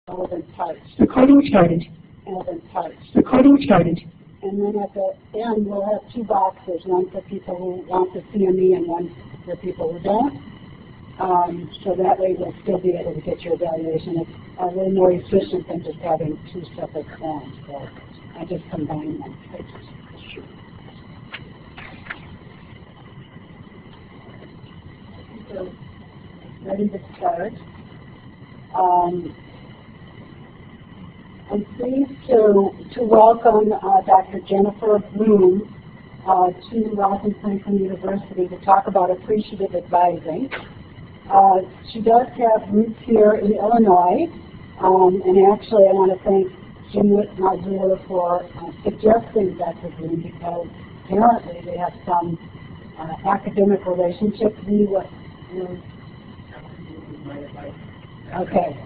Relevant touch. Recording started. Relevant touch. Recording started. And then at the end, we'll have two boxes, one for people who want the CME and one for people who don't. So that way we'll still be able to get your evaluation. It's a little more efficient than just having two separate forms. So I just combine them. So ready to start. I'm pleased to welcome Dr. Jennifer Bloom to Ross Franklin University to talk about appreciative advising. She does have roots here in Illinois, and actually I want to thank Jim Whitmore for suggesting Dr. Bloom because apparently they have some academic relationship. Okay.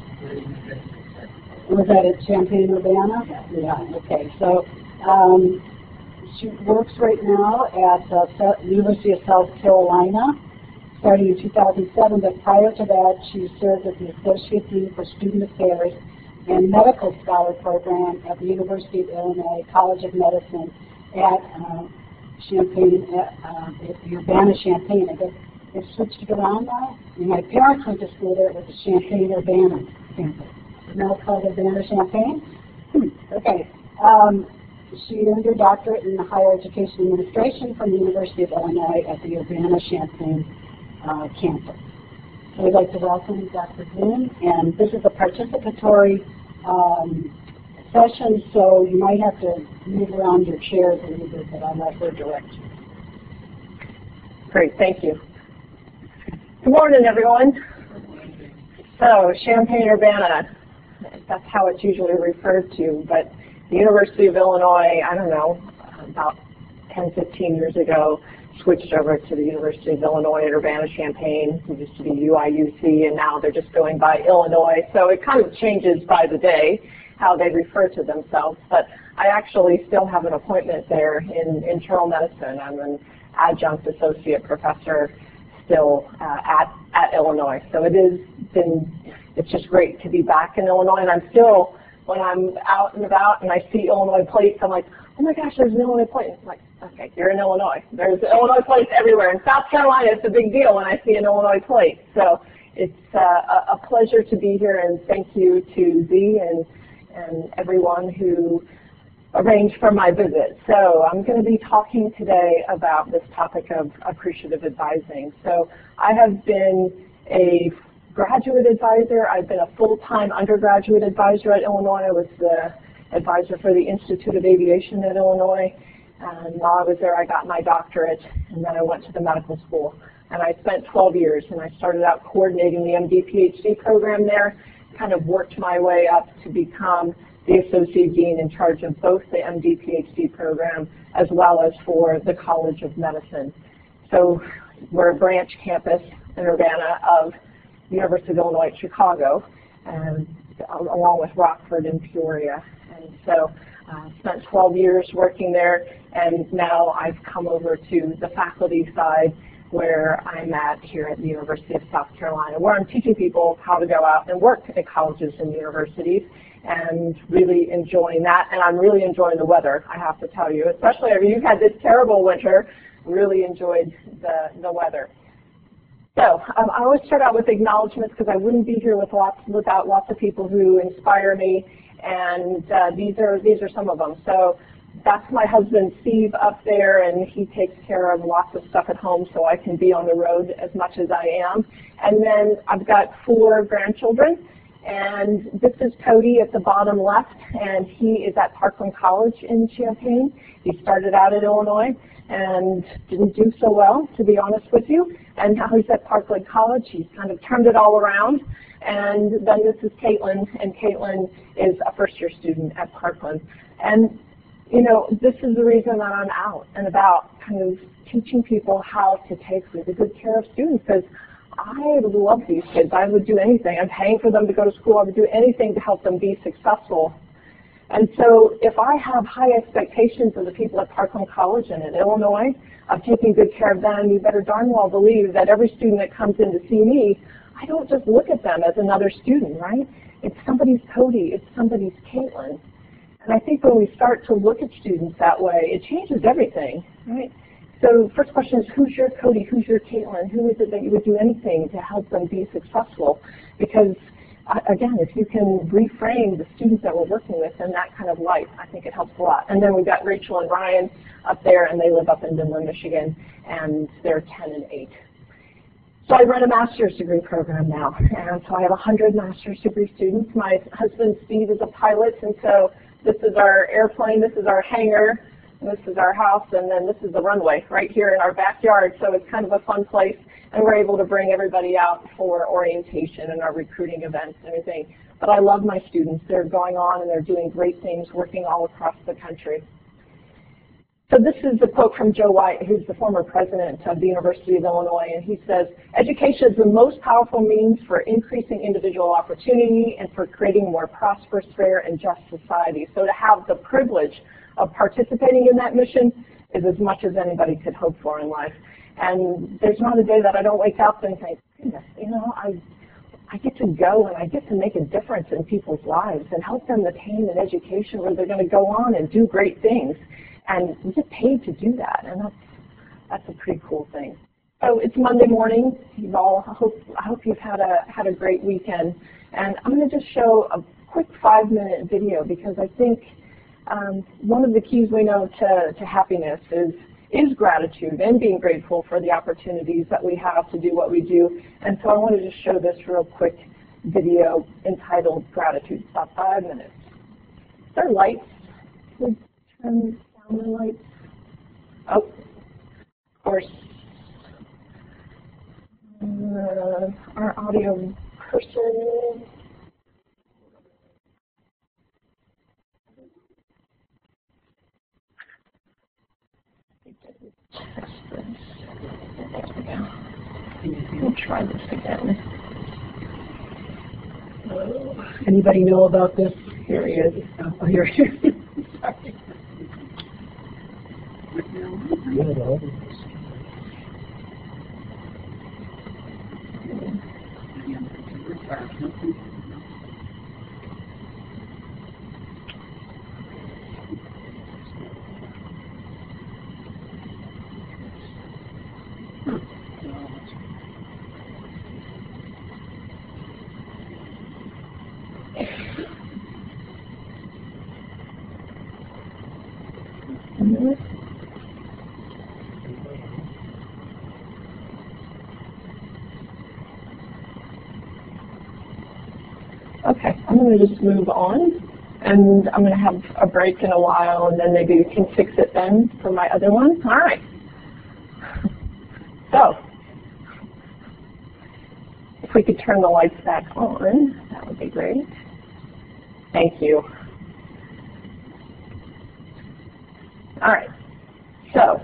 Was that at Champaign-Urbana? Yeah, okay. So she works right now at the University of South Carolina, starting in 2007, but prior to that, she served as the Associate Dean for Student Affairs and Medical Scholar Program at the University of Illinois College of Medicine at Urbana-Champaign. I guess they've switched it around now. And my parents went to school there. It was the Champaign-Urbana campus. Now called Urbana-Champaign? Okay. She earned her doctorate in higher education administration from the University of Illinois at the Urbana-Champaign campus. So we'd like to welcome Dr. Bloom, and this is a participatory session, so you might have to move around your chairs a little bit, but I'll let her direct you. Great, thank you. Good morning, everyone. So, Champaign-Urbana, that's how it's usually referred to, but the University of Illinois, I don't know, about 10, 15 years ago, switched over to the University of Illinois at Urbana-Champaign. It used to be UIUC, and now they're just going by Illinois. So it kind of changes by the day how they refer to themselves. But I actually still have an appointment there in internal medicine. I'm an adjunct associate professor still at Illinois. So it's just great to be back in Illinois. And I'm still, when I'm out and about and I see Illinois plates, I'm like, oh my gosh, there's an Illinois plate. I'm like, okay, you're in Illinois. There's Illinois plates everywhere. In South Carolina, it's a big deal when I see an Illinois plate. So it's a pleasure to be here, and thank you to Z and everyone who arranged for my visit. So I'm going to be talking today about this topic of appreciative advising. So I have been a graduate advisor. I've been a full-time undergraduate advisor at Illinois. I was the advisor for the Institute of Aviation at Illinois. And while I was there, I got my doctorate, and then I went to the medical school. And I spent 12 years, and I started out coordinating the MD-PhD program there, kind of worked my way up to become the Associate Dean in charge of both the MD-PhD program as well as for the College of Medicine. So we're a branch campus in Urbana of the University of Illinois at Chicago, along with Rockford and Peoria. And so spent 12 years working there, and now I've come over to the faculty side where I'm at here at the University of South Carolina, where I'm teaching people how to go out and work at colleges and universities, and really enjoying that. And I'm really enjoying the weather, I have to tell you, especially if you've had this terrible winter. Really enjoyed the weather. So I always start out with acknowledgments because I wouldn't be here without lots of people who inspire me, and these are some of them. So that's my husband Steve up there, and he takes care of lots of stuff at home so I can be on the road as much as I am. And then I've got 4 grandchildren, and this is Cody at the bottom left, and he is at Parkland College in Champaign. He started out at Illinois and didn't do so well, to be honest with you. And now he's at Parkland College. He's kind of turned it all around. And then this is Caitlin, and Caitlin is a first-year student at Parkland. And, you know, this is the reason that I'm out and about, kind of teaching people how to take really good care of students, because I love these kids. I would do anything. I'm paying for them to go to school. I would do anything to help them be successful. And so if I have high expectations of the people at Parkland College and at Illinois of taking good care of them, you better darn well believe that every student that comes in to see me, I don't just look at them as another student, right? It's somebody's Cody, it's somebody's Caitlin. And I think when we start to look at students that way, it changes everything, right? So first question is, who's your Cody, who's your Caitlin? Who is it that you would do anything to help them be successful? Because again, if you can reframe the students that we're working with in that kind of light, I think it helps a lot. And then we've got Rachel and Ryan up there, and they live up in Denver, Michigan, and they're 10 and 8. So I run a master's degree program now, and so I have 100 master's degree students. My husband, Steve, is a pilot, and so this is our airplane, this is our hangar, this is our house, and then this is the runway right here in our backyard. So it's kind of a fun place, and we're able to bring everybody out for orientation and our recruiting events and everything. But I love my students. They're going on and they're doing great things, working all across the country. So this is a quote from Joe White, who's the former president of the University of Illinois, and he says, "Education is the most powerful means for increasing individual opportunity and for creating a more prosperous, fair, and just society." So to have the privilege of participating in that mission is as much as anybody could hope for in life. And there's not a day that I don't wake up and think, goodness, you know, I get to go and I get to make a difference in people's lives and help them attain an education where they're going to go on and do great things. And we get paid to do that, and that's a pretty cool thing. So it's Monday morning. You've all, I hope you've had a great weekend. And I'm going to just show a quick 5-minute video because I think one of the keys we know to happiness is gratitude and being grateful for the opportunities that we have to do what we do. And so I want to just show this real quick video entitled Gratitude. It's about 5 minutes. Is there lights? Can we turn down the lights? Oh, of course. Our audio person. Test this. There we go. We'll try this again. Anybody know about this? Here he is. Oh, here he is. Sorry. Okay, I'm going to just move on, and I'm going to have a break in a while, and then maybe we can fix it then for my other one. All right. So, if we could turn the lights back on, that would be great. Thank you. All right. So,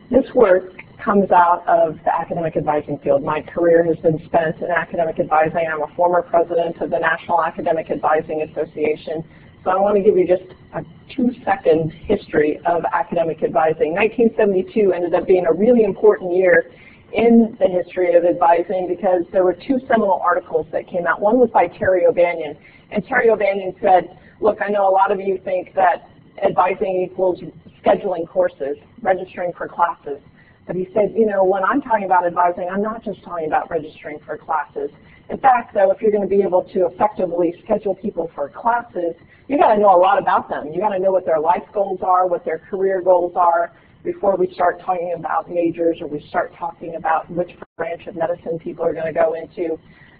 this work comes out of the academic advising field. My career has been spent in academic advising. I'm a former president of the National Academic Advising Association. So I want to give you just a 2-second history of academic advising. 1972 ended up being a really important year in the history of advising because there were 2 seminal articles that came out. One was by Terry O'Banion. And Terry O'Banion said, look, I know a lot of you think that advising equals scheduling courses, registering for classes. But he said, you know, when I'm talking about advising, I'm not just talking about registering for classes. In fact, though, if you're going to be able to effectively schedule people for classes, you got to know a lot about them. You got to know what their life goals are, what their career goals are, before we start talking about majors or we start talking about which branch of medicine people are going to go into,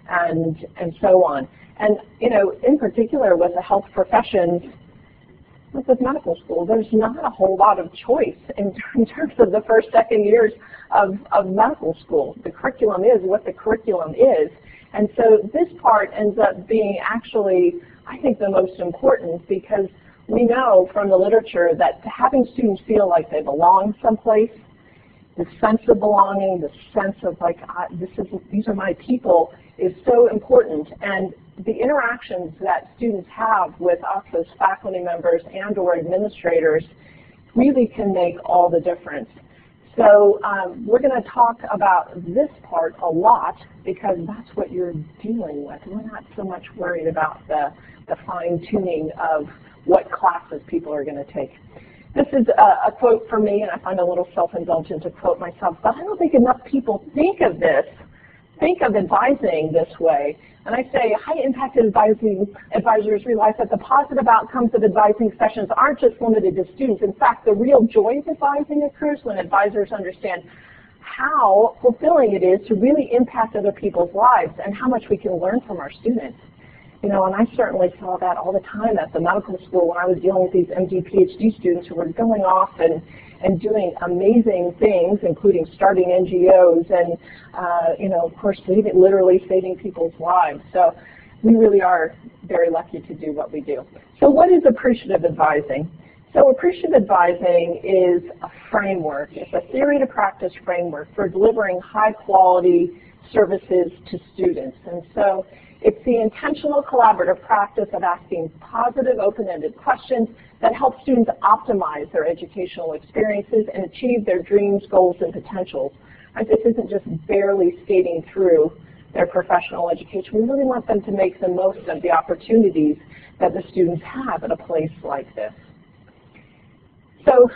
and so on. And, you know, in particular with the health professions, with medical school, there's not a whole lot of choice in terms of the first, second years of medical school. The curriculum is what the curriculum is. And so this part ends up being actually, I think, the most important because we know from the literature that having students feel like they belong someplace, the sense of belonging, the sense of like, these are my people, is so important. And the interactions that students have with us as faculty members and or administrators really can make all the difference. So we're going to talk about this part a lot because that's what you're dealing with. We're not so much worried about the fine-tuning of what classes people are going to take. This is a quote from me, and I find a little self-indulgent to quote myself, but I don't think enough people think of advising this way. And I say high-impact advisors realize that the positive outcomes of advising sessions aren't just limited to students. In fact, the real joy of advising occurs when advisors understand how fulfilling it is to really impact other people's lives and how much we can learn from our students. You know, and I certainly saw that all the time at the medical school when I was dealing with these MD, PhD students who were going off and doing amazing things, including starting NGOs and, you know, of course, literally saving people's lives. So we really are very lucky to do what we do. So what is appreciative advising? So appreciative advising is a framework. It's a theory to practice framework for delivering high-quality services to students. And so it's the intentional collaborative practice of asking positive, open-ended questions that help students optimize their educational experiences and achieve their dreams, goals, and potentials. Right? This isn't just barely skating through their professional education. We really want them to make the most of the opportunities that the students have at a place like this. So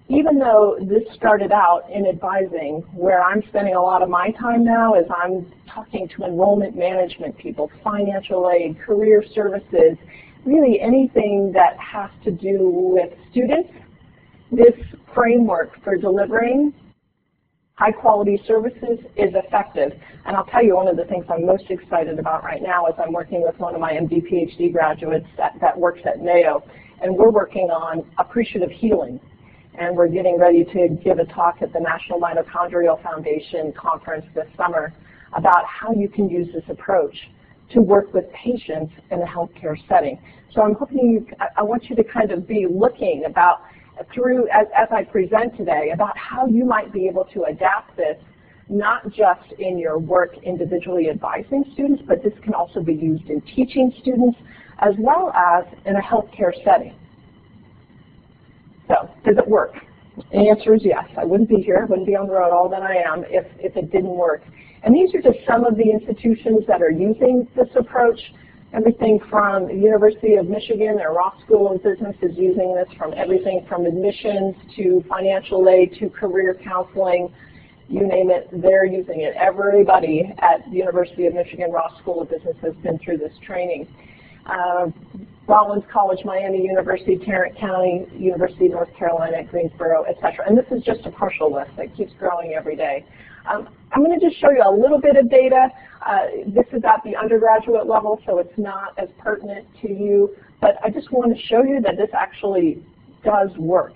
even though this started out in advising, where I'm spending a lot of my time now is I'm talking to enrollment management people, financial aid, career services, really anything that has to do with students, this framework for delivering high-quality services is effective. And I'll tell you one of the things I'm most excited about right now is I'm working with one of my MD, PhD graduates that works at Mayo, and we're working on appreciative healing. And we're getting ready to give a talk at the National Mitochondrial Foundation conference this summer about how you can use this approach to work with patients in a healthcare setting. So I'm hoping I want you to kind of be looking about through, as I present today, about how you might be able to adapt this, not just in your work individually advising students, but this can also be used in teaching students as well as in a healthcare setting. So, does it work? The answer is yes. I wouldn't be here, I wouldn't be on the road all that I am if it didn't work. And these are just some of the institutions that are using this approach. Everything from the University of Michigan, their Ross School of Business is using this, from everything from admissions to financial aid to career counseling, you name it, they're using it. Everybody at the University of Michigan Ross School of Business has been through this training. Rollins College, Miami University, Tarrant County, University of North Carolina, Greensboro, etc. And this is just a partial list that keeps growing every day. I'm going to just show you a little bit of data. This is at the undergraduate level, so it's not as pertinent to you, but I just want to show you that this actually does work.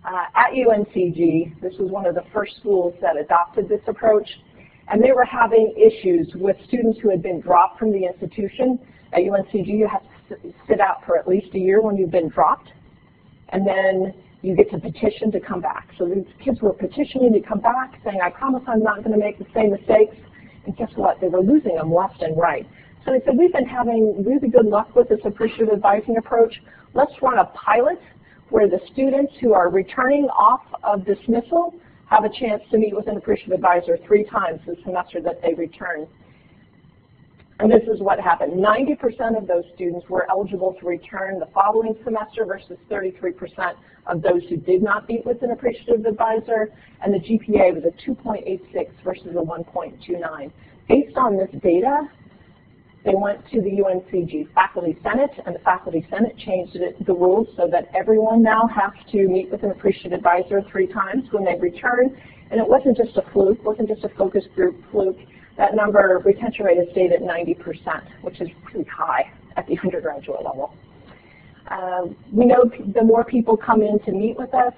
At UNCG, this was one of the first schools that adopted this approach, and they were having issues with students who had been dropped from the institution. At UNCG, you have to sit out for at least a year when you've been dropped, and then you get to petition to come back. So these kids were petitioning to come back, saying, I promise I'm not going to make the same mistakes. And guess what? They were losing them left and right. So they said, we've been having really good luck with this appreciative advising approach. Let's run a pilot where the students who are returning off of dismissal have a chance to meet with an appreciative advisor 3 times the semester that they return. And this is what happened. 90% of those students were eligible to return the following semester versus 33% of those who did not meet with an appreciative advisor, and the GPA was a 2.86 versus a 1.29. Based on this data, they went to the UNCG Faculty Senate, and the Faculty Senate changed the rules so that everyone now has to meet with an appreciative advisor 3 times when they return. And it wasn't just a fluke, it wasn't just a focus group fluke. That number, retention rate, has stayed at 90%, which is pretty high at the undergraduate level. We know the more people come in to meet with us,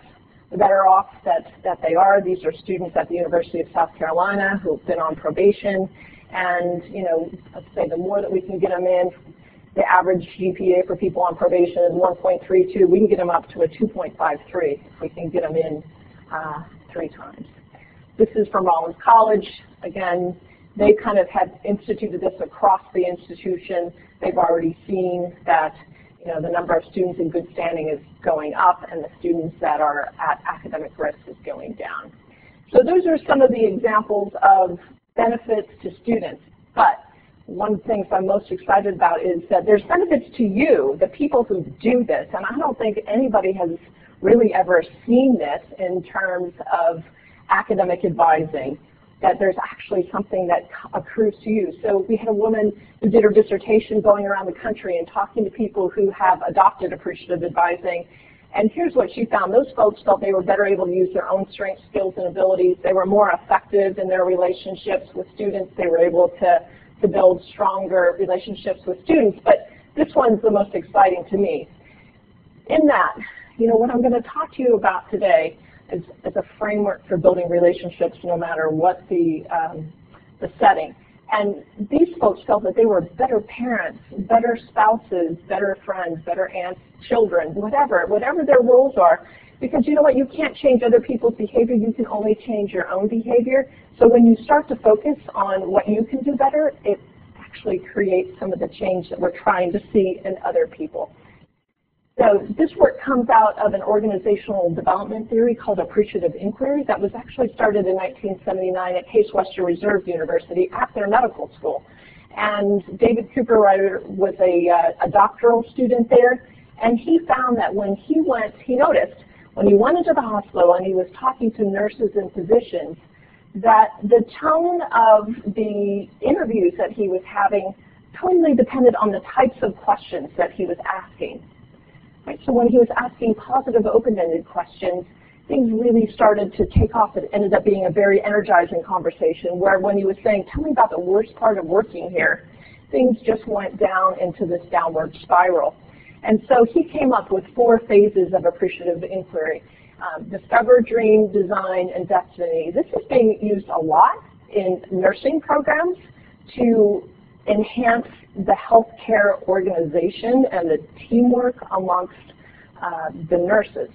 the better off that they are. These are students at the University of South Carolina who have been on probation. And, you know, let's say the more that we can get them in, the average GPA for people on probation is 1.32. We can get them up to a 2.53 if we can get them in 3 times. This is from Rollins College. Again, they kind of had instituted this across the institution. They've already seen that, you know, the number of students in good standing is going up and the students that are at academic risk is going down. So those are some of the examples of benefits to students. But one of the things I'm most excited about is that there's benefits to you, the people who do this. And I don't think anybody has really ever seen this in terms of academic advising, that there's actually something that accrues to you. So we had a woman who did her dissertation going around the country and talking to people who have adopted appreciative advising. And here's what she found. Those folks felt they were better able to use their own strengths, skills, and abilities. They were more effective in their relationships with students. They were able to build stronger relationships with students. But this one's the most exciting to me. In that, what I'm going to talk to you about today is a framework for building relationships no matter what the setting. And these folks felt that they were better parents, better spouses, better friends, better aunts, children, whatever their roles are. Because you know what, you can't change other people's behavior, you can only change your own behavior. So when you start to focus on what you can do better, it actually creates some of the change that we're trying to see in other people. So this work comes out of an organizational development theory called Appreciative Inquiry that was actually started in 1979 at Case Western Reserve University at their medical school. And David Cooper was a doctoral student there, and he found that when he noticed when he went into the hospital and he was talking to nurses and physicians, that the tone of the interviews that he was having totally depended on the types of questions that he was asking. Right? So when he was asking positive, open-ended questions, things really started to take off. It ended up being a very energizing conversation where when he was saying, tell me about the worst part of working here, things just went down into this downward spiral. And so he came up with 4 phases of appreciative inquiry. Discover, dream, design, and destiny. This is being used a lot in nursing programs to enhance the healthcare organization and the teamwork amongst the nurses.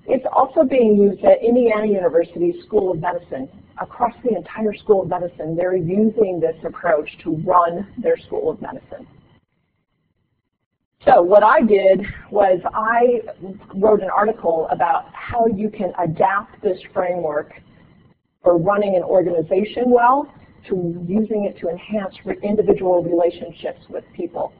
It's also being used at Indiana University School of Medicine. Across the entire School of Medicine, they're using this approach to run their School of Medicine. So what I did was I wrote an article about how you can adapt this framework for running an organization well to using it to enhance individual relationships with people,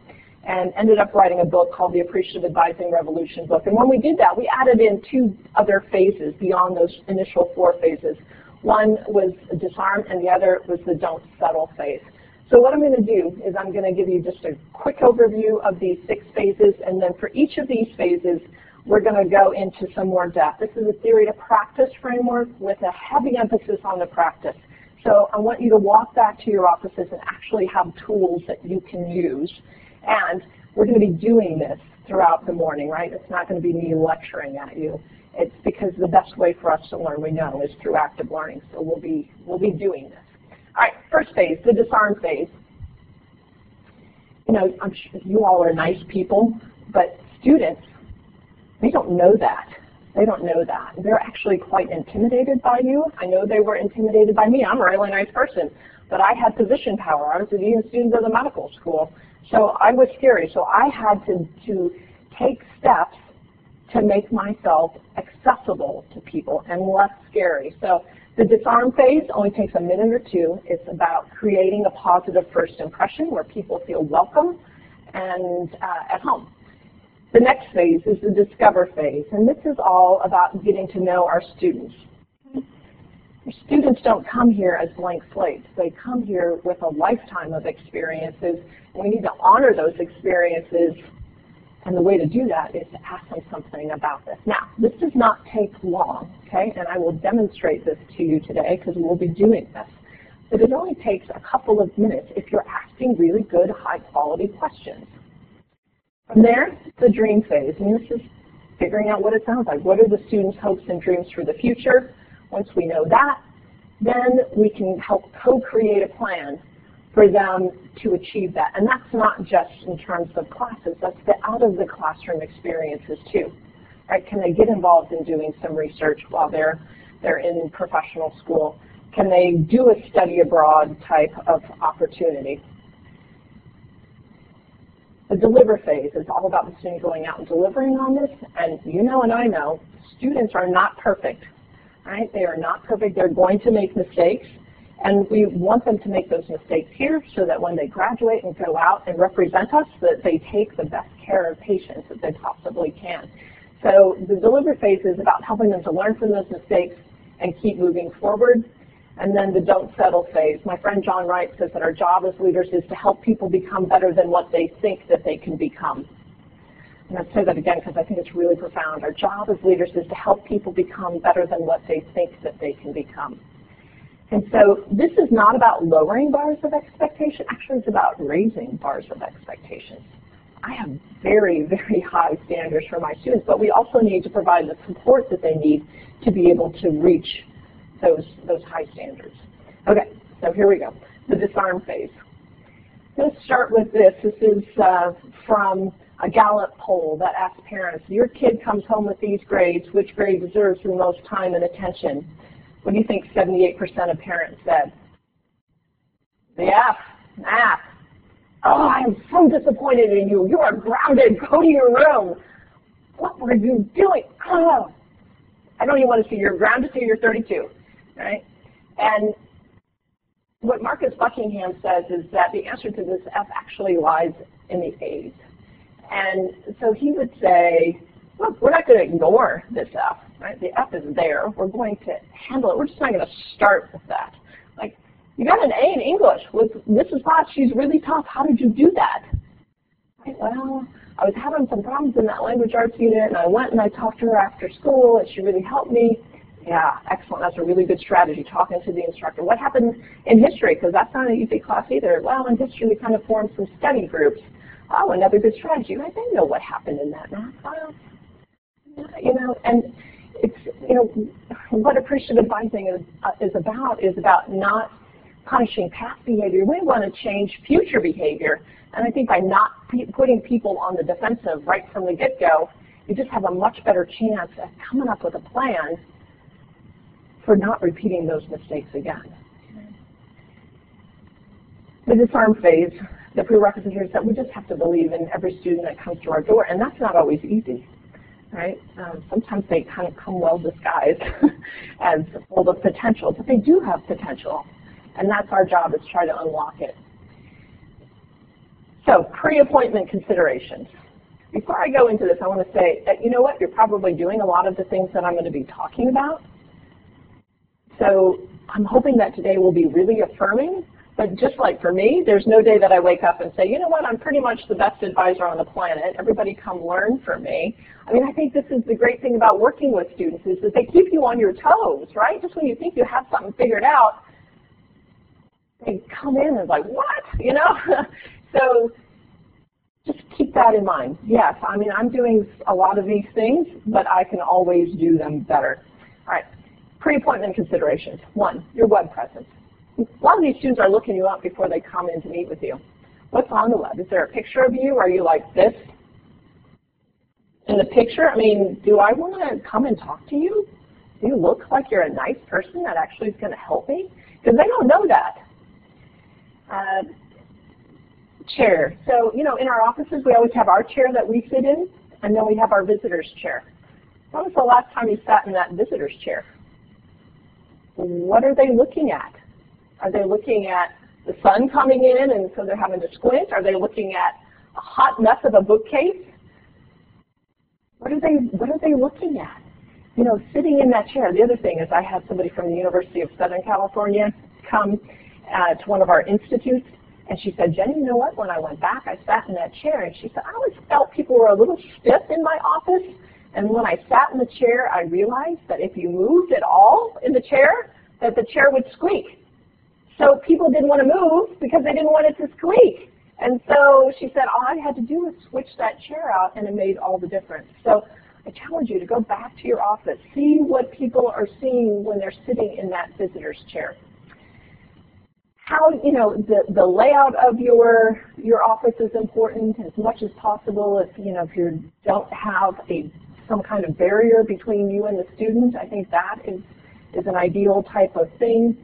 and ended up writing a book called the Appreciative Advising Revolution book. And when we did that, we added in 2 other phases beyond those initial 4 phases. One was disarm, and the other was the don't settle phase. So what I'm going to do is I'm going to give you just a quick overview of these 6 phases, and then for each of these phases, we're going to go into some more depth. This is a theory to practice framework with a heavy emphasis on the practice. So I want you to walk back to your offices and actually have tools that you can use. And we're going to be doing this throughout the morning, right? It's not going to be me lecturing at you. It's because the best way for us to learn, we know, is through active learning. So we'll be doing this. All right, first phase, the disarm phase. I'm sure you all are nice people, but students, they don't know that. They don't know that. They're actually quite intimidated by you. I know they were intimidated by me. I'm a really nice person, but I had position power. I was a dean of students of the medical school, so I was scary. So I had to take steps to make myself accessible to people and less scary. So the disarm phase only takes a minute or 2. It's about creating a positive first impression where people feel welcome and at home. The next phase is the discover phase, and this is all about getting to know our students. Our students don't come here as blank slates. They come here with a lifetime of experiences, and we need to honor those experiences, and the way to do that is to ask them something about this. Now, this does not take long, okay, and I will demonstrate this to you today because we'll be doing this. But it only takes a couple of minutes if you're asking really good, high-quality questions. From there, the dream phase, and this is figuring out what it sounds like. What are the students' hopes and dreams for the future? Once we know that, then we can help co-create a plan for them to achieve that. And that's not just in terms of classes, that's the out-of-the-classroom experiences too. Right? Can they get involved in doing some research while they're in professional school? Can they do a study abroad type of opportunity? The deliver phase is all about the student going out and delivering on this, and you know and I know, students are not perfect. right? They are not perfect. They're going to make mistakes. And we want them to make those mistakes here so that when they graduate and go out and represent us, that they take the best care of patients that they possibly can. So the deliver phase is about helping them to learn from those mistakes and keep moving forward. And then the don't settle phase. My friend John Wright says that our job as leaders is to help people become better than what they think that they can become. And I'll say that again because I think it's really profound. Our job as leaders is to help people become better than what they think that they can become. And so this is not about lowering bars of expectation. Actually, it's about raising bars of expectations. I have very, very high standards for my students, but we also need to provide the support that they need to be able to reach those high standards. Okay, so here we go, the disarm phase. Let's start with this. This is from a Gallup poll that asked parents, your kid comes home with these grades, which grade deserves the most time and attention? What do you think 78% of parents said? The F, math. Oh, I am so disappointed in you. You are grounded. Go to your room. What were you doing? Oh, I don't even want to see you're grounded till you're 32, right? And what Marcus Buckingham says is that the answer to this F actually lies in the A's. And so he would say, look, we're not going to ignore this F, right? The F is there. We're going to handle it. We're just not going to start with that. Like, you got an A in English with Mrs. Potts. She's really tough. How did you do that? Right, well, I was having some problems in that language arts unit, and I went and I talked to her after school, and she really helped me. Yeah, excellent. That's a really good strategy, talking to the instructor. What happened in history? Because that's not an easy class either. Well, in history, we kind of formed some study groups. Oh, another good strategy. Right? They know what happened in that math. Well, you know, and it's, you know, what appreciative advising is about not punishing past behavior. We want to change future behavior. And I think by not putting people on the defensive right from the get-go, you just have a much better chance of coming up with a plan for not repeating those mistakes again. The disarm phase, the prerequisite here is that we just have to believe in every student that comes to our door, and that's not always easy, right? Sometimes they kind of come well disguised as full of potential, but they do have potential, and that's our job, is try to unlock it. So, pre-appointment considerations. Before I go into this, I want to say that, you know what, you're probably doing a lot of the things that I'm going to be talking about. So I'm hoping that today will be really affirming, but just like for me, there's no day that I wake up and say, you know what, I'm pretty much the best advisor on the planet. Everybody come learn from me. I mean, I think this is the great thing about working with students, is that they keep you on your toes, right? Just when you think you have something figured out, they come in and like, what? You know? So just keep that in mind. Yes, I mean, I'm doing a lot of these things, but I can always do them better. All right, pre-appointment considerations. 1, your web presence. A lot of these students are looking you up before they come in to meet with you. What's on the web? Is there a picture of you? Are you like this in the picture? I mean, do I want to come and talk to you? Do you look like you're a nice person that actually is going to help me? Because they don't know that. Chair. So, you know, in our offices, we always have our chair that we sit in, and then we have our visitor's chair. When was the last time you sat in that visitor's chair? What are they looking at? Are they looking at the sun coming in and so they're having to squint? Are they looking at a hot mess of a bookcase? What are they looking at? You know, sitting in that chair. The other thing is I had somebody from the University of Southern California come to one of our institutes, and she said, Jenny, you know what? When I went back, I sat in that chair, and she said, I always felt people were a little stiff in my office, and when I sat in the chair, I realized that if you moved at all in the chair, that the chair would squeak. So people didn't want to move because they didn't want it to squeak. And so she said, all I had to do was switch that chair out, and it made all the difference. So I challenge you to go back to your office. See what people are seeing when they're sitting in that visitor's chair. How, you know, the layout of your office is important as much as possible. If, you know, if you don't have some kind of barrier between you and the student, I think that is an ideal type of thing.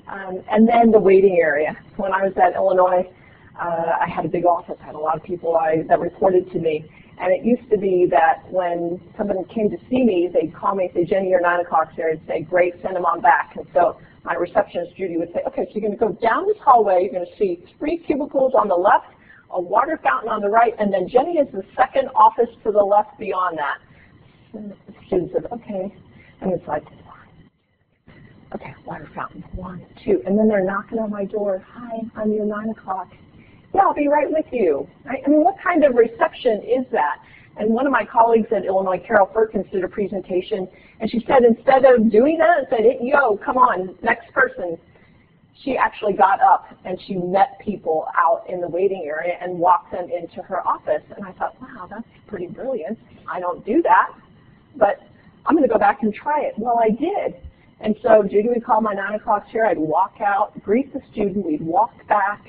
And then the waiting area. When I was at Illinois, I had a big office. I had a lot of people that reported to me. And it used to be that when somebody came to see me, they'd call me and say, Jenny, your 9 o'clock's here. I'd say, great, send them on back. And so my receptionist, Judy, would say, okay, so you're going to go down this hallway. You're going to see 3 cubicles on the left, a water fountain on the right, and then Jenny is the second office to the left beyond that. And the student said, okay. And it's like, okay, water fountain, 1, 2. And then they're knocking on my door. Hi, I'm your 9 o'clock. Yeah, I'll be right with you. I mean, what kind of reception is that? And one of my colleagues at Illinois, Carol Perkins, did a presentation, and she said instead of doing that, said, yo, come on, next person. She actually got up and she met people out in the waiting area and walked them into her office. And I thought, wow, that's pretty brilliant. I don't do that, but I'm going to go back and try it. Well, I did. And so Judy would call my 9 o'clock chair. I'd walk out, greet the student. We'd walk back,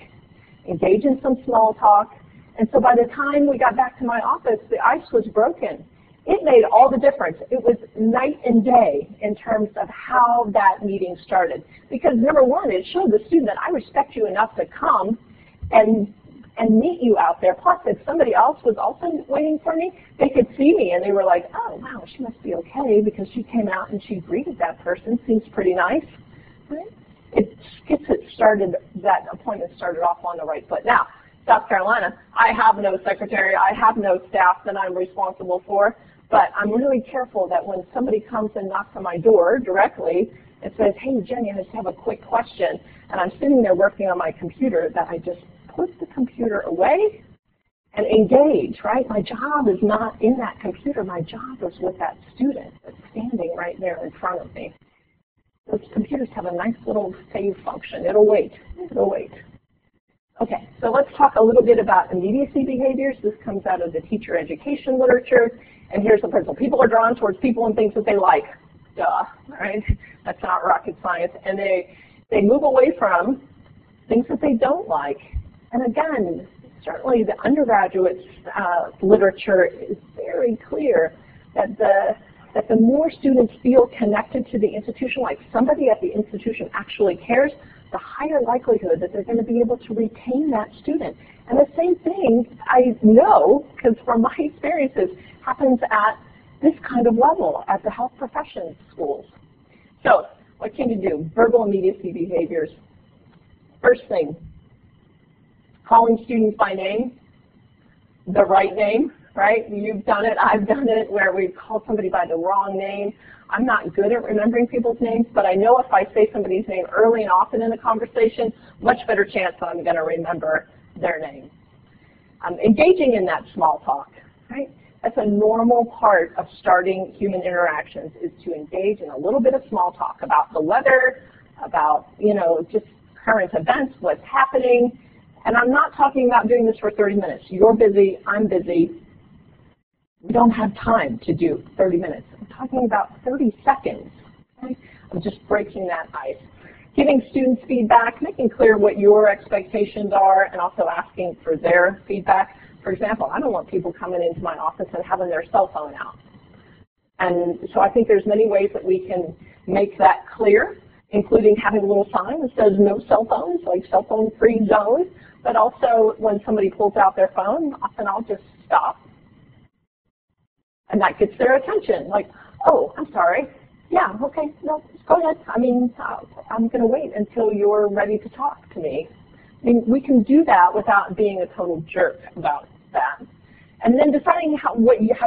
engage in some small talk. And so by the time we got back to my office, the ice was broken. It made all the difference. It was night and day in terms of how that meeting started. Because number one, it showed the student that I respect you enough to come and meet you out there. Plus, if somebody else was also waiting for me, they could see me and they were like, oh, wow, she must be okay because she came out and she greeted that person. Seems pretty nice. Right? It gets it started, that appointment started off on the right foot. Now, South Carolina, I have no secretary, I have no staff that I'm responsible for, but I'm really careful that when somebody comes and knocks on my door directly and says, hey, Jenny, I just have a quick question, and I'm sitting there working on my computer, that I just put the computer away and engage, right? My job is not in that computer. My job is with that student that's standing right there in front of me. Those computers have a nice little save function. It'll wait. It'll wait. Okay, so let's talk a little bit about immediacy behaviors. This comes out of the teacher education literature. And here's the principle. People are drawn towards people and things that they like. Duh, right? That's not rocket science. And they move away from things that they don't like. And again, certainly the undergraduate literature is very clear that the more students feel connected to the institution, like somebody at the institution actually cares, the higher likelihood that they're going to be able to retain that student. And the same thing, I know, because from my experiences, happens at this kind of level, at the health professions schools. So what can you do? Verbal immediacy behaviors. First thing, calling students by name, the right name, right? You've done it, I've done it, where we've called somebody by the wrong name. I'm not good at remembering people's names, but I know if I say somebody's name early and often in a conversation, much better chance that I'm going to remember their name. Engaging in that small talk, right? That's a normal part of starting human interactions, is to engage in a little bit of small talk about the weather, about, you know, just current events, what's happening. And I'm not talking about doing this for 30 minutes. You're busy, I'm busy. We don't have time to do 30 minutes. I'm talking about 30 seconds. Okay? I'm just breaking that ice. Giving students feedback, making clear what your expectations are, and also asking for their feedback. For example, I don't want people coming into my office and having their cell phone out. And so I think there's many ways that we can make that clear, including having a little sign that says no cell phones, like cell phone free zone. But also when somebody pulls out their phone, often I'll just stop. And that gets their attention, like, oh, I'm sorry. Yeah, okay, no, go ahead. I mean, I'm going to wait until you're ready to talk to me. I mean, we can do that without being a total jerk about that. And then deciding how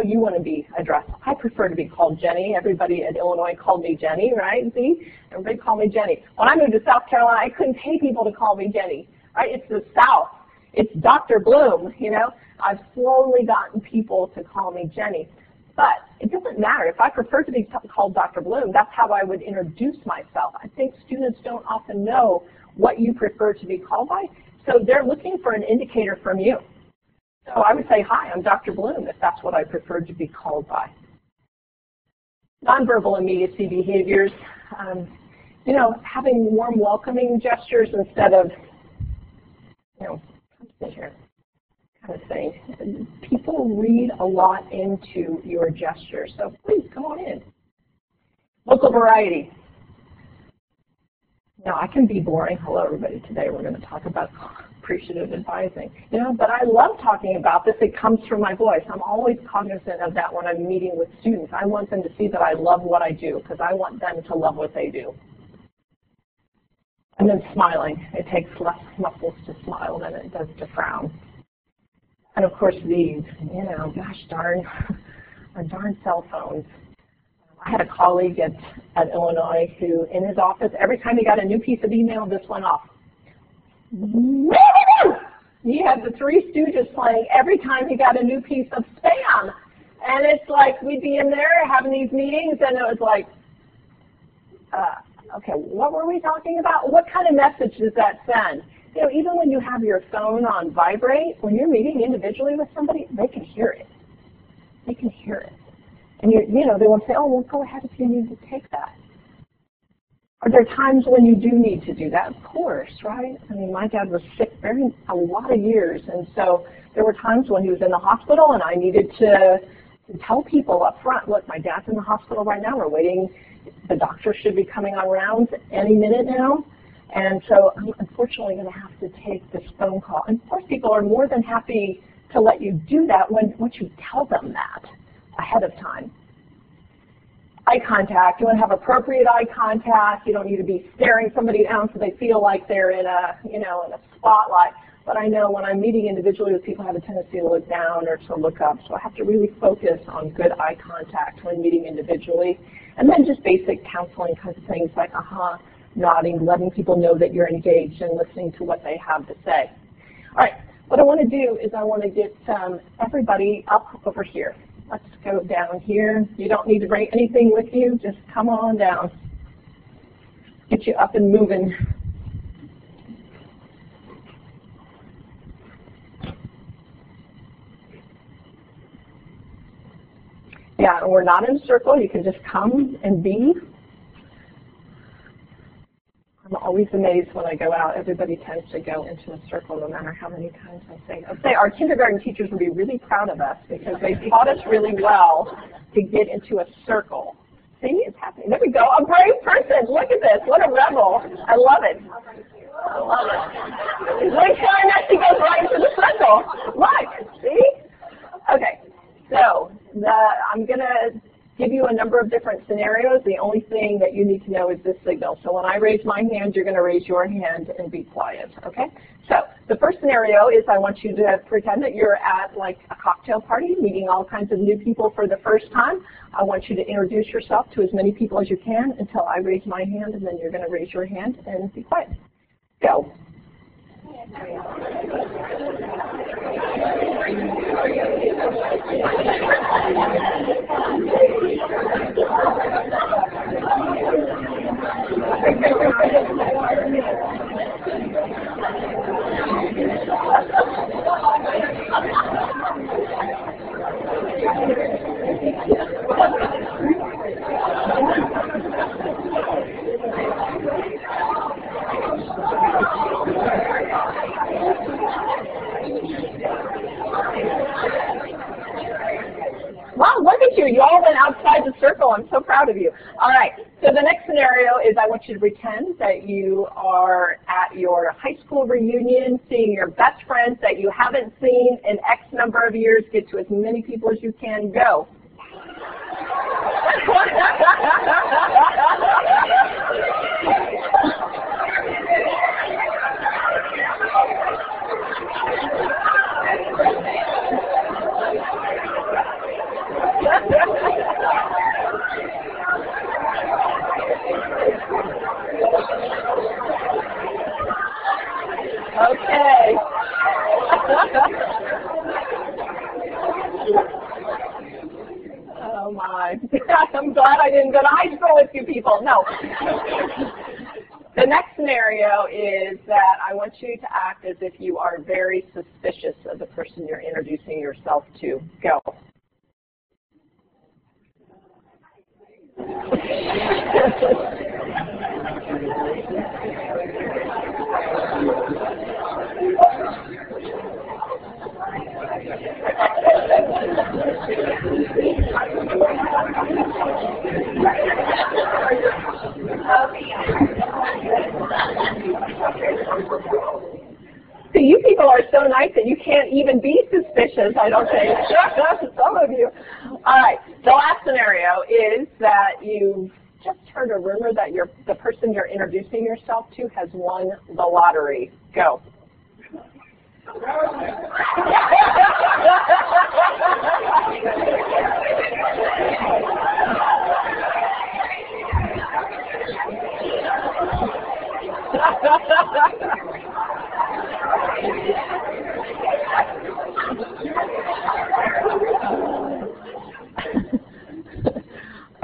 you want to be addressed. I prefer to be called Jenny. Everybody at Illinois called me Jenny, right? See? Everybody called me Jenny. When I moved to South Carolina, I couldn't pay people to call me Jenny, right? It's the South. It's Dr. Bloom, you know? I've slowly gotten people to call me Jenny. But it doesn't matter. If I prefer to be called Dr. Bloom, that's how I would introduce myself. I think students don't often know what you prefer to be called by, so they're looking for an indicator from you. So I would say, hi, I'm Dr. Bloom, if that's what I prefer to be called by. Nonverbal immediacy behaviors, you know, having warm, welcoming gestures instead of, you know, come sit here kind of thing. People read a lot into your gestures, so please come on in. Local variety. Now, I can be boring. Hello, everybody. Today we're going to talk about appreciative advising. You know, but I love talking about this. It comes from my voice. I'm always cognizant of that when I'm meeting with students. I want them to see that I love what I do because I want them to love what they do. And then smiling. It takes less muscles to smile than it does to frown. And of course these, you know, gosh darn, our darn cell phones. I had a colleague at Illinois who, in his office, every time he got a new piece of email, this went off. He had the Three Stooges playing every time he got a new piece of spam. And it's like, we'd be in there having these meetings, and it was like, okay, what were we talking about? What kind of message does that send? You know, even when you have your phone on vibrate, when you're meeting individually with somebody, they can hear it. They can hear it. And you know, they won't say, oh, well, go ahead if you need to take that. Are there times when you do need to do that? Of course, right? I mean, my dad was sick a lot of years, and so there were times when he was in the hospital and I needed to tell people up front, look, my dad's in the hospital right now, we're waiting, the doctor should be coming on rounds any minute now, and so I'm unfortunately going to have to take this phone call. And of course, people are more than happy to let you do that once you tell them that ahead of time. Eye contact, you want to have appropriate eye contact. You don't need to be staring somebody down so they feel like they're in a, you know, in a spotlight. But I know when I'm meeting individually with people, I have a tendency to look down or to look up. So I have to really focus on good eye contact when meeting individually. And then just basic counseling kinds of things like nodding, letting people know that you're engaged and listening to what they have to say. All right, what I want to do is I want to get everybody up over here. Let's go down here. You don't need to bring anything with you. Just come on down. Get you up and moving. Yeah, and we're not in a circle. You can just come and be. I'm always amazed when I go out. Everybody tends to go into a circle no matter how many times I say. I'd say our kindergarten teachers would be really proud of us because they taught us really well to get into a circle. See, it's happening. There we go. A brave person. Look at this. What a rebel. I love it. I love it. Look, now she goes right into the circle. Look. See? Okay. So I'm going to give you a number of different scenarios. The only thing that you need to know is this signal. So when I raise my hand, you're going to raise your hand and be quiet, okay? So the first scenario is I want you to pretend that you're at like a cocktail party, meeting all kinds of new people for the first time. I want you to introduce yourself to as many people as you can until I raise my hand, and then you're going to raise your hand and be quiet. Go. Wow, look at you. You all went outside the circle. I'm so proud of you. All right. So the next scenario is I want you to pretend that you are at your high school reunion, seeing your best friends that you haven't seen in X number of years. Get to as many people as you can. Go. Okay. Oh my. I'm glad I didn't go to high school with you people. No. The next scenario is that I want you to act as if you are very suspicious of the person you're introducing yourself to. Go. So you even be suspicious, I don't think. Some of you. All right, the last scenario is that you've just heard a rumor that the person you're introducing yourself to has won the lottery. Go.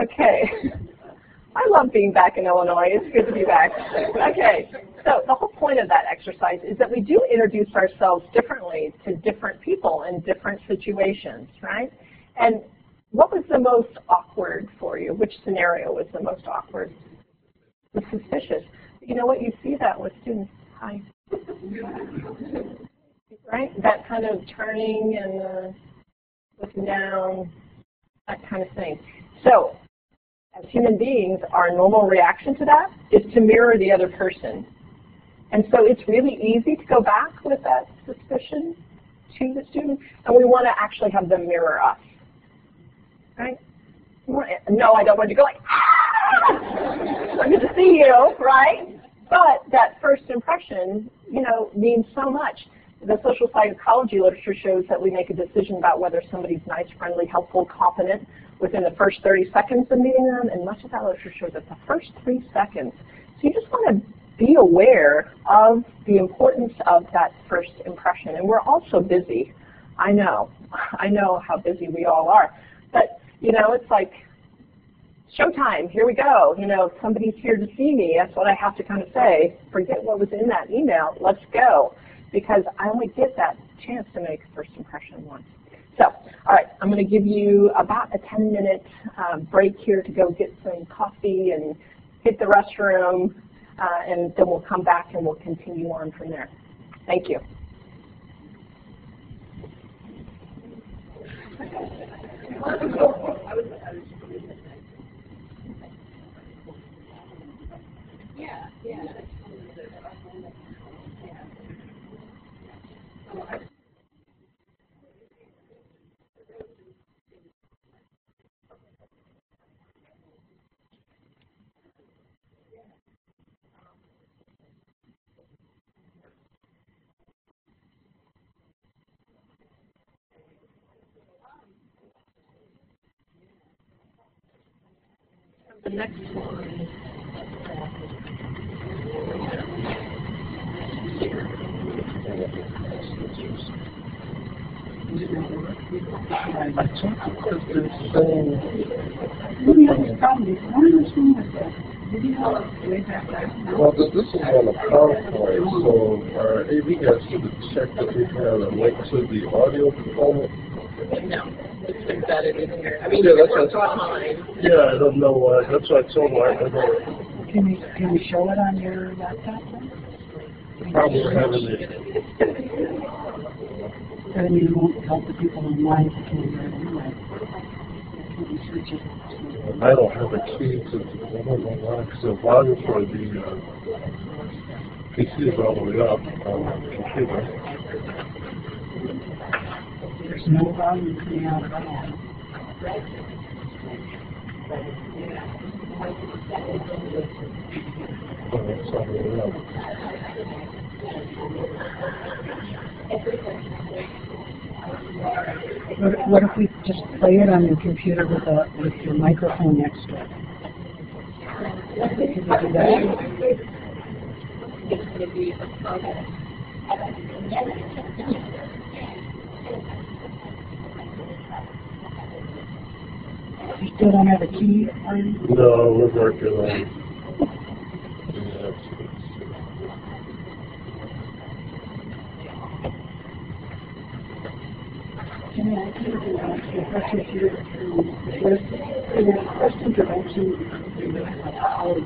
Okay. I love being back in Illinois. It's good to be back. Okay. So the whole point of that exercise is that we do introduce ourselves differently to different people in different situations, right? And what was the most awkward for you? Which scenario was the most awkward? The suspicious. You know what? You see that with students. Hi. Right? That kind of turning and looking down, that kind of thing. So as human beings, our normal reaction to that is to mirror the other person. And so it's really easy to go back with that suspicion to the student, and we want to actually have them mirror us, right? No, I don't want you to go like, ah! I'm good to see you, right? But that first impression, you know, means so much. The social psychology literature shows that we make a decision about whether somebody's nice, friendly, helpful, competent within the first 30 seconds of meeting them, and much of that literature shows that the first 3 seconds. So you just want to be aware of the importance of that first impression. And we're all so busy. I know how busy we all are. But, you know, it's like, showtime, here we go. You know, somebody's here to see me. That's what I have to kind of say. Forget what was in that email. Let's go. Because I only get that chance to make a first impression once. So, all right, I'm going to give you about a 10-minute break here to go get some coffee and hit the restroom. And then we'll come back and we'll continue on from there. Thank you. The next one. Well, this is on a PowerPoint, so our AV guys should check that we have a link to the audio component. No, it's embedded in here. I mean, Yeah, you that's can work what- online. Yeah, I don't know why. That's what I told Mark. Can we show it on your laptop then? Probably having it. I mean, it won't help the people online if you can't hear it anyway. Can you switch it? I don't have a key to, I don't know why, because the volume for the PC is all the way up on the computer. There's no volume coming out at all. Oh, it's all the way up. What if we just play it on your computer with your microphone next to it? Could you do that? You still don't have a key, are you? No, we're working on it. Can I ask you a question here? In the first introduction, how is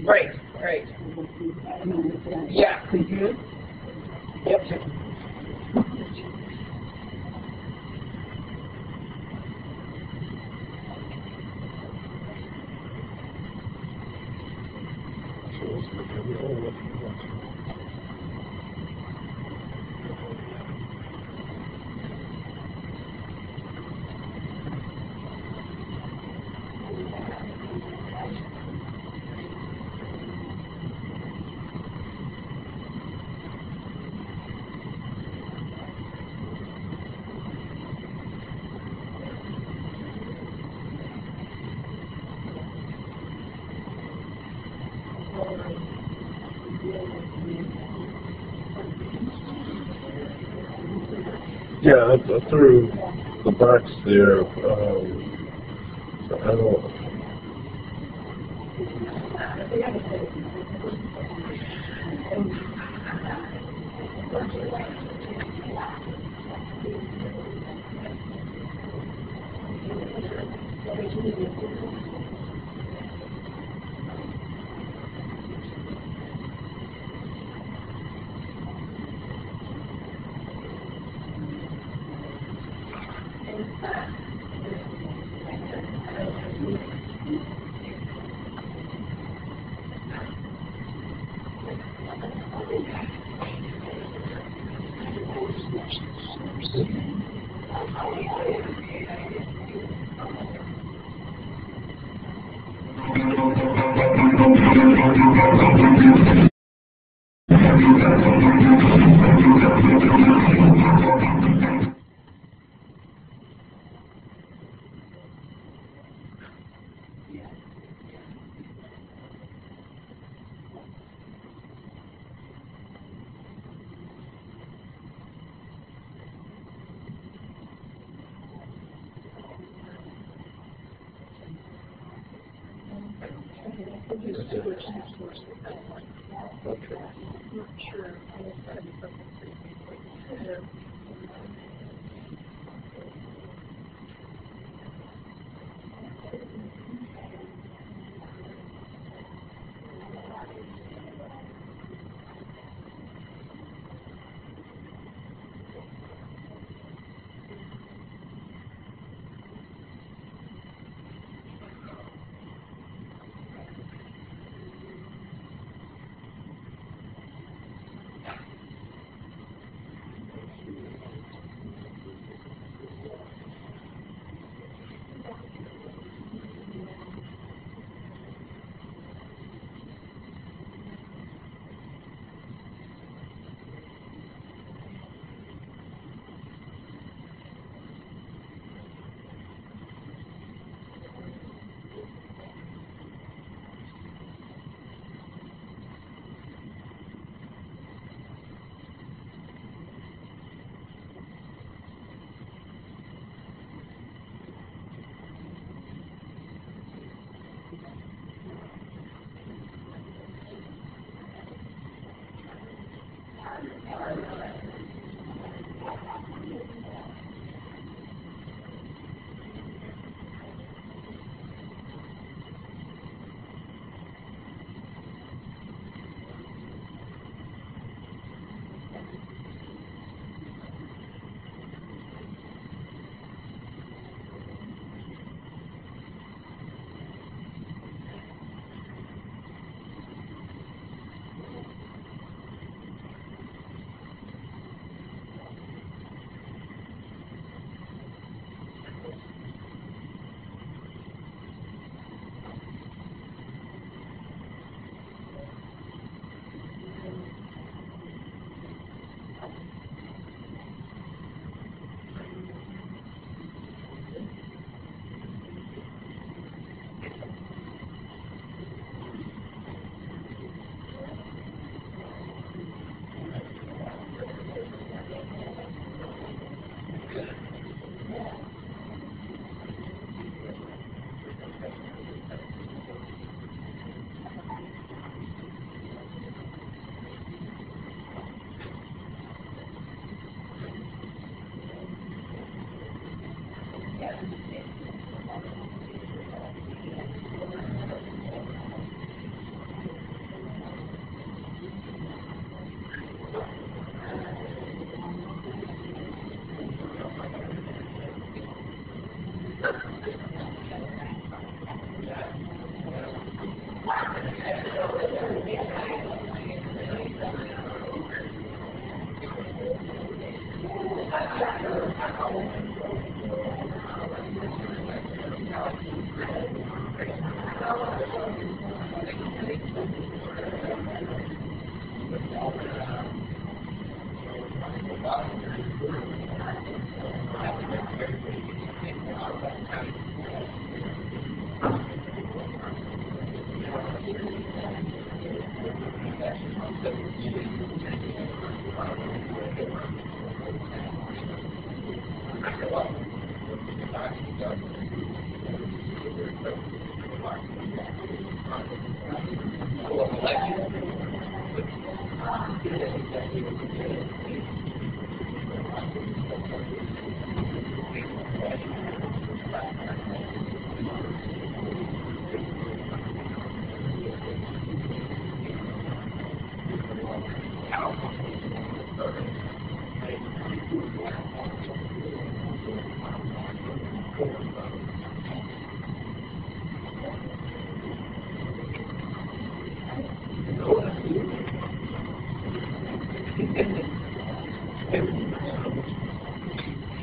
Right, right. Yeah. Yep. Yeah, I threw the box there. I don't.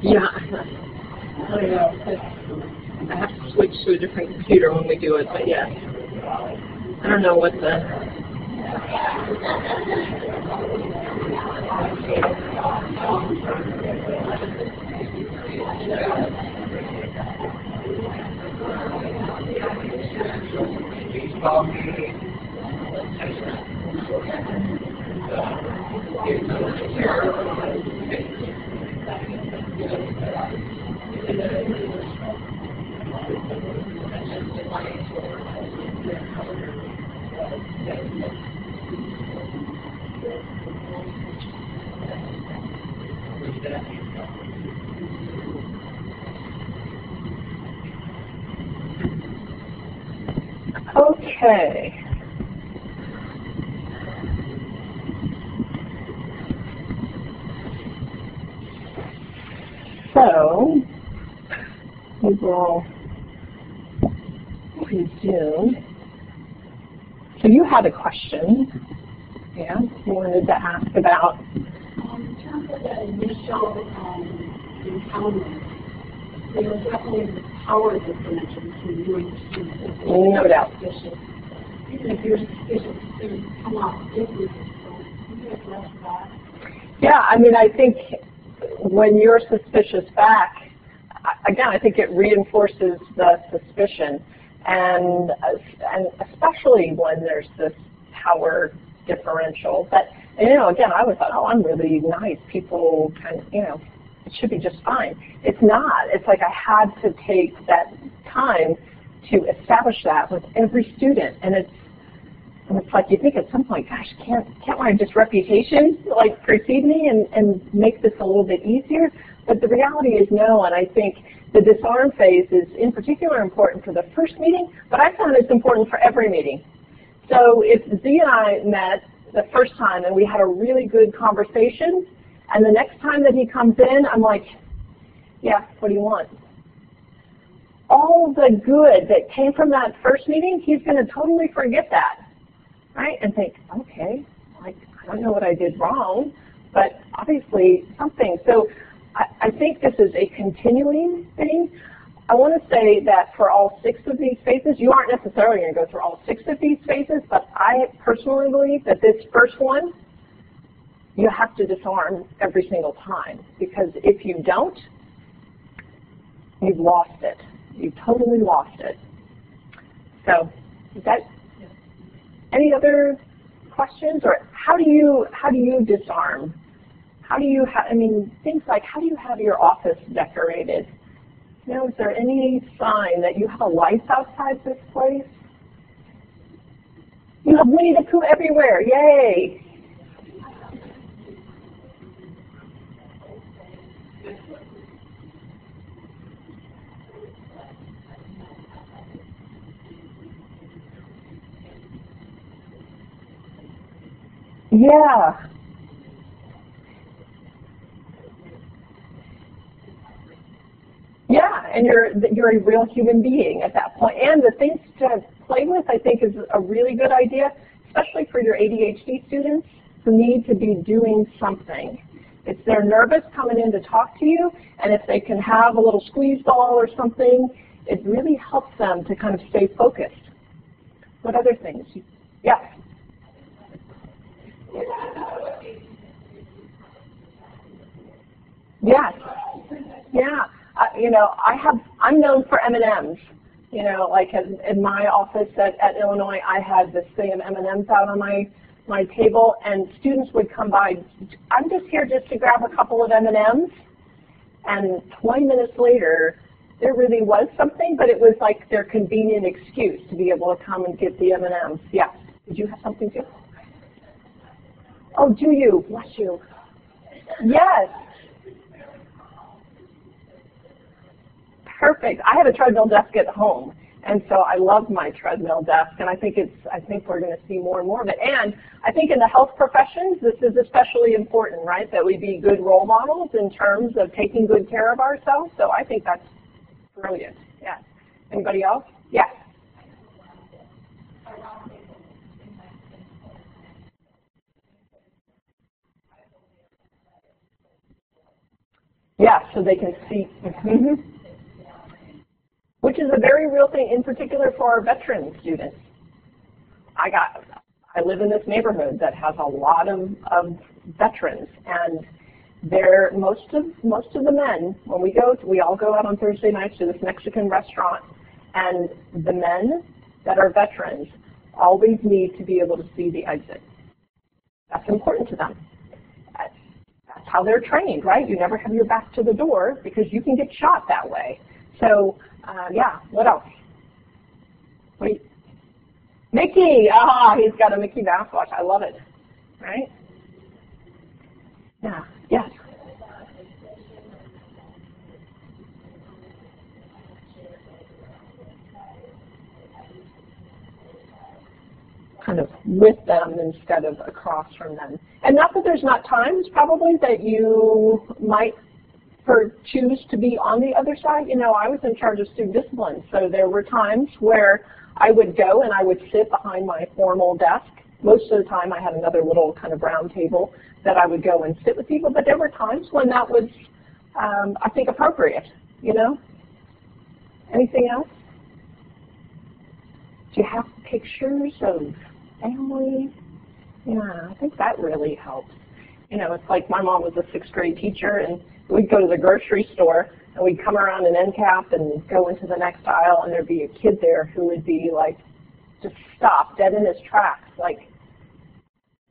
Yeah. I have to switch to a different computer when we do it, but yeah. I don't know what the... Okay. So, we will resume. So you had a question, yeah? You wanted to ask about... In terms of that initial encounter, there was definitely the power differential between you and your students. No doubt. Even if you're suspicious, students come out different. So can you address that? Yeah, I mean, I think when you're suspicious back, again, I think it reinforces the suspicion, and especially when there's this power differential. But again, I would thought, oh, I'm really nice. People kind of, it should be just fine. It's not. It's like I had to take that time to establish that with every student, and it's like you think at some point, gosh, can't my just reputation like precede me and make this a little bit easier? But the reality is no, and I think the disarm phase is in particular important for the first meeting, but I found it's important for every meeting. So if Z and I met the first time and we had a really good conversation, and the next time that he comes in, I'm like, yeah, what do you want? All the good that came from that first meeting, he's going to totally forget that. Right? And think, okay, like, I don't know what I did wrong, but obviously something. So I think this is a continuing thing. I want to say that for all 6 of these phases, you aren't necessarily going to go through all 6 of these phases, but I personally believe that this first one, you have to disarm every single time. Because if you don't, you've lost it. You've totally lost it. So is that... Any other questions, or how do you disarm? How do you things like how do you have your office decorated? Is there any sign that you have a light outside this place? You have Winnie the Pooh everywhere, yay! Yeah. Yeah, and you're a real human being at that point. And the things to play with, I think, is a really good idea, especially for your ADHD students who need to be doing something. If they're nervous coming in to talk to you, and if they can have a little squeeze ball or something, it really helps them to kind of stay focused. What other things? Yes. Yes. Yeah. I'm known for M&Ms. Like in my office at Illinois, I had this thing of M&Ms out on my my table, and students would come by. I'm just here just to grab a couple of M&Ms, and 20 minutes later, there really was something, but it was like their convenient excuse to be able to come and get the M&Ms. Yes. Did you have something too? Oh, do you? Bless you. Yes. Perfect. I have a treadmill desk at home, and so I love my treadmill desk, and I think we're going to see more and more of it. And I think in the health professions, this is especially important, right? That we be good role models in terms of taking good care of ourselves. So I think that's brilliant. Yes. Anybody else? Yes. Yeah, so they can see. Which is a very real thing, in particular for our veteran students. I live in this neighborhood that has a lot of veterans, and most of the men, when we all go out on Thursday nights to this Mexican restaurant, and the men that are veterans always need to be able to see the exit. That's important to them. That's how they're trained, right? You never have your back to the door because you can get shot that way. So, yeah, what else? Wait. Mickey! Ah, he's got a Mickey Mouse watch. I love it. Right? Yeah, yes. Kind of with them instead of across from them. And not that there's not times probably that you might choose to be on the other side. You know, I was in charge of student discipline, so there were times where I would go and I would sit behind my formal desk. Most of the time I had another little kind of round table that I would go and sit with people, but there were times when that was, I think, appropriate, you know? Anything else? Do you have pictures of family? Yeah, I think that really helps. You know, it's like my mom was a 6th grade teacher, and we'd go to the grocery store, and we'd come around an end cap and go into the next aisle, and there'd be a kid there who would be like, just stop, dead in his tracks, like,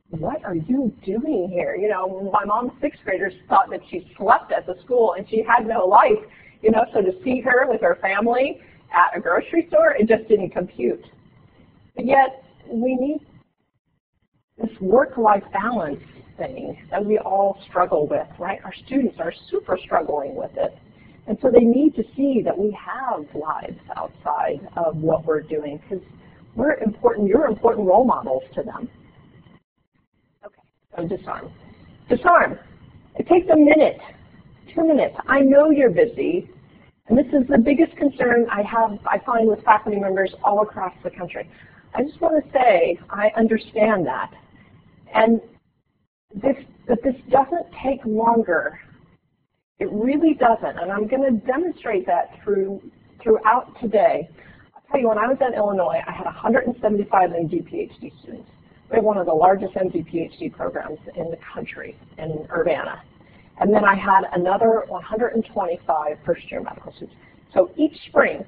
what are you doing here? You know, my mom's 6th graders thought that she slept at the school, and she had no life, you know, so to see her with her family at a grocery store, it just didn't compute. But yet, we need this work-life balance thing that we all struggle with, right? Our students are super struggling with it. And so they need to see that we have lives outside of what we're doing, because we're important, you're important role models to them. Okay, so disarm. Disarm. It takes a minute, 2 minutes. I know you're busy, and this is the biggest concern I find with faculty members all across the country. I just want to say I understand that. And this doesn't take longer. It really doesn't, and I'm going to demonstrate that throughout today. I'll tell you, when I was at Illinois, I had 175 MD PhD students. We have one of the largest MD PhD programs in the country in Urbana. And then I had another 125 first-year medical students. So each spring,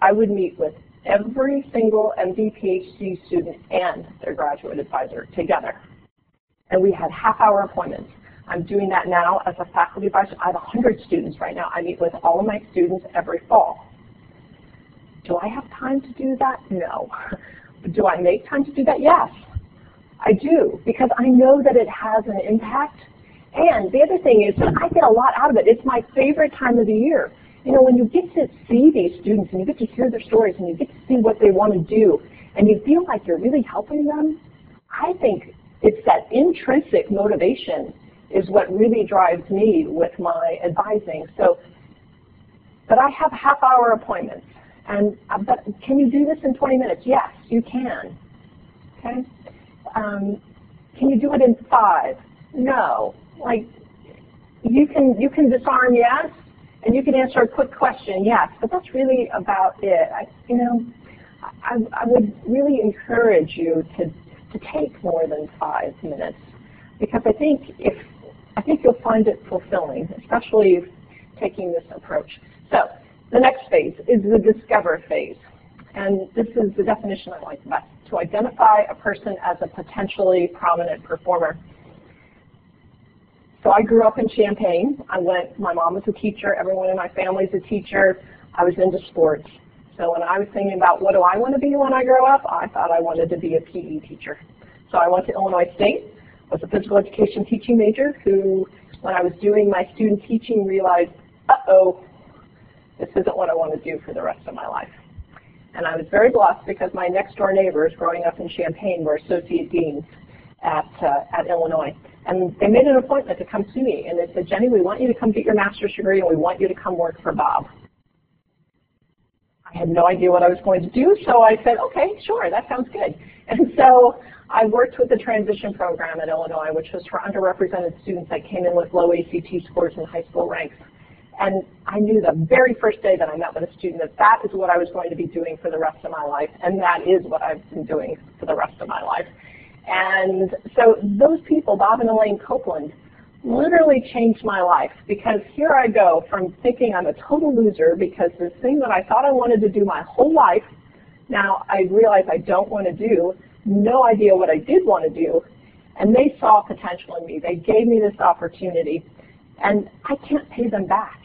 I would meet with every single MD PhD student and their graduate advisor together. And we had half-hour appointments. I'm doing that now as a faculty advisor. I have 100 students right now. I meet with all of my students every fall. Do I have time to do that? No. Do I make time to do that? Yes, I do, because I know that it has an impact. And the other thing is I get a lot out of it. It's my favorite time of the year. You know, when you get to see these students and you get to hear their stories and you get to see what they want to do and you feel like you're really helping them, I think it's that intrinsic motivation is what really drives me with my advising. So, but I have half-hour appointments. And but can you do this in 20 minutes? Yes, you can. Okay. Can you do it in 5? No. Like you can disarm, yes, and you can answer a quick question, yes. But that's really about it. I would really encourage you to take more than 5 minutes, because I think you'll find it fulfilling, especially taking this approach. So the next phase is the discover phase. And this is the definition I like best to identify a person as a potentially prominent performer. So I grew up in Champaign. My mom was a teacher, everyone in my family is a teacher. I was into sports. So when I was thinking about what do I want to be when I grow up, I thought I wanted to be a PE teacher. So I went to Illinois State, was a physical education teaching major who, when I was doing my student teaching, realized, uh-oh, this isn't what I want to do for the rest of my life. And I was very blessed because my next door neighbors growing up in Champaign were associate deans at Illinois. And they made an appointment to come see me. And they said, Jenny, we want you to come get your master's degree and we want you to come work for Bob. I had no idea what I was going to do, so I said, okay, sure, that sounds good. And so I worked with the transition program at Illinois, which was for underrepresented students that came in with low ACT scores in high school ranks. And I knew the very first day that I met with a student that that is what I was going to be doing for the rest of my life, and that is what I've been doing for the rest of my life. And so those people, Bob and Elaine Copeland, literally changed my life, because here I go from thinking I'm a total loser because this thing that I thought I wanted to do my whole life, now I realize I don't want to do, no idea what I did want to do, and they saw potential in me. They gave me this opportunity, and I can't pay them back,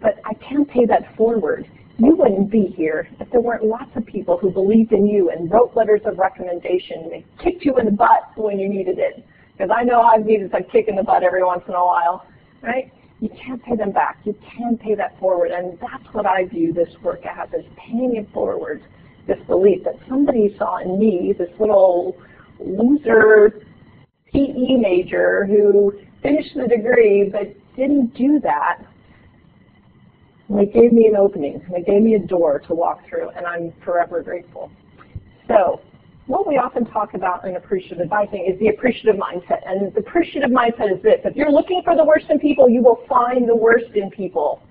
but I can pay that forward. You wouldn't be here if there weren't lots of people who believed in you and wrote letters of recommendation. They kicked you in the butt when you needed it. Because I know I've needed a kick in the butt every once in a while, right? You can't pay them back. You can pay that forward, and that's what I view this work as, is paying it forward, this belief that somebody saw in me, this little loser PE major who finished the degree but didn't do that. And they gave me an opening, and they gave me a door to walk through, and I'm forever grateful. So, what we often talk about in appreciative advising is the appreciative mindset. And the appreciative mindset is this: if you're looking for the worst in people, you will find the worst in people.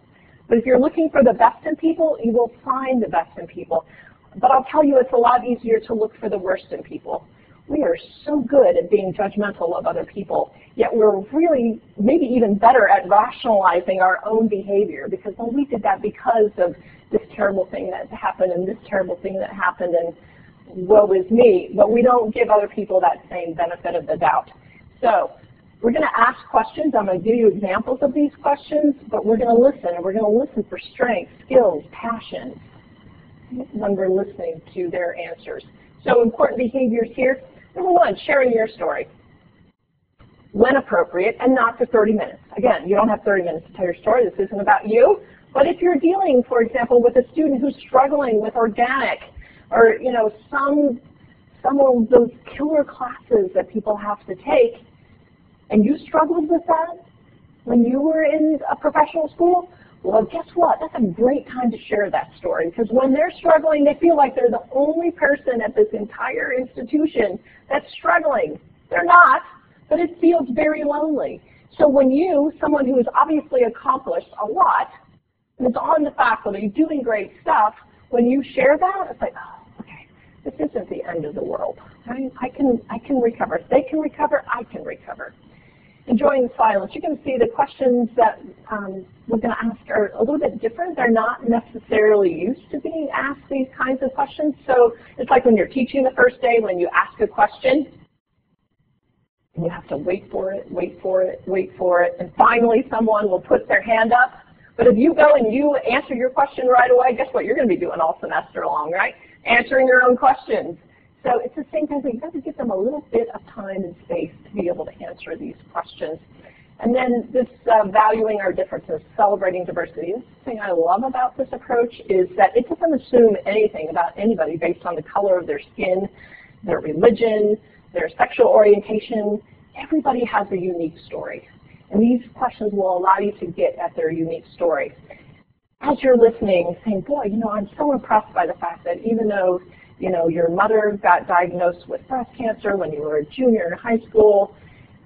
But if you're looking for the best in people, you will find the best in people. But I'll tell you, it's a lot easier to look for the worst in people. We are so good at being judgmental of other people, yet we're really maybe even better at rationalizing our own behavior, because, well, we did that because of this terrible thing that happened and this terrible thing that happened, and woe is me, but we don't give other people that same benefit of the doubt. So we're going to ask questions. I'm going to give you examples of these questions, but we're going to listen, and we're going to listen for strengths, skills, passions when we're listening to their answers. So important behaviors here. Number one, sharing your story when appropriate and not for 30 minutes. Again, you don't have 30 minutes to tell your story. This isn't about you. But if you're dealing, for example, with a student who's struggling with organic, or some of those killer classes that people have to take, and you struggled with that when you were in a professional school, well, guess what? That's a great time to share that story, because when they're struggling, they feel like they're the only person at this entire institution that's struggling. They're not, but it feels very lonely. So when you, someone who has obviously accomplished a lot, and is on the faculty doing great stuff, when you share that, it's like, oh, okay, this isn't the end of the world. Right? I can recover. If they can recover, I can recover. Enjoying the silence. You can see the questions that we're going to ask are a little bit different. They're not necessarily used to being asked these kinds of questions. So it's like when you're teaching the first day, when you ask a question, and you have to wait for it, wait for it, wait for it, and finally someone will put their hand up. But if you go and you answer your question right away, guess what you're going to be doing all semester long, right? Answering your own questions. So it's the same kind of thing. You've got to give them a little bit of time and space to be able to answer these questions. And then this valuing our differences, celebrating diversity. The thing I love about this approach is that it doesn't assume anything about anybody based on the color of their skin, their religion, their sexual orientation. Everybody has a unique story. And these questions will allow you to get at their unique story. As you're listening, saying, boy, I'm so impressed by the fact that even though your mother got diagnosed with breast cancer when you were a junior in high school,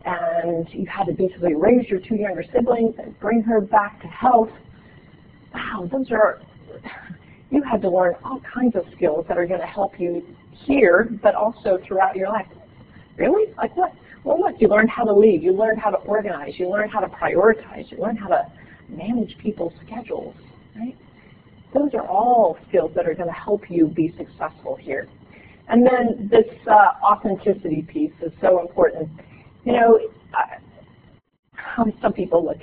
and you had to basically raise your two younger siblings and bring her back to health. Wow, you had to learn all kinds of skills that are going to help you here, but also throughout your life. Really? Like what? Well, look, you learned how to lead, you learned how to organize, you learned how to prioritize, you learned how to manage people's schedules, right? Those are all skills that are going to help you be successful here. And then this authenticity piece is so important. You know, some people look,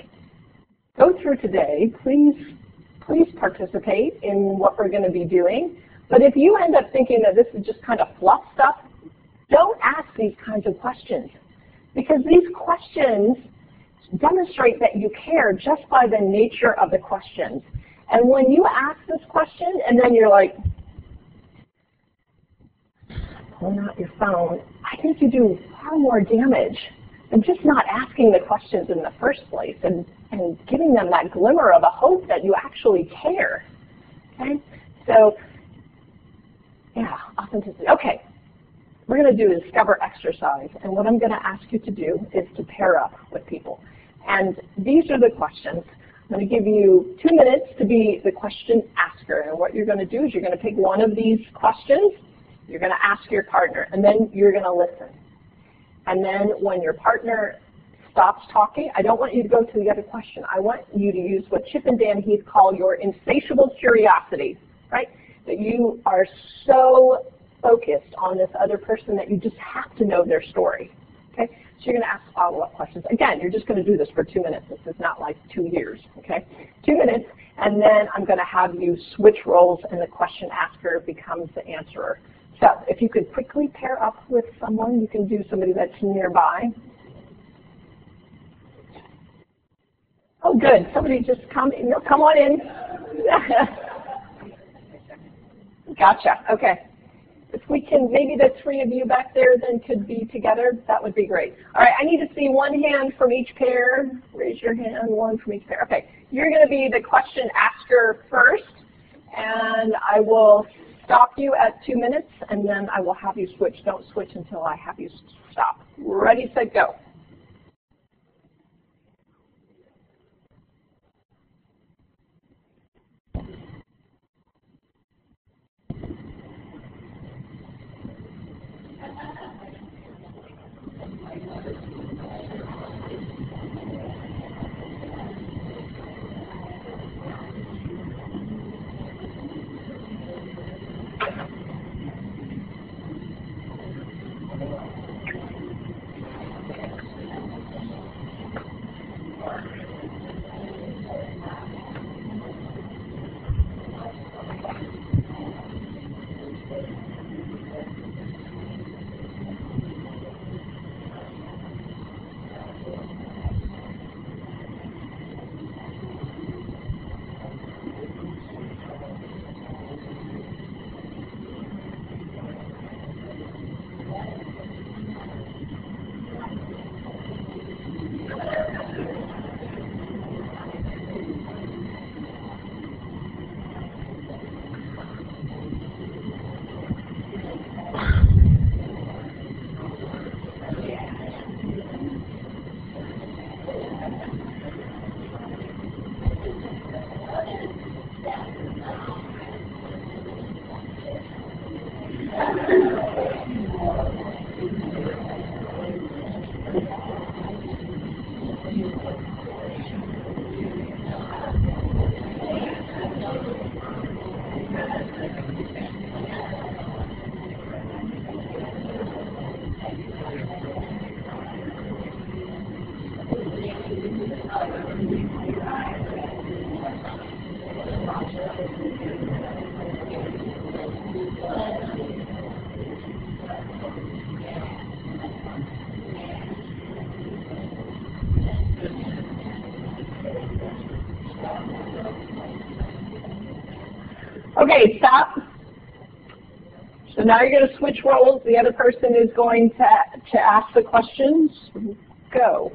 go through today, please participate in what we're going to be doing. But if you end up thinking that this is just kind of fluff stuff, don't ask these kinds of questions. Because these questions demonstrate that you care just by the nature of the questions. And when you ask this question and then you're like, pulling out your phone, I think you do far more damage than just not asking the questions in the first place and giving them that glimmer of a hope that you actually care. Okay? So, yeah, authenticity. Okay. We're going to do a discover exercise, and what I'm going to ask you to do is to pair up with people. And these are the questions. I'm going to give you 2 minutes to be the question asker, and what you're going to do is you're going to pick one of these questions, you're going to ask your partner, and then you're going to listen. And then when your partner stops talking, I don't want you to go to the other question. I want you to use what Chip and Dan Heath call your insatiable curiosity, right? That you are so focused on this other person that you just have to know their story. Okay? So you're going to ask follow-up questions. Again, you're just going to do this for 2 minutes. This is not like 2 years. Okay? 2 minutes, and then I'm going to have you switch roles, and the question asker becomes the answerer. So if you could quickly pair up with someone, you can do somebody that's nearby. Oh, good. Somebody just come on in. Gotcha. Okay. If we can, maybe the 3 of you back there then could be together, that would be great. All right, I need to see 1 hand from each pair. Raise your hand, 1 from each pair. Okay, you're going to be the question asker first, and I will stop you at 2 minutes, and then I will have you switch. Don't switch until I have you stop. Ready, set, go. Okay, stop. So now you're going to switch roles. The other person is going to ask the questions. Go.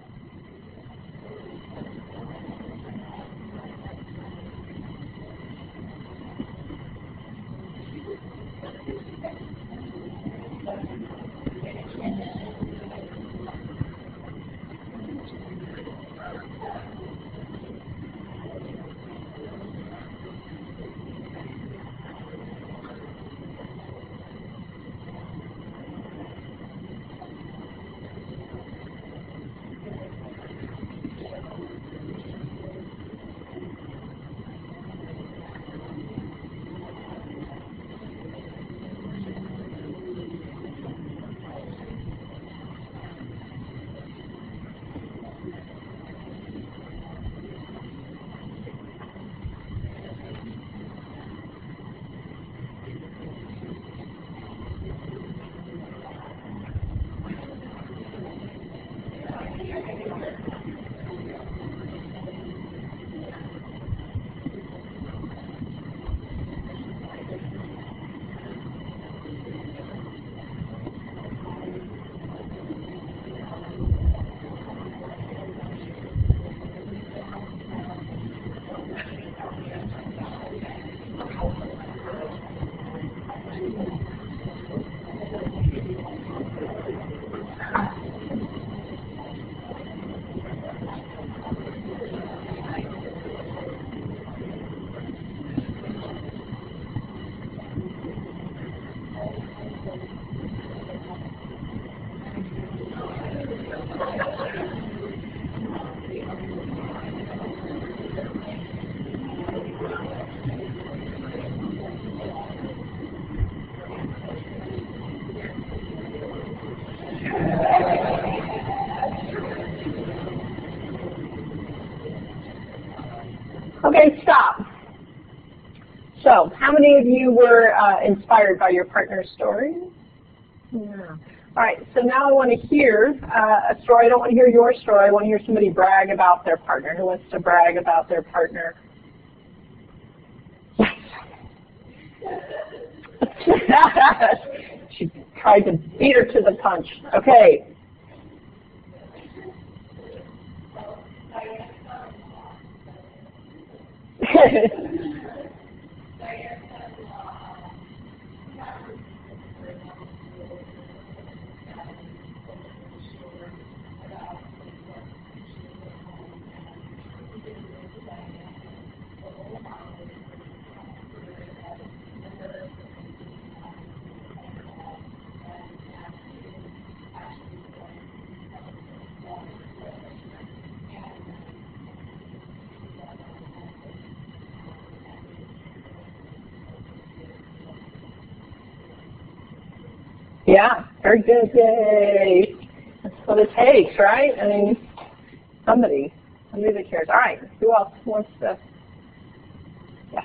How many of you were inspired by your partner's story? Yeah. All right, so now I want to hear a story. I don't want to hear your story. I want to hear somebody brag about their partner. Who wants to brag about their partner? Yes. She tried to beat her to the punch. Okay. Yeah, very good. Yay. That's what it takes, right? I mean, somebody that cares. All right, who else wants to? Yes.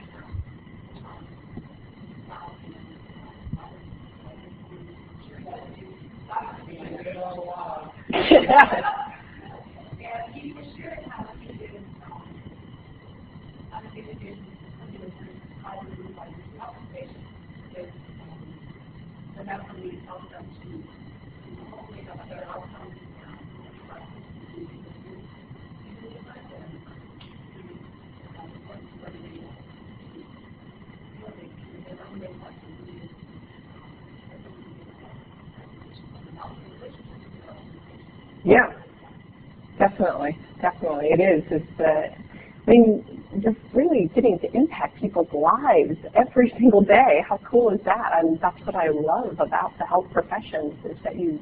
Yeah, definitely, definitely. It is. It's, I mean, just really getting to impact people's lives every single day. How cool is that? And that's what I love about the health professions is that you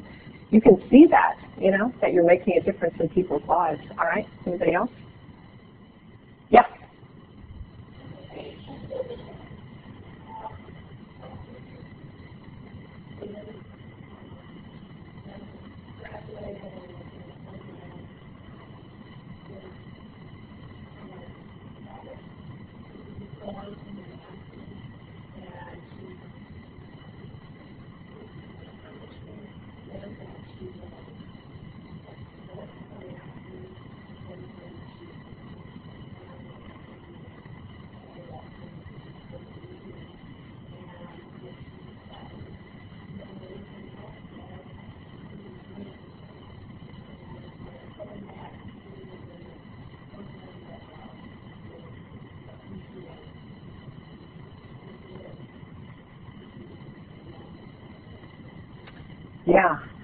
can see that, you know, that you're making a difference in people's lives. All right, anybody else? Yes.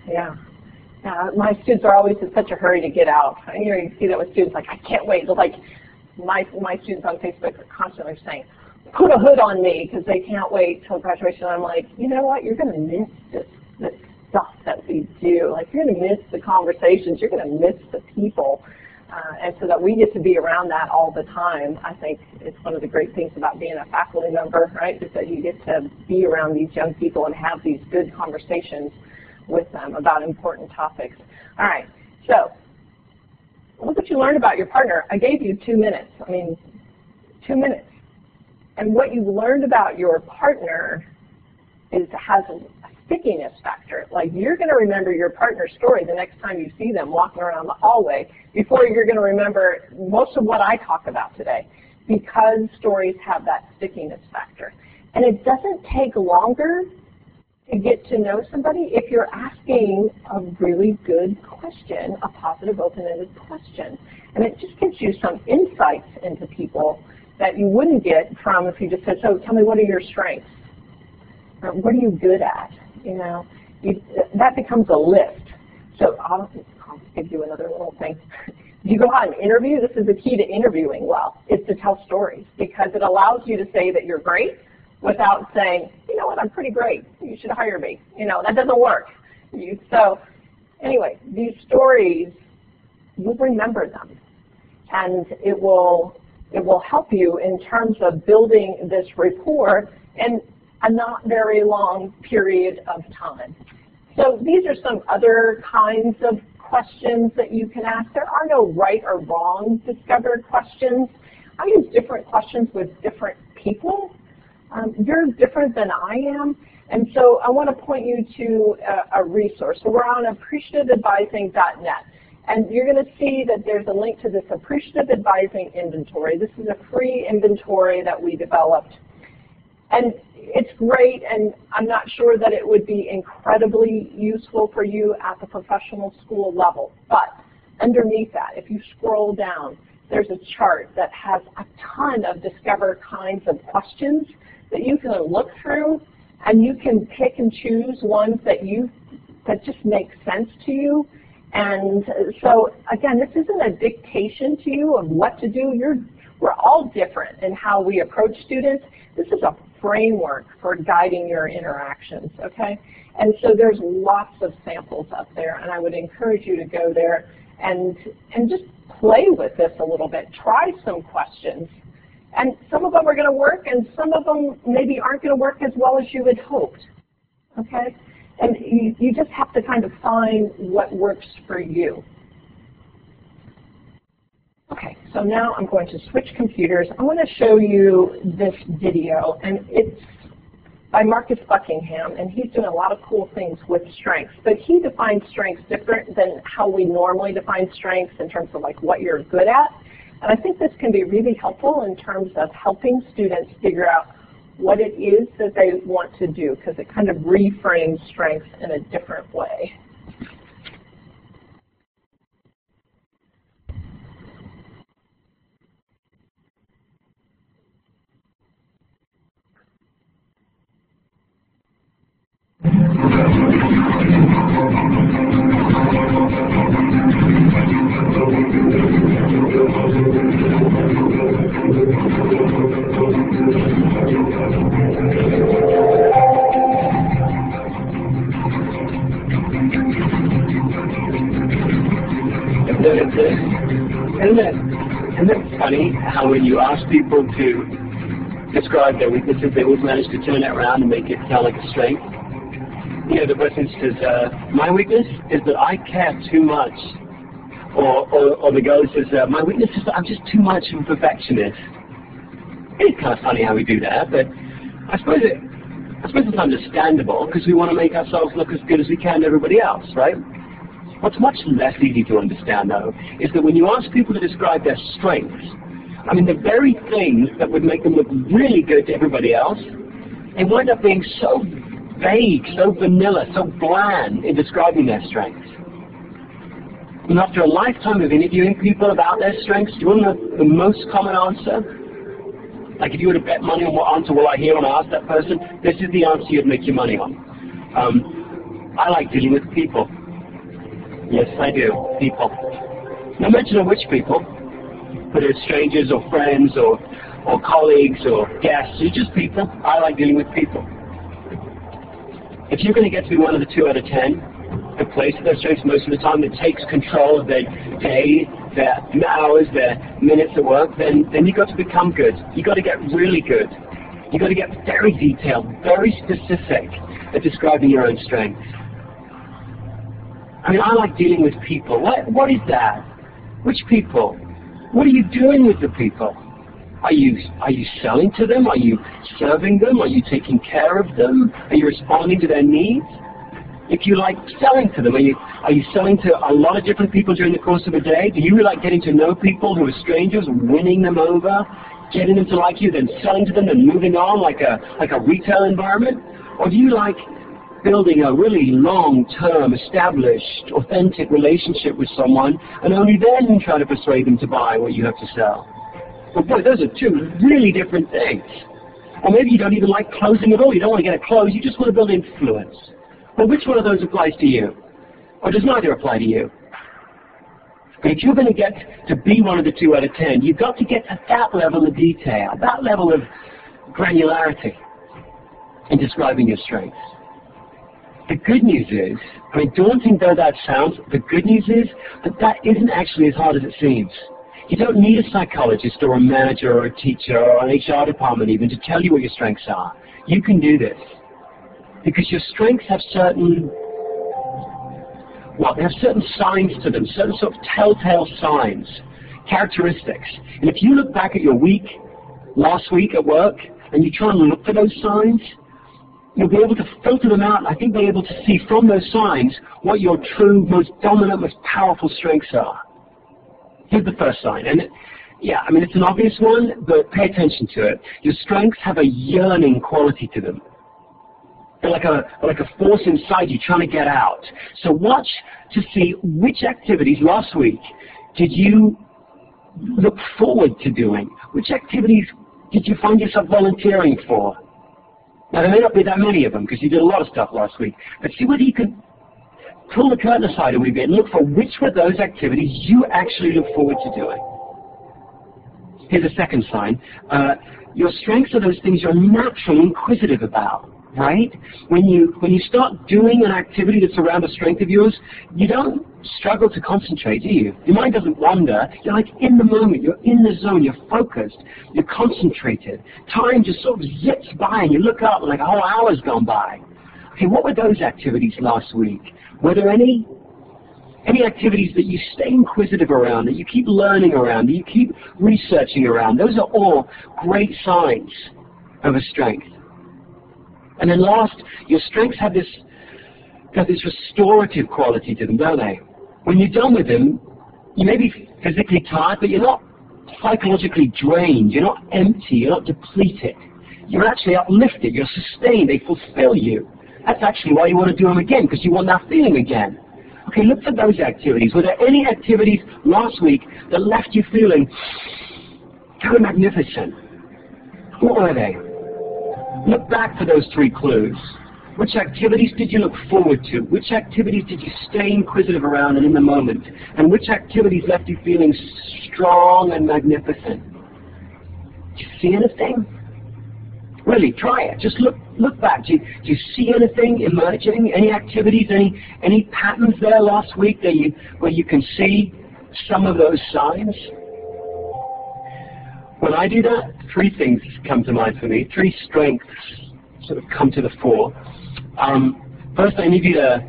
Yeah. My students are always in such a hurry to get out. You see that with students, like, I can't wait. They're like, my students on Facebook are constantly saying, put a hood on me, because they can't wait till graduation. I'm like, you know what, you're going to miss this stuff that we do. Like, you're going to miss the conversations. You're going to miss the people. And so that we get to be around that all the time, I think it's one of the great things about being a faculty member, right, is that you get to be around these young people and have these good conversations with them about important topics. All right, so look what you learned about your partner. I gave you 2 minutes. I mean, 2 minutes. And what you learned about your partner has a stickiness factor. Like, you're going to remember your partner's story the next time you see them walking around the hallway before you're going to remember most of what I talk about today, because stories have that stickiness factor. And it doesn't take longer to get to know somebody if you're asking a really good question, a positive, open-ended question. And it just gives you some insights into people that you wouldn't get from if you just said, so tell me, what are your strengths? Or what are you good at? You know, that becomes a list. So I'll give you another little thing. If you go out and interview, this is the key to interviewing well, is to tell stories, because it allows you to say that you're great without saying, you know what, I'm pretty great, you should hire me. You know, that doesn't work. So anyway, these stories, you'll remember them, and it will help you in terms of building this rapport in a not very long period of time. So these are some other kinds of questions that you can ask. There are no right or wrong discovered questions. I use different questions with different people. You're different than I am, and so I want to point you to a resource. So we're on appreciativeadvising.net, and you're going to see that there's a link to this Appreciative Advising Inventory. This is a free inventory that we developed. And it's great, and I'm not sure that it would be incredibly useful for you at the professional school level. But underneath that, if you scroll down, there's a chart that has a ton of Discover kinds of questions that you can look through, and you can pick and choose ones that just make sense to you. And so, again, this isn't a dictation to you of what to do. We're all different in how we approach students. This is a framework for guiding your interactions, okay? And so there's lots of samples up there, and I would encourage you to go there and just play with this a little bit. Try some questions. And some of them are going to work, and some of them maybe aren't going to work as well as you had hoped, okay? And you just have to kind of find what works for you. Okay, so now I'm going to switch computers. I want to show you this video, and it's by Marcus Buckingham, and he's doing a lot of cool things with strengths. But he defines strengths different than how we normally define strengths in terms of like what you're good at. And I think this can be really helpful in terms of helping students figure out what it is that they want to do, because it kind of reframes strengths in a different way. Isn't it funny how when you ask people to describe their weaknesses, they always manage to turn it around and make it sound like a strength? You know, the person says, my weakness is that I care too much. Or the girl says, my weakness is that I'm just too much of a perfectionist. It's kind of funny how we do that, but I suppose it's understandable because we want to make ourselves look as good as we can to everybody else, right? What's much less easy to understand, though, is that when you ask people to describe their strengths, I mean, the very things that would make them look really good to everybody else, they wind up being so vague, so vanilla, so bland in describing their strengths. And after a lifetime of interviewing people about their strengths, do you want to know the most common answer? Like if you were to bet money on what answer will I hear when I ask that person, this is the answer you'd make your money on. I like dealing with people. Yes, I do. People. No mention of which people, whether it's strangers or friends or colleagues or guests, it's just people. I like dealing with people. If you're going to get to be one of the 2 out of 10 that plays to their strengths most of the time, that takes control of their day, their hours, their minutes at work, then you've got to become good. You've got to get really good. You've got to get very detailed, very specific at describing your own strengths. I mean, I like dealing with people. What is that? Which people? What are you doing with the people? Are you selling to them? Are you serving them? Are you taking care of them? Are you responding to their needs? If you like selling to them, are you selling to a lot of different people during the course of a day? Do you really like getting to know people who are strangers, winning them over, getting them to like you, then selling to them and moving on like a retail environment? Or do you like building a really long-term, established, authentic relationship with someone and only then try to persuade them to buy what you have to sell? Well, boy, those are 2 really different things. Or maybe you don't even like closing at all. You don't want to get a close. You just want to build influence. Well, which one of those applies to you? Or does neither apply to you? But if you're going to get to be one of the 2 out of 10, you've got to get to that level of detail, that level of granularity in describing your strengths. The good news is, I mean, daunting though that sounds, the good news is that isn't actually as hard as it seems. You don't need a psychologist or a manager or a teacher or an HR department even to tell you what your strengths are. You can do this. Because your strengths have certain signs to them, certain sort of telltale signs, characteristics. And if you look back at your week, last week at work, and you try and look for those signs, you'll be able to filter them out and I think be able to see from those signs what your true, most dominant, most powerful strengths are. Here's the first sign. And yeah, I mean, it's an obvious one, but pay attention to it. Your strengths have a yearning quality to them. They're like a force inside you trying to get out. So watch to see which activities last week did you look forward to doing. Which activities did you find yourself volunteering for? Now, there may not be that many of them because you did a lot of stuff last week, but see whether you can pull the curtain aside a wee bit and look for which were those activities you actually look forward to doing. Here's a second sign. Your strengths are those things you're naturally inquisitive about, right? When you start doing an activity that's around a strength of yours, you don't struggle to concentrate, do you? Your mind doesn't wander. You're like in the moment. You're in the zone. You're focused. You're concentrated. Time just sort of zips by, and you look up and like a whole hour's gone by. Okay, what were those activities last week? Were there any activities that you stay inquisitive around, that you keep learning around, that you keep researching around? Those are all great signs of a strength. And then last, your strengths have this restorative quality to them, don't they? When you're done with them, you may be physically tired, but you're not psychologically drained. You're not empty. You're not depleted. You're actually uplifted. You're sustained. They fulfill you. That's actually why you want to do them again, because you want that feeling again. Okay, look for those activities. Were there any activities last week that left you feeling kind of magnificent? What were they? Look back for those 3 clues. Which activities did you look forward to? Which activities did you stay inquisitive around and in the moment? And which activities left you feeling strong and magnificent? Do you see anything? Really, try it. Just look back. Do you see anything emerging? Any activities? Any patterns there last week where you can see some of those signs? When I do that, 3 things come to mind for me. 3 strengths sort of come to the fore. First, I interviewed a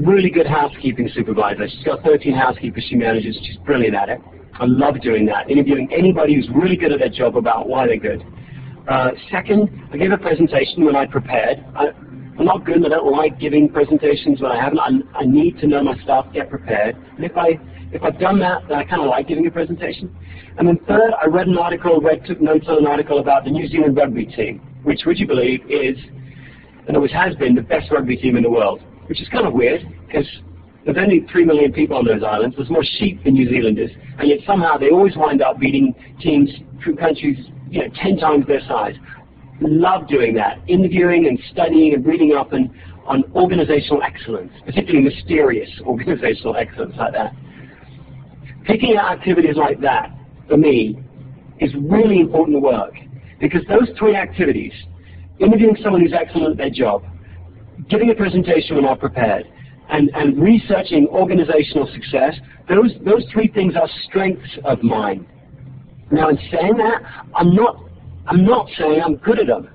really good housekeeping supervisor. She's got 13 housekeepers she manages. She's brilliant at it. I love doing that, interviewing anybody who's really good at their job about why they're good. Second, I gave a presentation when I prepared. I'm not good and I don't like giving presentations when I haven't. I need to know my stuff, get prepared. And if I've done that, then I kind of like giving a presentation. And then third, I read an article, took notes on an article about the New Zealand rugby team, which, would you believe, is, and always has been, the best rugby team in the world, which is kind of weird, because there's only 3 million people on those islands. There's more sheep than New Zealanders, and yet somehow they always wind up beating teams from countries 10 times their size. Love doing that, interviewing and studying and reading up on organizational excellence, particularly mysterious organizational excellence like that. Picking out activities like that, for me, is really important work, because those 3 activities, interviewing someone who's excellent at their job, giving a presentation when I'm prepared, and researching organizational success, those 3 things are strengths of mine. Now, in saying that, I'm not saying I'm good at them.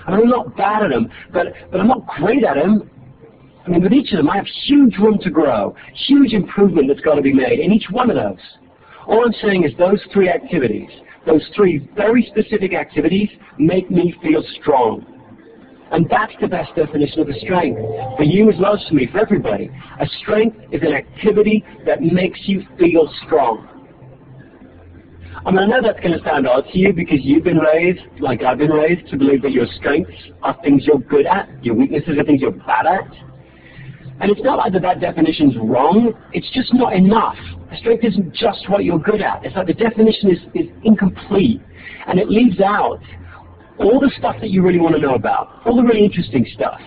I'm not bad at them, but I'm not great at them. I mean, with each of them, I have huge room to grow, huge improvement that's got to be made in each one of those. All I'm saying is those 3 activities, those 3 very specific activities, make me feel strong. And that's the best definition of a strength. For you as well as for me, for everybody. A strength is an activity that makes you feel strong. I mean, I know that's going to sound odd to you because you've been raised, like I've been raised, to believe that your strengths are things you're good at, your weaknesses are things you're bad at. And it's not like that definition's wrong, it's just not enough. A strength isn't just what you're good at. It's like the definition is incomplete, and it leaves out all the stuff that you really want to know about, all the really interesting stuff.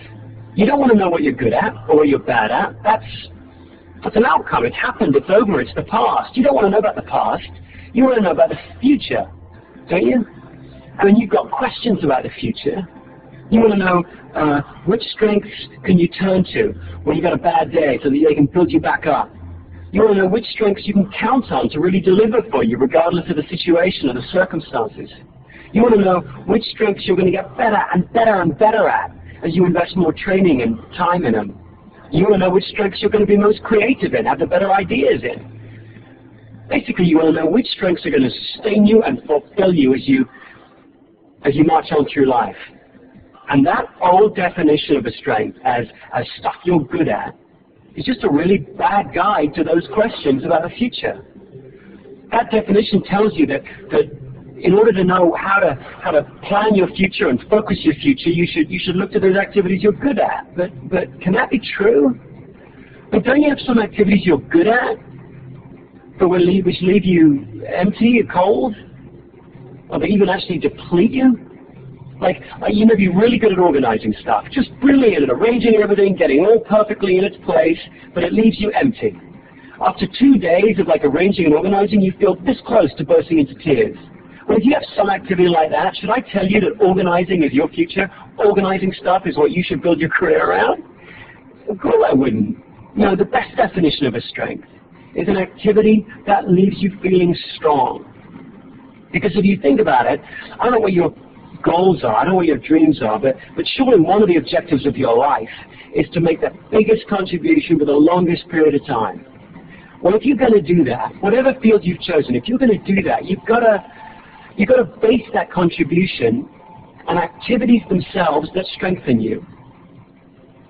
You don't want to know what you're good at or what you're bad at. That's an outcome. It's happened. It's over. It's the past. You don't want to know about the past. You want to know about the future, don't you? I mean, you've got questions about the future. You want to know which strengths can you turn to when you've got a bad day so that they can build you back up. You want to know which strengths you can count on to really deliver for you regardless of the situation or the circumstances. You want to know which strengths you're going to get better and better and better at as you invest more training and time in them. You want to know which strengths you're going to be most creative in, have the better ideas in. Basically, you want to know which strengths are going to sustain you and fulfill you as as you march on through life. And that old definition of a strength as stuff you're good at is just a really bad guide to those questions about the future. That definition tells you that in order to know how to plan your future and focus your future, you should look to those activities you're good at. But can that be true? But don't you have some activities you're good at, but which leave you empty or cold, or they even actually deplete you? Like you may be really good at organizing stuff, just brilliant at arranging everything, getting all perfectly in its place, but it leaves you empty. After 2 days of arranging and organizing, you feel this close to bursting into tears. Well, if you have some activity like that, should I tell you that organizing is your future? Organizing stuff is what you should build your career around? Of course I wouldn't. No, the best definition of a strength is an activity that leaves you feeling strong. Because if you think about it, I don't know what your goals are, I don't know what your dreams are, but surely one of the objectives of your life is to make the biggest contribution for the longest period of time. Well, if you're going to do that, whatever field you've chosen, if you're going to do that, you've got to base that contribution on activities themselves that strengthen you.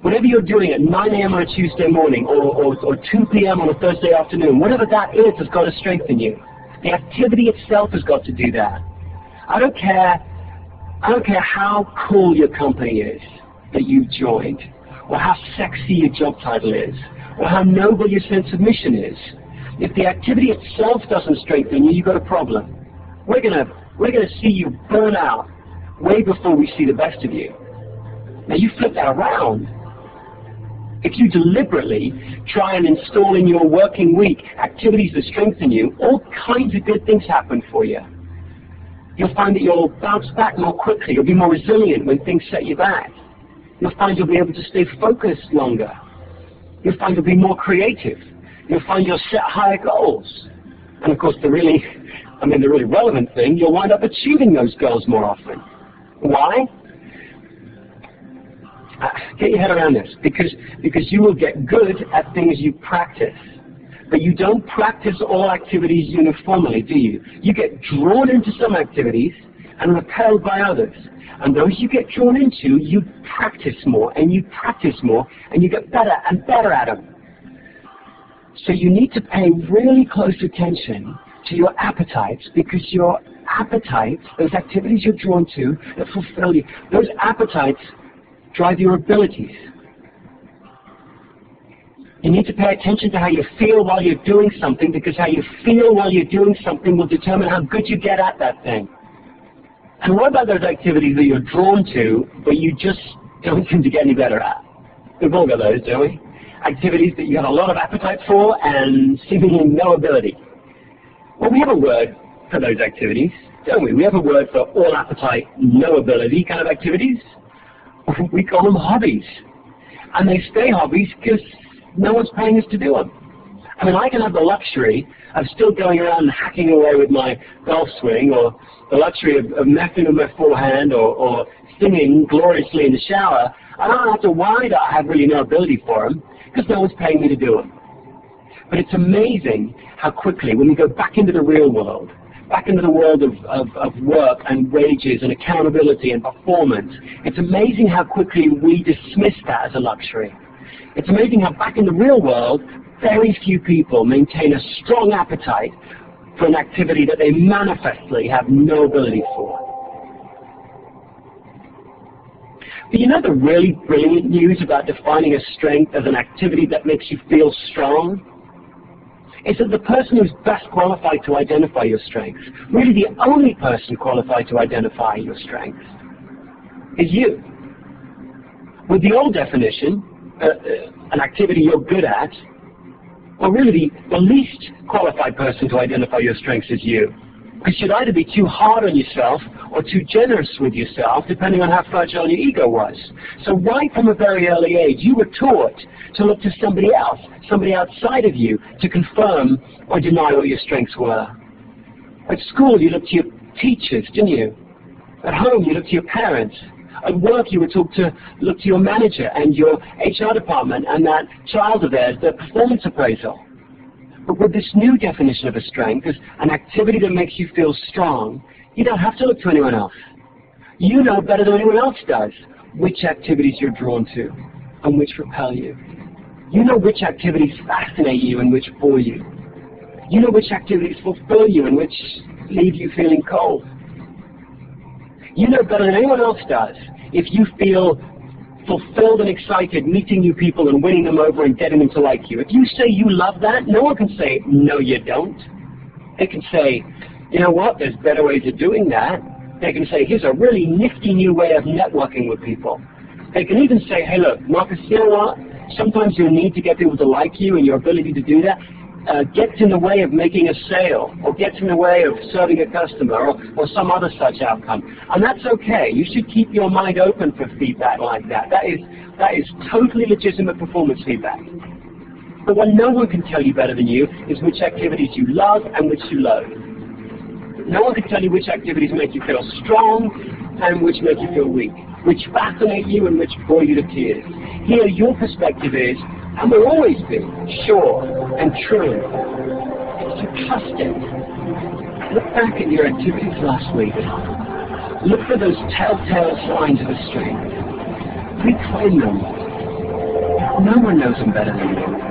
Whatever you're doing at 9 a.m. on a Tuesday morning or 2 p.m. on a Thursday afternoon, whatever that is has got to strengthen you. The activity itself has got to do that. I don't care how cool your company is that you've joined, or how sexy your job title is, or how noble your sense of mission is. If the activity itself doesn't strengthen you, you've got a problem. We're gonna see you burn out way before we see the best of you. Now you flip that around. If you deliberately try and install in your working week activities that strengthen you, all kinds of good things happen for you. You'll find that you'll bounce back more quickly. You'll be more resilient when things set you back. You'll find you'll be able to stay focused longer. You'll find you'll be more creative. You'll find you'll set higher goals. And of course, the really relevant thing, you'll wind up achieving those goals more often. Why? Get your head around this. Because you will get good at things you practice. But you don't practice all activities uniformly, do you? You get drawn into some activities and repelled by others. And those you get drawn into, you practice more, and you practice more, and you get better and better at them. So you need to pay really close attention to your appetites, because your appetites, those activities you're drawn to that fulfill you, those appetites drive your abilities. You need to pay attention to how you feel while you're doing something, because how you feel while you're doing something will determine how good you get at that thing. And what about those activities that you're drawn to, but you just don't seem to get any better at? We've all got those, don't we? Activities that you have a lot of appetite for and seemingly no ability. Well, we have a word for those activities, don't we? We have a word for all appetite, no ability kind of activities. We call them hobbies. And they stay hobbies because no one's paying us to do them. I mean, I can have the luxury of still going around and hacking away with my golf swing, or the luxury of messing with my forehand, or singing gloriously in the shower. I don't have to worry that I have really no ability for them, because no one's paying me to do them. But it's amazing how quickly, when we go back into the real world, back into the world of work and wages and accountability and performance, it's amazing how quickly we dismiss that as a luxury. It's amazing how back in the real world, very few people maintain a strong appetite for an activity that they manifestly have no ability for. But you know the really brilliant news about defining a strength as an activity that makes you feel strong? Is that the person who's best qualified to identify your strengths, really the only person qualified to identify your strengths, is you. With the old definition, an activity you're good at, well, really the least qualified person to identify your strengths is you. Because you'd either be too hard on yourself or too generous with yourself, depending on how fragile your ego was. So right from a very early age, you were taught to look to somebody else, somebody outside of you, to confirm or deny what your strengths were. At school, you looked to your teachers, didn't you? At home, you looked to your parents. At work, you were taught to look to your manager and your HR department and that child of theirs, their performance appraisal. But with this new definition of a strength as an activity that makes you feel strong, you don't have to look to anyone else. You know better than anyone else does which activities you're drawn to and which repel you. You know which activities fascinate you and which bore you. You know which activities fulfill you and which leave you feeling cold. You know better than anyone else does if you feel fulfilled and excited meeting new people and winning them over and getting them to like you. If you say you love that, no one can say, no, you don't. They can say, you know what, there's better ways of doing that. They can say, here's a really nifty new way of networking with people. They can even say, hey, look, Marcus, you know what? Sometimes you'll need to get people to like you, and your ability to do that gets in the way of making a sale, or gets in the way of serving a customer, or some other such outcome. And that's okay. You should keep your mind open for feedback like that. That is totally legitimate performance feedback. But what no one can tell you better than you is which activities you love and which you loathe. No one can tell you which activities make you feel strong and which make you feel weak, which fascinate you and which bore you to tears. Here, your perspective is, and will always be, sure and true. It's fantastic. Look back at your activities last week. Look for those telltale signs of a streak. Reclaim them. No one knows them better than you.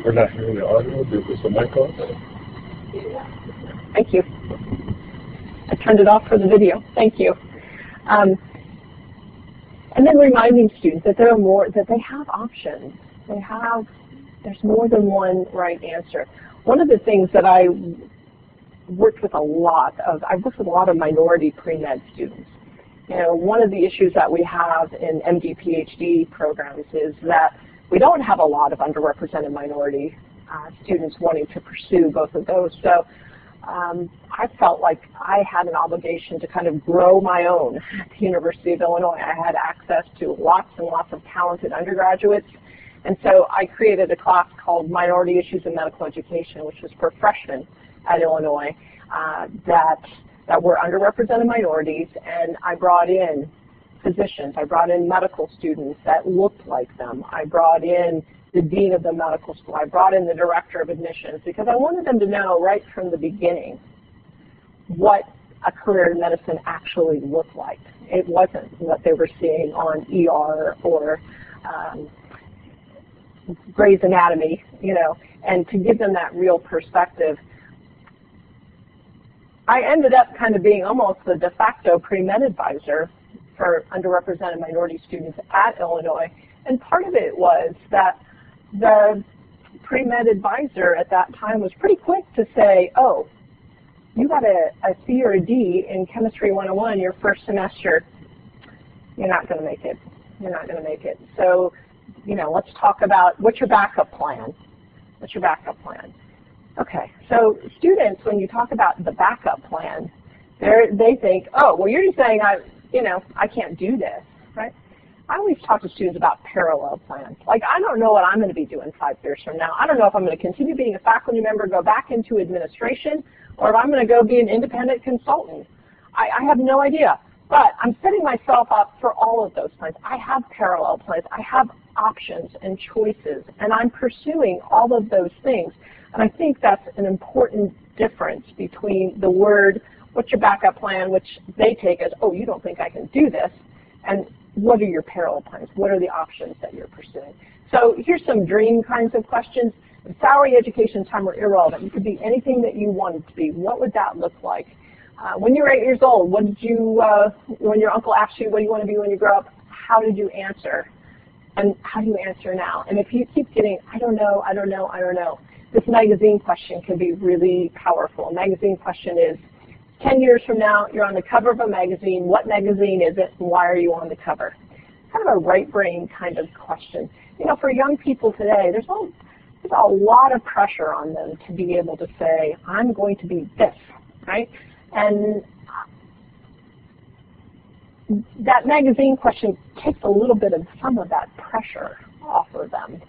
We're not hearing the audio. Is the mic on? Thank you. I turned it off for the video. Thank you. And then reminding students that there are more, that they have options. There's more than one right answer. One of the things that I worked with a lot of minority pre-med students. You know, one of the issues that we have in MD, PhD programs is that we don't have a lot of underrepresented minority students wanting to pursue both of those. So I felt like I had an obligation to kind of grow my own at the University of Illinois. I had access to lots and lots of talented undergraduates, and so I created a class called Minority Issues in Medical Education, which was for freshmen at Illinois that were underrepresented minorities, and I brought in physicians. I brought in medical students that looked like them. I brought in the dean of the medical school. I brought in the director of admissions because I wanted them to know right from the beginning what a career in medicine actually looked like. It wasn't what they were seeing on ER or Grey's Anatomy, you know, and to give them that real perspective. I ended up kind of being almost the de facto pre-med advisor for underrepresented minority students at Illinois, and part of it was that the pre-med advisor at that time was pretty quick to say, oh, you got a C or a D in Chemistry 101 your first semester, you're not going to make it. You're not going to make it. So, you know, let's talk about what's your backup plan? What's your backup plan? Okay, so students, when you talk about the backup plan, they think, oh, well, you're just saying, I can't do this, right? I always talk to students about parallel plans. Like, I don't know what I'm going to be doing 5 years from now. I don't know if I'm going to continue being a faculty member, go back into administration, or if I'm going to go be an independent consultant. I have no idea. But I'm setting myself up for all of those plans. I have parallel plans. I have options and choices, and I'm pursuing all of those things. And I think that's an important difference between the word, what's your backup plan, which they take as, oh, you don't think I can do this, and what are your parallel plans? What are the options that you're pursuing? So here's some dream kinds of questions. If salary, education, time were irrelevant, you could be anything that you wanted to be. What would that look like? When you were 8 years old, what did you, when your uncle asked you what do you want to be when you grow up, how did you answer? And how do you answer now? And if you keep getting, I don't know, I don't know, I don't know, this magazine question can be really powerful. A magazine question is, 10 years from now, you're on the cover of a magazine. What magazine is it, and why are you on the cover? Kind of a right brain kind of question. You know, for young people today, there's a lot of pressure on them to be able to say, I'm going to be this, right? And that magazine question takes a little bit of some of that pressure off of them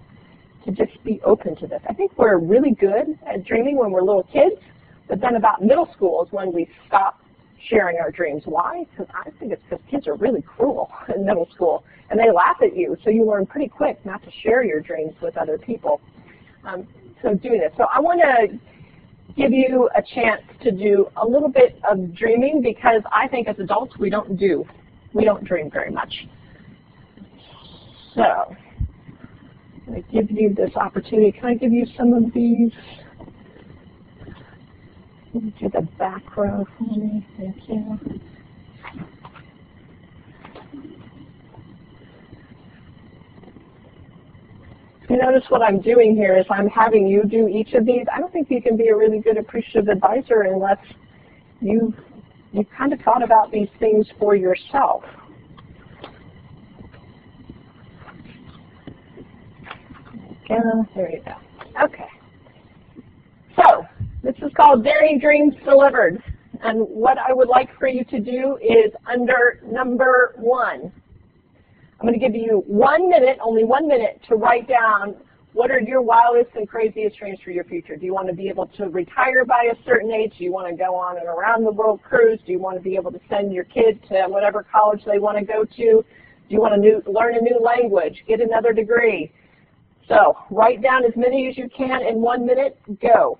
to just be open to this. I think we're really good at dreaming when we're little kids. But then about middle school is when we stop sharing our dreams. Why? Because I think it's because kids are really cruel in middle school, and they laugh at you, so you learn pretty quick not to share your dreams with other people. So doing this. So I want to give you a chance to do a little bit of dreaming, because I think as adults we don't dream very much. So I'm going to give you this opportunity. Can I give you some of these? Do the back row for me, thank you. You notice what I'm doing here is I'm having you do each of these. I don't think you can be a really good appreciative advisor unless you've kind of thought about these things for yourself. There you go. Okay. So, this is called Daring Dreams Delivered. And what I would like for you to do is under number 1. I'm going to give you 1 minute, only 1 minute, to write down what are your wildest and craziest dreams for your future. Do you want to be able to retire by a certain age? Do you want to go on an around-the-world cruise? Do you want to be able to send your kid to whatever college they want to go to? Do you want to learn a new language, get another degree? So write down as many as you can in 1 minute. Go.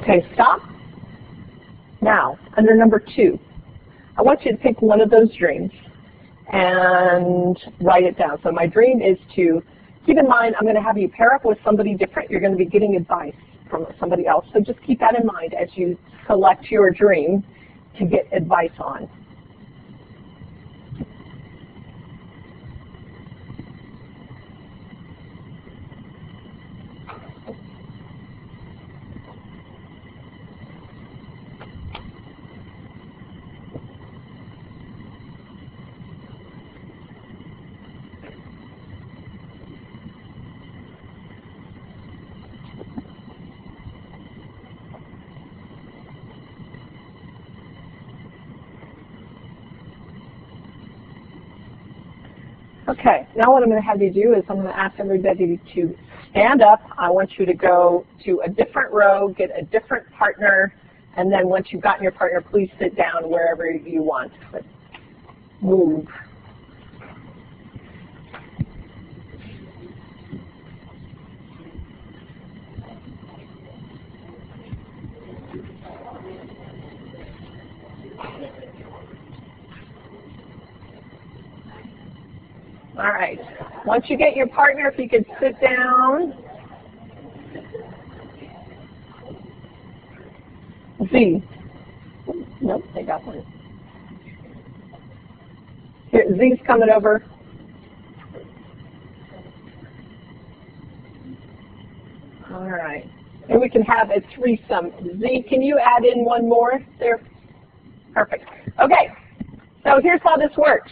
Okay, stop. Now, under number 2, I want you to pick one of those dreams and write it down. So my dream is to, keep in mind, I'm going to have you pair up with somebody different. You're going to be getting advice from somebody else. So just keep that in mind as you select your dream to get advice on. Okay, now what I'm going to have you do is I'm going to ask everybody to stand up. I want you to go to a different row, get a different partner, and then once you've gotten your partner, please sit down wherever you want. But move. All right. Once you get your partner, if you could sit down. Z. Nope, they got one. Here, Z's coming over. All right. And we can have a threesome. Z, can you add in one more there? Perfect. Okay. So here's how this works.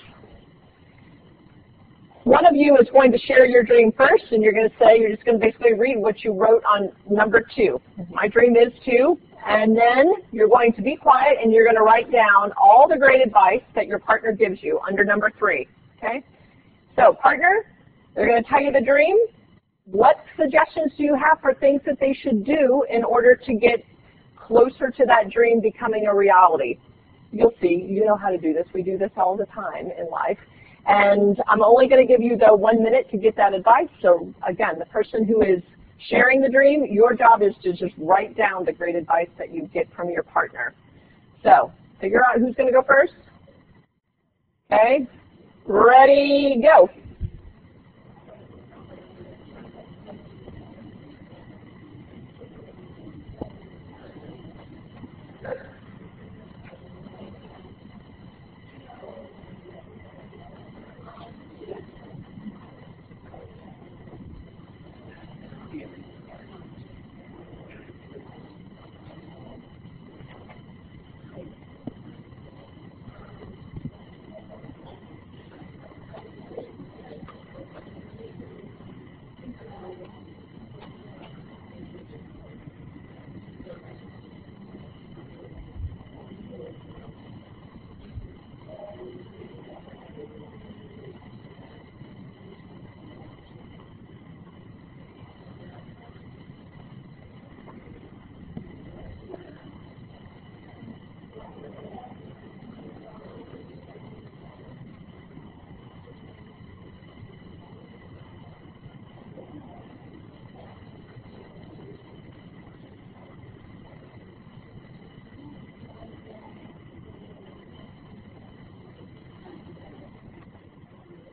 One of you is going to share your dream first, and you're going to say, you're just going to basically read what you wrote on number 2. My dream is to, and then you're going to be quiet and you're going to write down all the great advice that your partner gives you under number 3. Okay? So partner, they're going to tell you the dream. What suggestions do you have for things that they should do in order to get closer to that dream becoming a reality? You'll see, you know how to do this. We do this all the time in life. And I'm only going to give you, though, 1 minute to get that advice. So, again, the person who is sharing the dream, your job is to just write down the great advice that you get from your partner. So, figure out who's going to go first. Okay. Ready, go.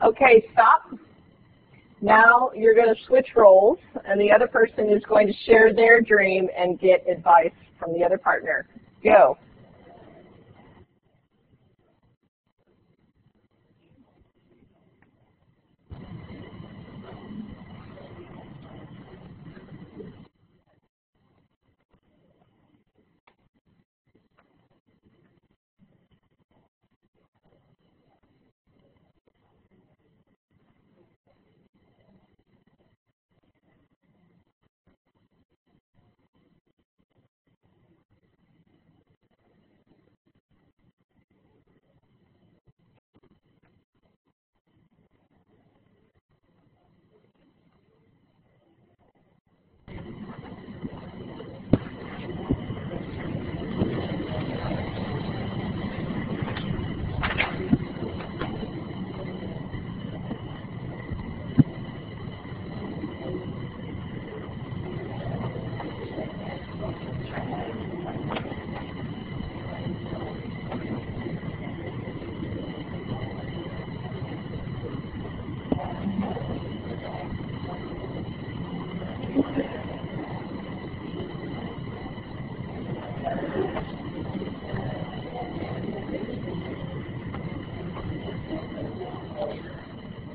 Okay, stop. Now you're going to switch roles, and the other person is going to share their dream and get advice from the other partner. Go.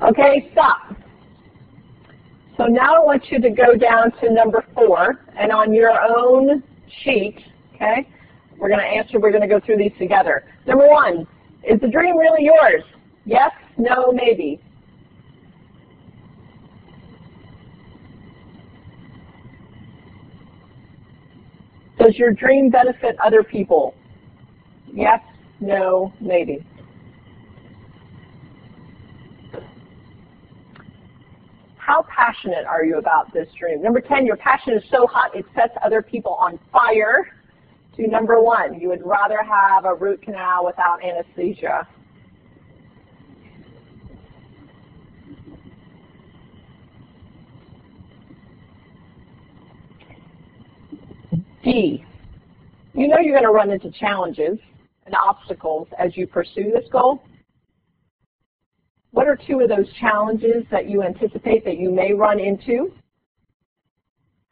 Okay, stop. So now I want you to go down to number 4, and on your own sheet, okay, we're going to go through these together. Number 1, is the dream really yours? Yes, no, maybe. Does your dream benefit other people? Yes, no, maybe. How passionate are you about this dream? Number 10, your passion is so hot it sets other people on fire. To number 1, you would rather have a root canal without anesthesia. D, you know you're going to run into challenges and obstacles as you pursue this goal. What are 2 of those challenges that you anticipate that you may run into?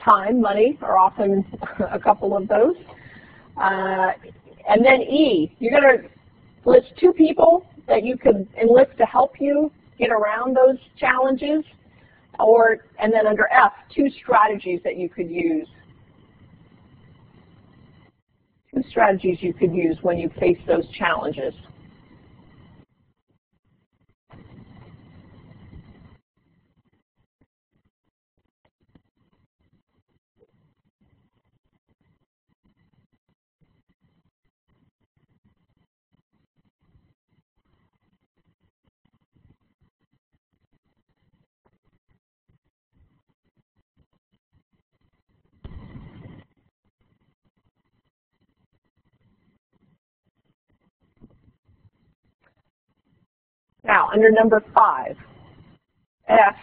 Time, money are often a couple of those. And then E, you're going to list 2 people that you could enlist to help you get around those challenges. And then under F, 2 strategies that you could use. 2 strategies you could use when you face those challenges. Now, under number 5, F,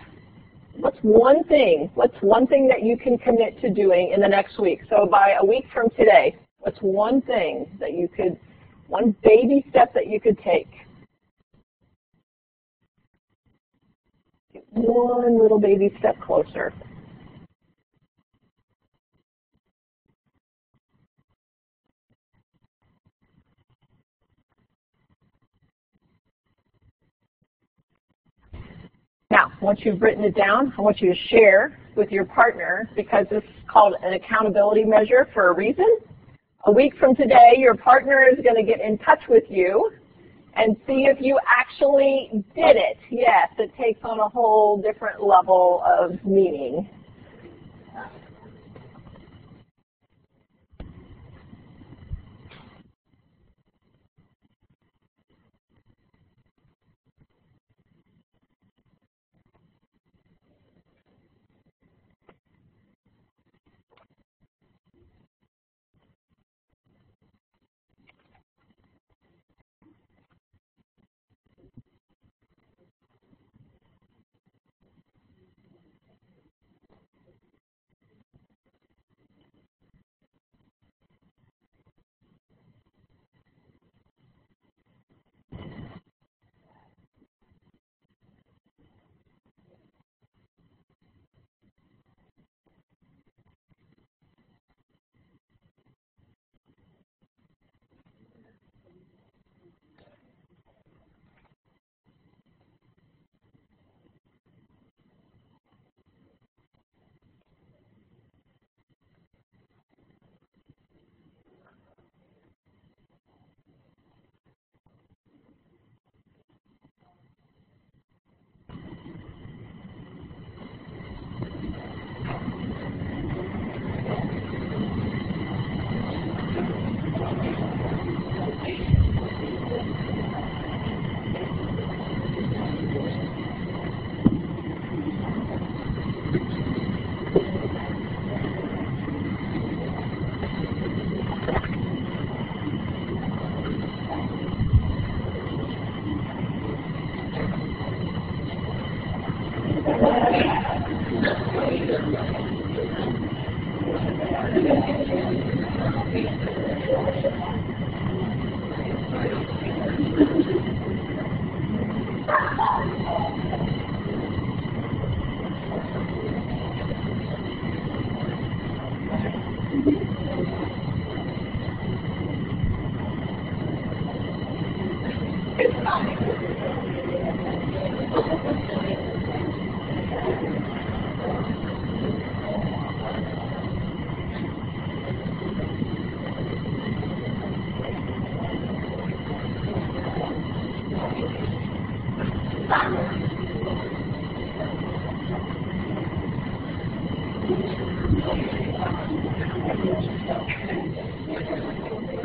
what's one thing that you can commit to doing in the next week? So by a week from today, what's one thing that you could, one baby step that you could take? One little baby step closer. Now, once you've written it down, I want you to share with your partner, because this is called an accountability measure for a reason. A week from today, your partner is going to get in touch with you and see if you actually did it. Yes, it takes on a whole different level of meaning.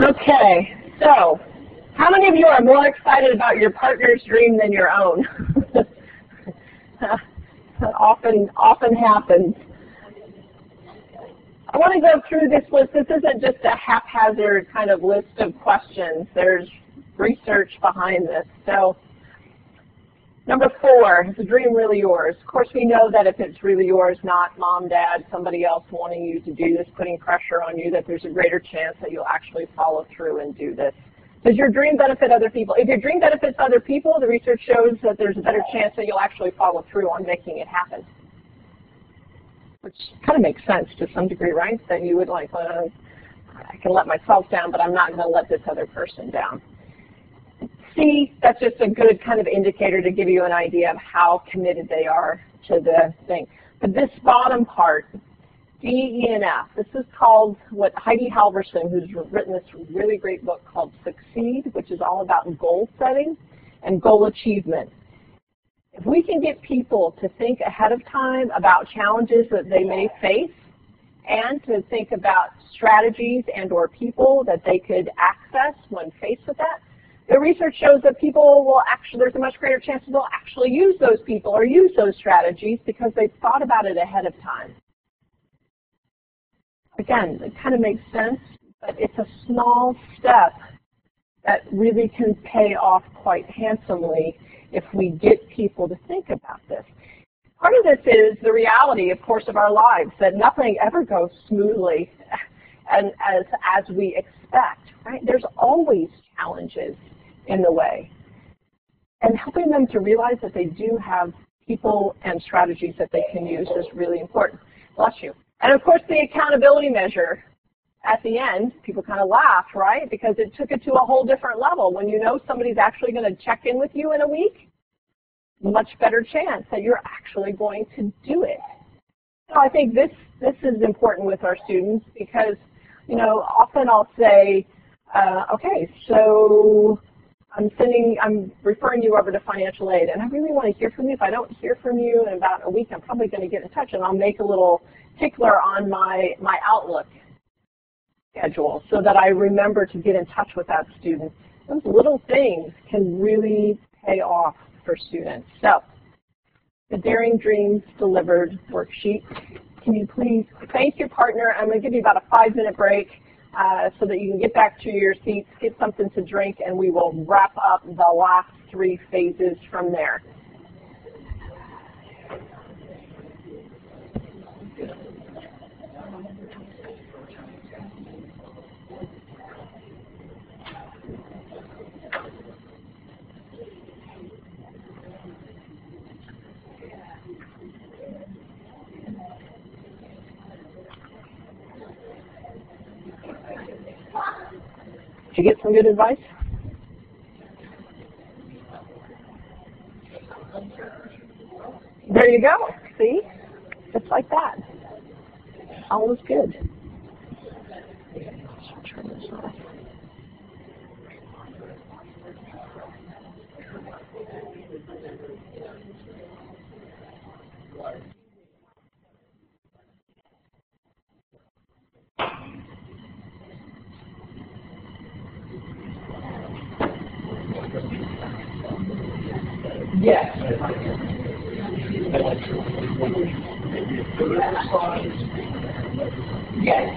Okay, so how many of you are more excited about your partner's dream than your own? often happens. I want to go through this list. This isn't just a haphazard kind of list of questions. There's research behind this. So, number 4, is the dream really yours? Of course, we know that if it's really yours, not mom, dad, somebody else wanting you to do this, putting pressure on you, that there's a greater chance that you'll actually follow through and do this. Does your dream benefit other people? If your dream benefits other people, the research shows that there's a better chance that you'll actually follow through on making it happen. Which kind of makes sense to some degree, right? That you would like, well, I can let myself down, but I'm not going to let this other person down. C, that's just a good kind of indicator to give you an idea of how committed they are to the thing. But this bottom part, D, E, and F, this is called what Heidi Halverson, who's written this really great book called Succeed, which is all about goal setting and goal achievement. If we can get people to think ahead of time about challenges that they may face and to think about strategies and or people that they could access when faced with that, the research shows that people will actually, there's a much greater chance that they'll actually use those people or use those strategies because they've thought about it ahead of time. Again, it kind of makes sense, but it's a small step that really can pay off quite handsomely if we get people to think about this. Part of this is the reality, of course, of our lives, that nothing ever goes smoothly and as we expect, right? There's always challenges in the way. And helping them to realize that they do have people and strategies that they can use is really important. Bless you. And of course, the accountability measure at the end, people kind of laugh, right? Because it took it to a whole different level. When you know somebody's actually going to check in with you in a week, much better chance that you're actually going to do it. So I think this is important with our students because, you know, often I'll say, okay, so I'm referring you over to financial aid, and I really want to hear from you. If I don't hear from you in about a week, I'm probably going to get in touch, and I'll make a little tickler on my Outlook schedule so that I remember to get in touch with that student. Those little things can really pay off for students. So, the Daring Dreams Delivered worksheet. Can you please thank your partner? I'm going to give you about a 5-minute break so that you can get back to your seats, get something to drink, and we will wrap up the last 3 phases from there. Did you get some good advice? There you go. See? Just like that. All was good. Turn this off. Yes. Yes.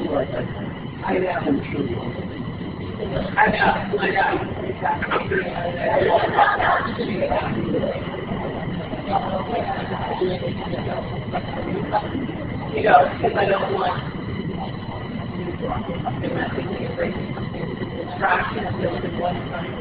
I know. You know, because I don't want distractions built in one time.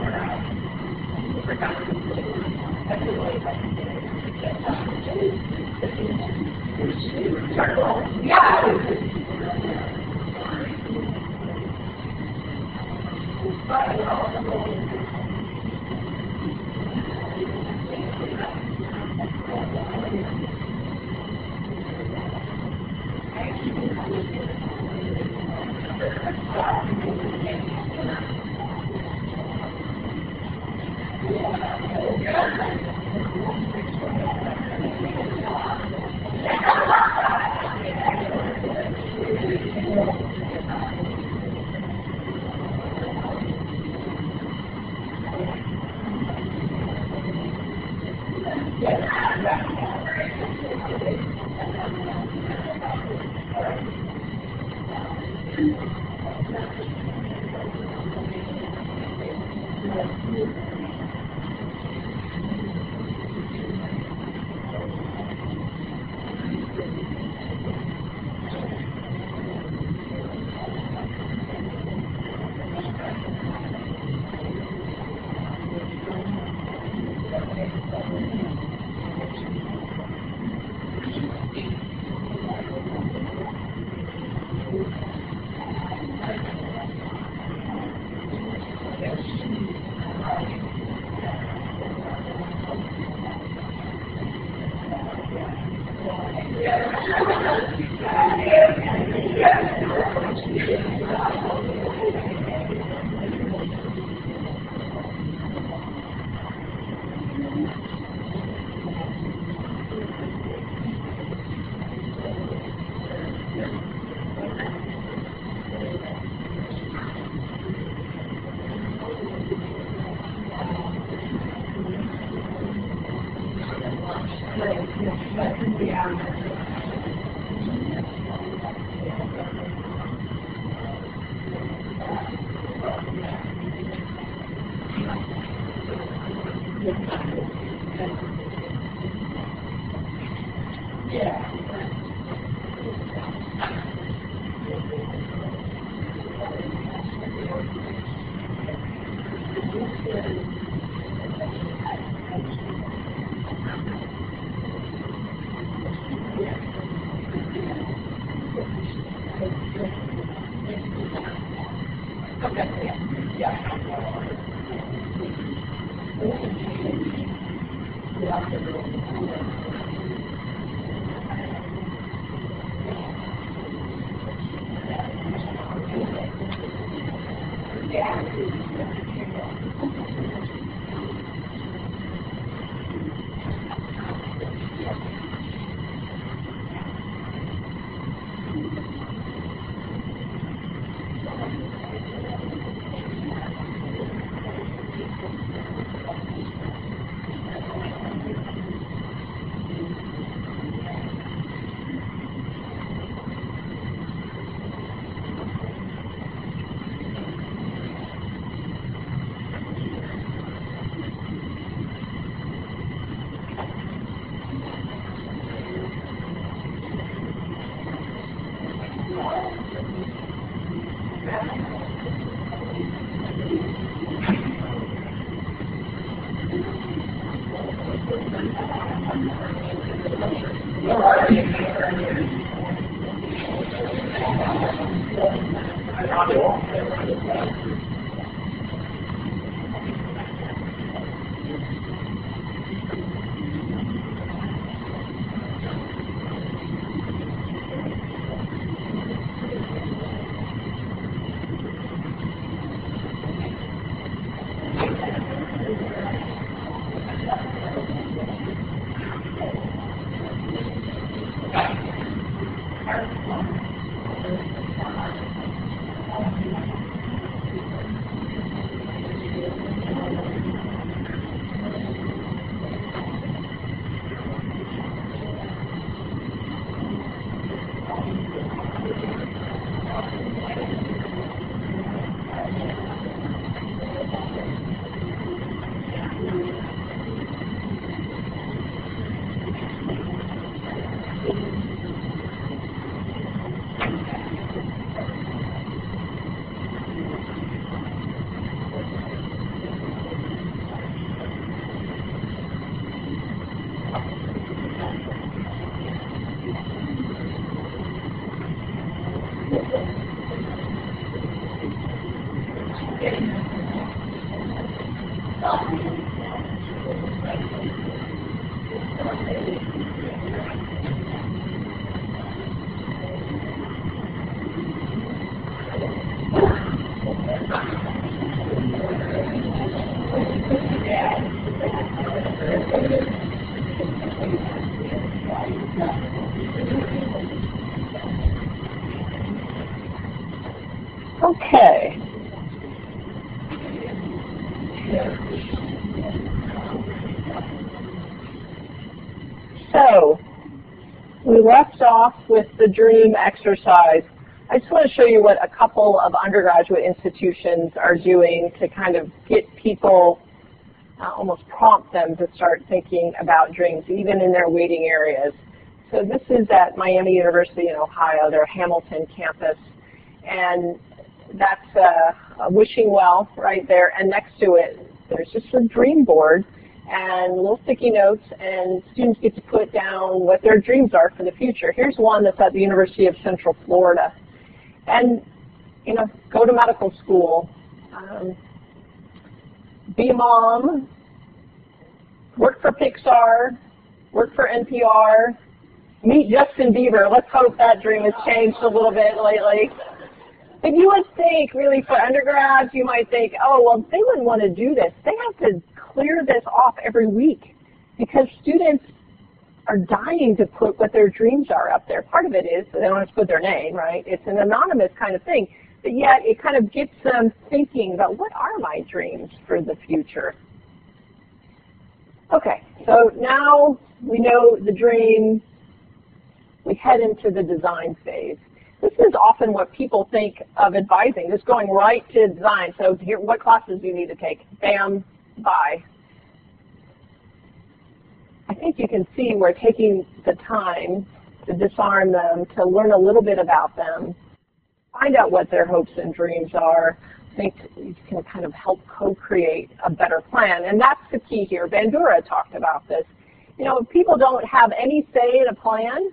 Okay. So, we left off with the dream exercise I just want to show you what a couple of undergraduate institutions are doing to kind of get people, almost prompt them to start thinking about dreams, even in their waiting areas. So this is at Miami University in Ohio, their Hamilton campus. And that's wishing well right there. And next to it, there's just a dream board and little sticky notes, and students get to put down what their dreams are for the future. Here's one that's at the University of Central Florida. And, go to medical school, be a mom, work for Pixar, work for NPR, meet Justin Bieber. Let's hope that dream has changed a little bit lately. But you would think, really, for undergrads, you might think, oh, well, they wouldn't want to do this. They have to clear this off every week because students are dying to put what their dreams are up there. Part of it is that they don't have to put their name, right? It's an anonymous kind of thing. But yet, it kind of gets them thinking about what are my dreams for the future. Okay, so now we know the dream. We head into the design phase. This is often what people think of advising, just going right to design. So here, what classes do you need to take? Bam, bye. I think you can see we're taking the time to disarm them, to learn a little bit about them, find out what their hopes and dreams are. I think you can kind of help co-create a better plan. And that's the key here. Bandura talked about this. If people don't have any say in a plan,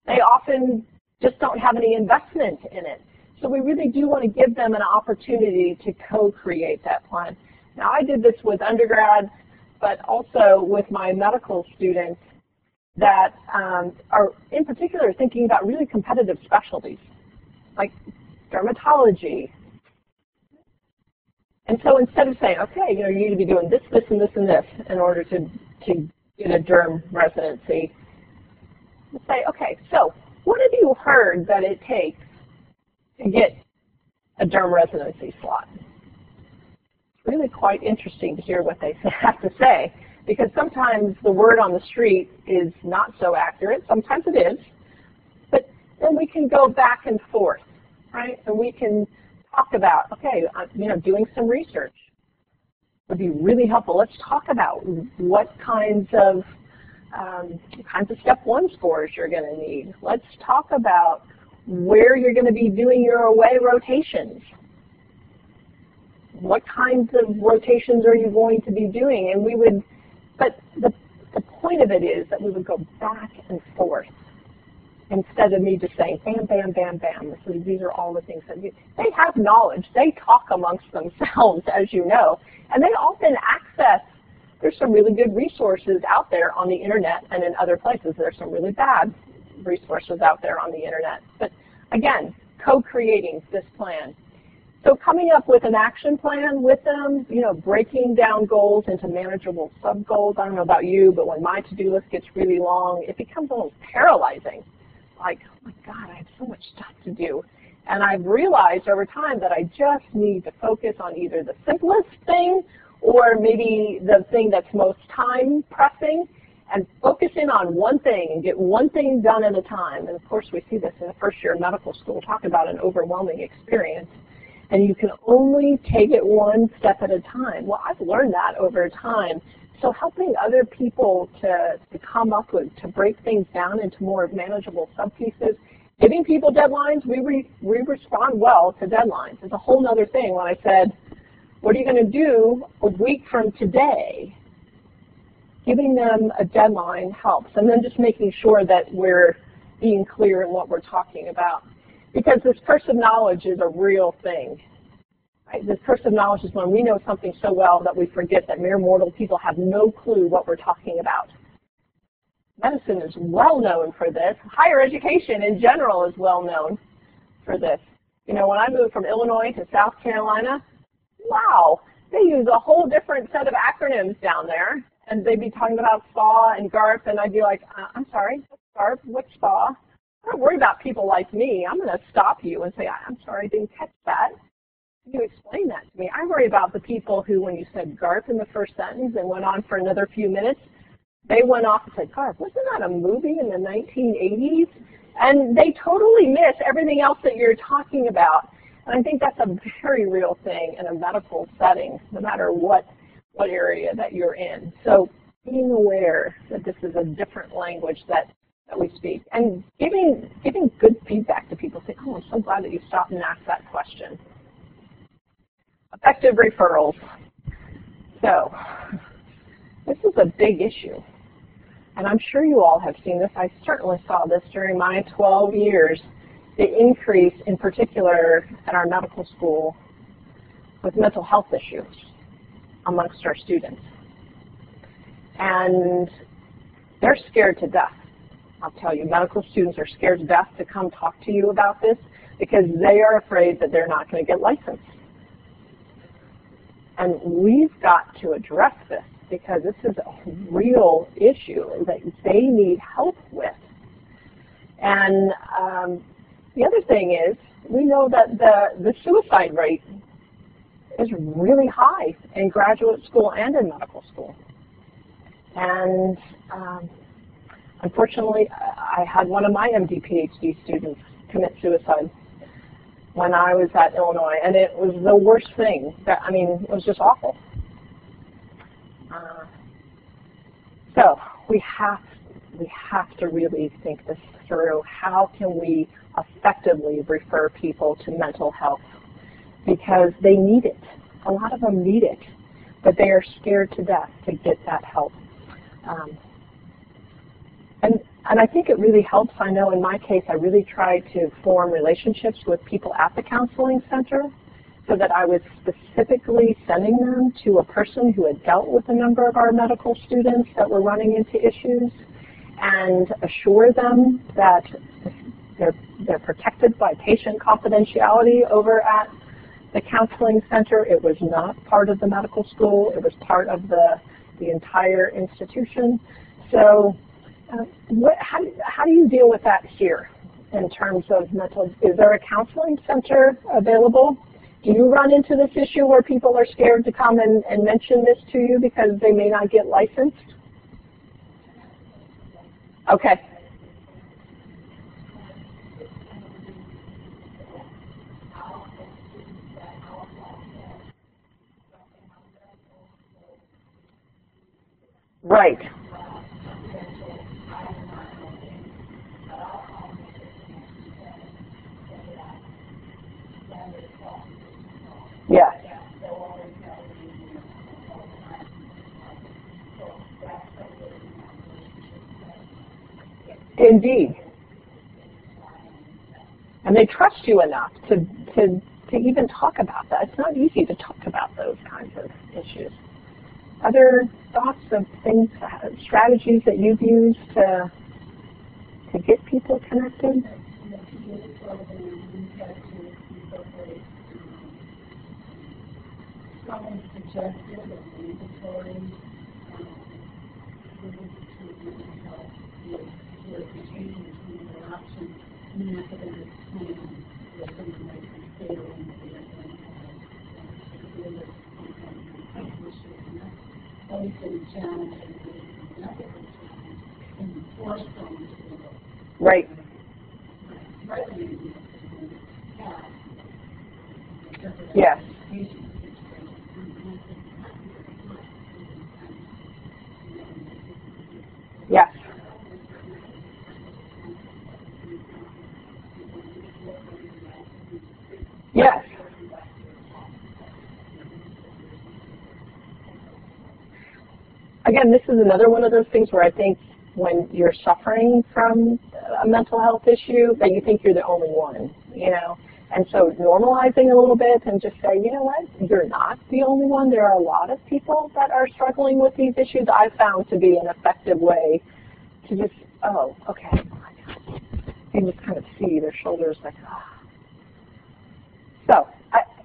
they often just don't have any investment in it. So we really do want to give them an opportunity to co-create that plan. Now, I did this with undergrads, but also with my medical students that are, in particular, thinking about really competitive specialties, like dermatology. And so instead of saying, okay, you need to be doing this, this, and this, and this in order to get a derm residency, let's say, okay, so what have you heard that it takes to get a derm residency slot? It's really quite interesting to hear what they have to say, because sometimes the word on the street is not so accurate. Sometimes it is. But then we can go back and forth, right? And we can talk about, okay, doing some research would be really helpful. Let's talk about what kinds of step 1 scores you're going to need. Let's talk about where you're going to be doing your away rotations. What kinds of rotations are you going to be doing? And we would, but the point of it is that we would go back and forth instead of me just saying, bam, bam, bam, bam. So these are all the things that they have knowledge. They talk amongst themselves, as you know, and they often access. There's some really good resources out there on the internet and in other places. There's some really bad resources out there on the internet. But again, co-creating this plan. So coming up with an action plan with them, breaking down goals into manageable sub-goals. I don't know about you, but when my to-do list gets really long, it becomes almost paralyzing. Like, oh my God, I have so much stuff to do. And I've realized over time that I just need to focus on either the simplest thing or maybe the thing that's most time pressing, and focus in on one thing and get one thing done at a time. And of course we see this in the first year of medical school, talk about an overwhelming experience. And you can only take it one step at a time. Well, I've learned that over time. So helping other people to come up with, to break things down into more manageable sub-pieces, giving people deadlines, we respond well to deadlines. It's a whole other thing when I said, what are you going to do a week from today? Giving them a deadline helps, and then just making sure that we're being clear in what we're talking about. Because this cursive knowledge is a real thing. Right? This cursive knowledge is when we know something so well that we forget that mere mortal people have no clue what we're talking about. Medicine is well known for this. Higher education in general is well known for this. When I moved from Illinois to South Carolina, wow, they use a whole different set of acronyms down there. And they'd be talking about SPA and GARP, and I'd be like, I'm sorry, what's GARP, what's SPA? Don't worry about people like me. I'm going to stop you and say, I'm sorry, I didn't catch that. Can you explain that to me? I worry about the people who, when you said GARP in the first sentence and went on for another few minutes, they went off and said, GARP, wasn't that a movie in the 1980s? And they totally miss everything else that you're talking about. And I think that's a very real thing in a medical setting, no matter what area that you're in. So being aware that this is a different language that we speak, and giving good feedback to people. Say, oh, I'm so glad that you stopped and asked that question. Effective referrals. So this is a big issue. And I'm sure you all have seen this. I certainly saw this during my 12 years, the increase in particular at our medical school with mental health issues amongst our students. And they're scared to death. I'll tell you, medical students are scared to death to come talk to you about this because they are afraid that they're not going to get licensed. And we've got to address this because this is a real issue that they need help with. And the other thing is, we know that the suicide rate is really high in graduate school and in medical school. And unfortunately, I had one of my MD PhD students commit suicide when I was at Illinois, and it was the worst thing. It was just awful. So we have to really think this through. How can we effectively refer people to mental health? Because they need it. A lot of them need it, but they are scared to death to get that help. And I think it really helps. I know in my case, I really tried to form relationships with people at the counseling center so that I was specifically sending them to a person who had dealt with a number of our medical students that were running into issues and assure them that they're protected by patient confidentiality over at the counseling center. It was not part of the medical school. It was part of the entire institution. So how do you deal with that here in terms of mental? Is there a counseling center available? Do you run into this issue where people are scared to come and mention this to you because they may not get licensed? Okay. Right. Yes. Indeed. And they trust you enough to even talk about that. It's not easy to talk about those kinds of issues. Other thoughts of things, strategies that you've used to get people connected? Someone suggested a mandatory verification between their options in an academic plan where someone might be failing the always been a challenge and and force someone to do it. Right. Yes. Yes. Yes. Again, this is another one of those things where I think when you're suffering from a mental health issue that you think you're the only one, you know. And so normalizing a little bit and just say, you know what, you're not the only one. There are a lot of people that are struggling with these issues. I've found to be an effective way to just, oh, okay. You just kind of see their shoulders like, ah. So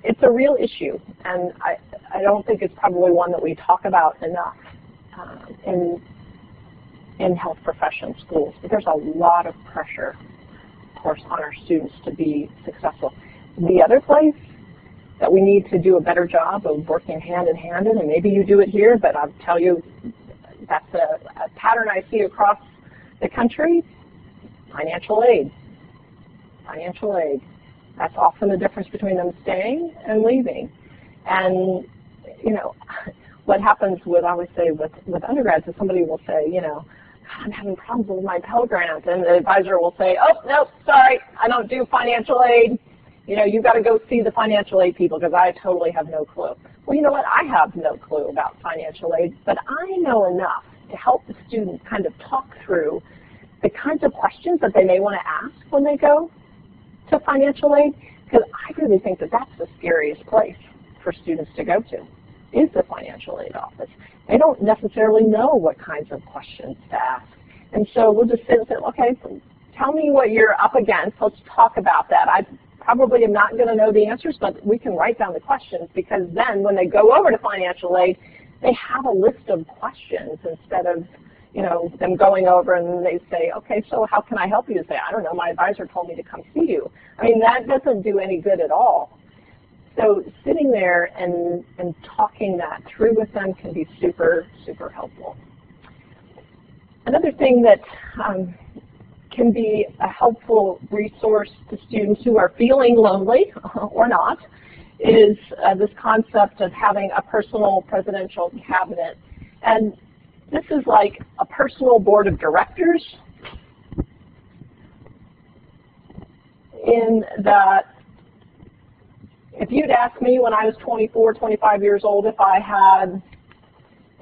it's a real issue, and I don't think it's probably one that we talk about enough in health profession schools. But there's a lot of pressure, of course, on our students to be successful. The other place that we need to do a better job of working hand in hand in, and maybe you do it here, but I'll tell you that's a pattern I see across the country, financial aid. financial aid. That's often the difference between them staying and leaving. And, you know, what happens with, I always say, with undergrads is somebody will say, you know, I'm having problems with my Pell Grant, and the advisor will say, oh, no, sorry, I don't do financial aid. You know, you've got to go see the financial aid people because I totally have no clue. Well, you know what? I have no clue about financial aid, but I know enough to help the student kind of talk through the kinds of questions that they may want to ask when they go to financial aid, because I really think that that's the scariest place for students to go to, is the financial aid office. They don't necessarily know what kinds of questions to ask. And so we'll just sit and say, okay, so tell me what you're up against. Let's talk about that. I probably am not going to know the answers, but we can write down the questions, because then when they go over to financial aid, they have a list of questions instead of, you know, them going over and they say, okay, so how can I help you? Say, I don't know, my advisor told me to come see you. I mean, that doesn't do any good at all. So sitting there and talking that through with them can be super, super helpful. Another thing that can be a helpful resource to students who are feeling lonely or not is this concept of having a personal presidential cabinet. And this is like a personal board of directors, in that if you'd asked me when I was 24, 25 years old if I had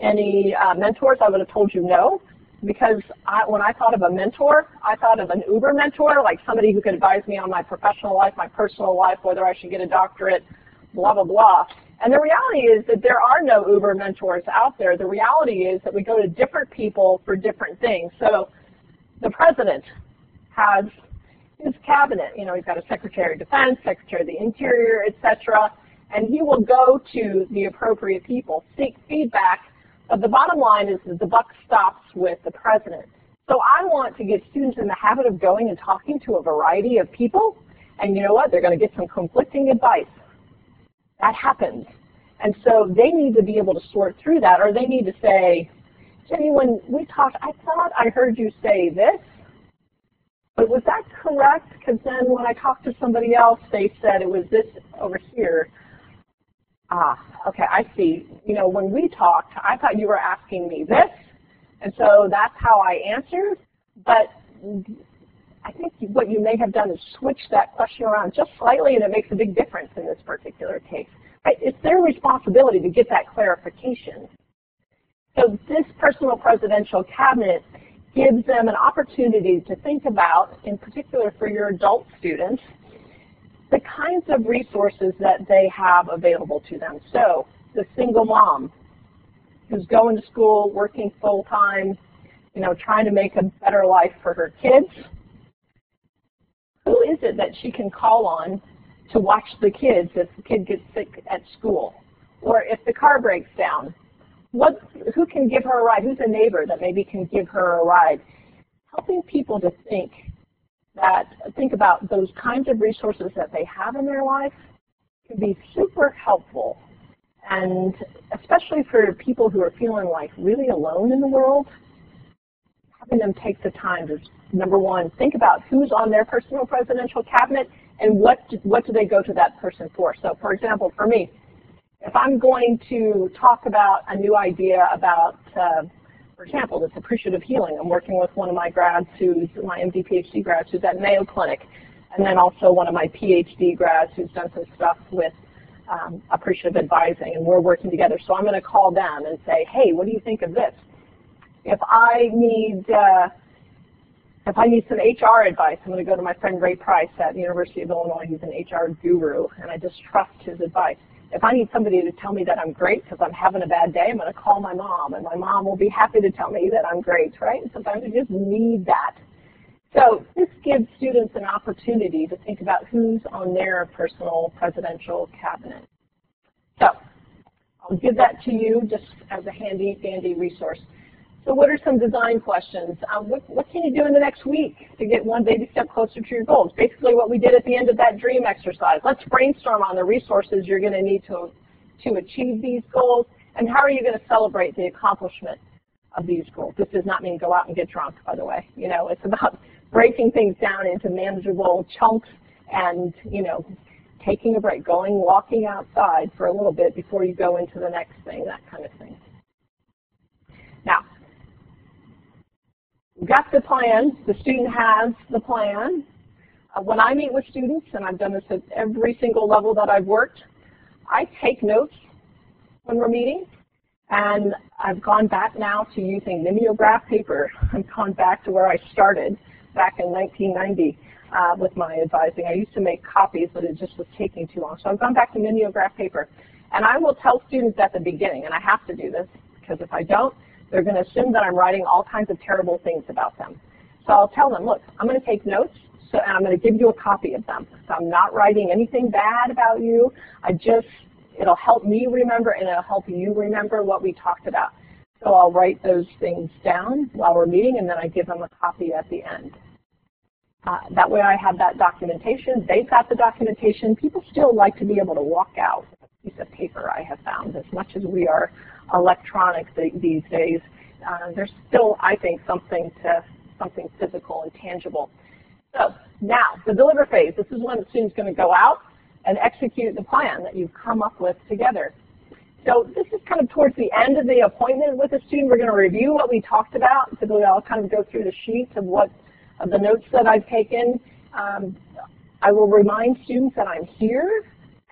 any mentors, I would have told you no, because when I thought of a mentor, I thought of an Uber mentor, like somebody who could advise me on my professional life, my personal life, whether I should get a doctorate, blah, blah, blah. And the reality is that there are no Uber mentors out there. The reality is that we go to different people for different things. So the president has his cabinet. You know, he's got a Secretary of Defense, Secretary of the Interior, etc. And he will go to the appropriate people, seek feedback. But the bottom line is that the buck stops with the president. So I want to get students in the habit of going and talking to a variety of people. And you know what? They're going to get some conflicting advice. That happens. And so they need to be able to sort through that, or they need to say, Jenny, when we talked, I thought I heard you say this, but was that correct? Because then when I talked to somebody else, they said it was this over here. Ah, okay, I see. You know, when we talked, I thought you were asking me this, and so that's how I answered, but I think what you may have done is switch that question around just slightly, and it makes a big difference in this particular case. Right? It's their responsibility to get that clarification. So this personal presidential cabinet gives them an opportunity to think about, in particular for your adult students, the kinds of resources that they have available to them. So the single mom who's going to school, working full-time, you know, trying to make a better life for her kids, who is it that she can call on to watch the kids if the kid gets sick at school? Or if the car breaks down, who can give her a ride? Who's a neighbor that maybe can give her a ride? Helping people to think about those kinds of resources that they have in their life can be super helpful. And especially for people who are feeling like really alone in the world, having them take the time to, number one, think about who's on their personal presidential cabinet and what do they go to that person for. So for example, for me, if I'm going to talk about a new idea about, for example, this appreciative healing, I'm working with one of my grads who's, my MD PhD grads who's at Mayo Clinic, and then also one of my PhD grads who's done some stuff with appreciative advising, and we're working together. So I'm going to call them and say, hey, what do you think of this? If I need some HR advice, I'm going to go to my friend Ray Price at the University of Illinois. He's an HR guru, and I just trust his advice. If I need somebody to tell me that I'm great because I'm having a bad day, I'm going to call my mom, and my mom will be happy to tell me that I'm great, right? And sometimes you just need that. So this gives students an opportunity to think about who's on their personal presidential cabinet. So I'll give that to you just as a handy-dandy resource. So what are some design questions? What can you do in the next week to get one baby step closer to your goals? Basically what we did at the end of that dream exercise. Let's brainstorm on the resources you're going to need to achieve these goals, and how are you going to celebrate the accomplishment of these goals. This does not mean go out and get drunk, by the way. You know, it's about breaking things down into manageable chunks and, you know, taking a break, walking outside for a little bit before you go into the next thing, that kind of thing. Now, we've got the plan. The student has the plan. When I meet with students, and I've done this at every single level that I've worked, I take notes when we're meeting, and I've gone back now to using mimeograph paper. I've gone back to where I started back in 1990 with my advising. I used to make copies, but it just was taking too long. So I've gone back to mimeograph paper. And I will tell students at the beginning, and I have to do this, because if I don't, they're going to assume that I'm writing all kinds of terrible things about them. So I'll tell them, look, I'm going to take notes, and I'm going to give you a copy of them. So I'm not writing anything bad about you. It'll help me remember, and it'll help you remember what we talked about. So I'll write those things down while we're meeting, and then I give them a copy at the end. That way I have that documentation. They've got the documentation. People still like to be able to walk out with a piece of paper, I have found. As much as we are electronic these days, there's still, I think, something physical and tangible. So now, the deliver phase. This is when the student's going to go out and execute the plan that you've come up with together. So this is kind of towards the end of the appointment with the student. We're going to review what we talked about. Typically, I'll kind of go through the sheets of the notes that I've taken. I will remind students that I'm here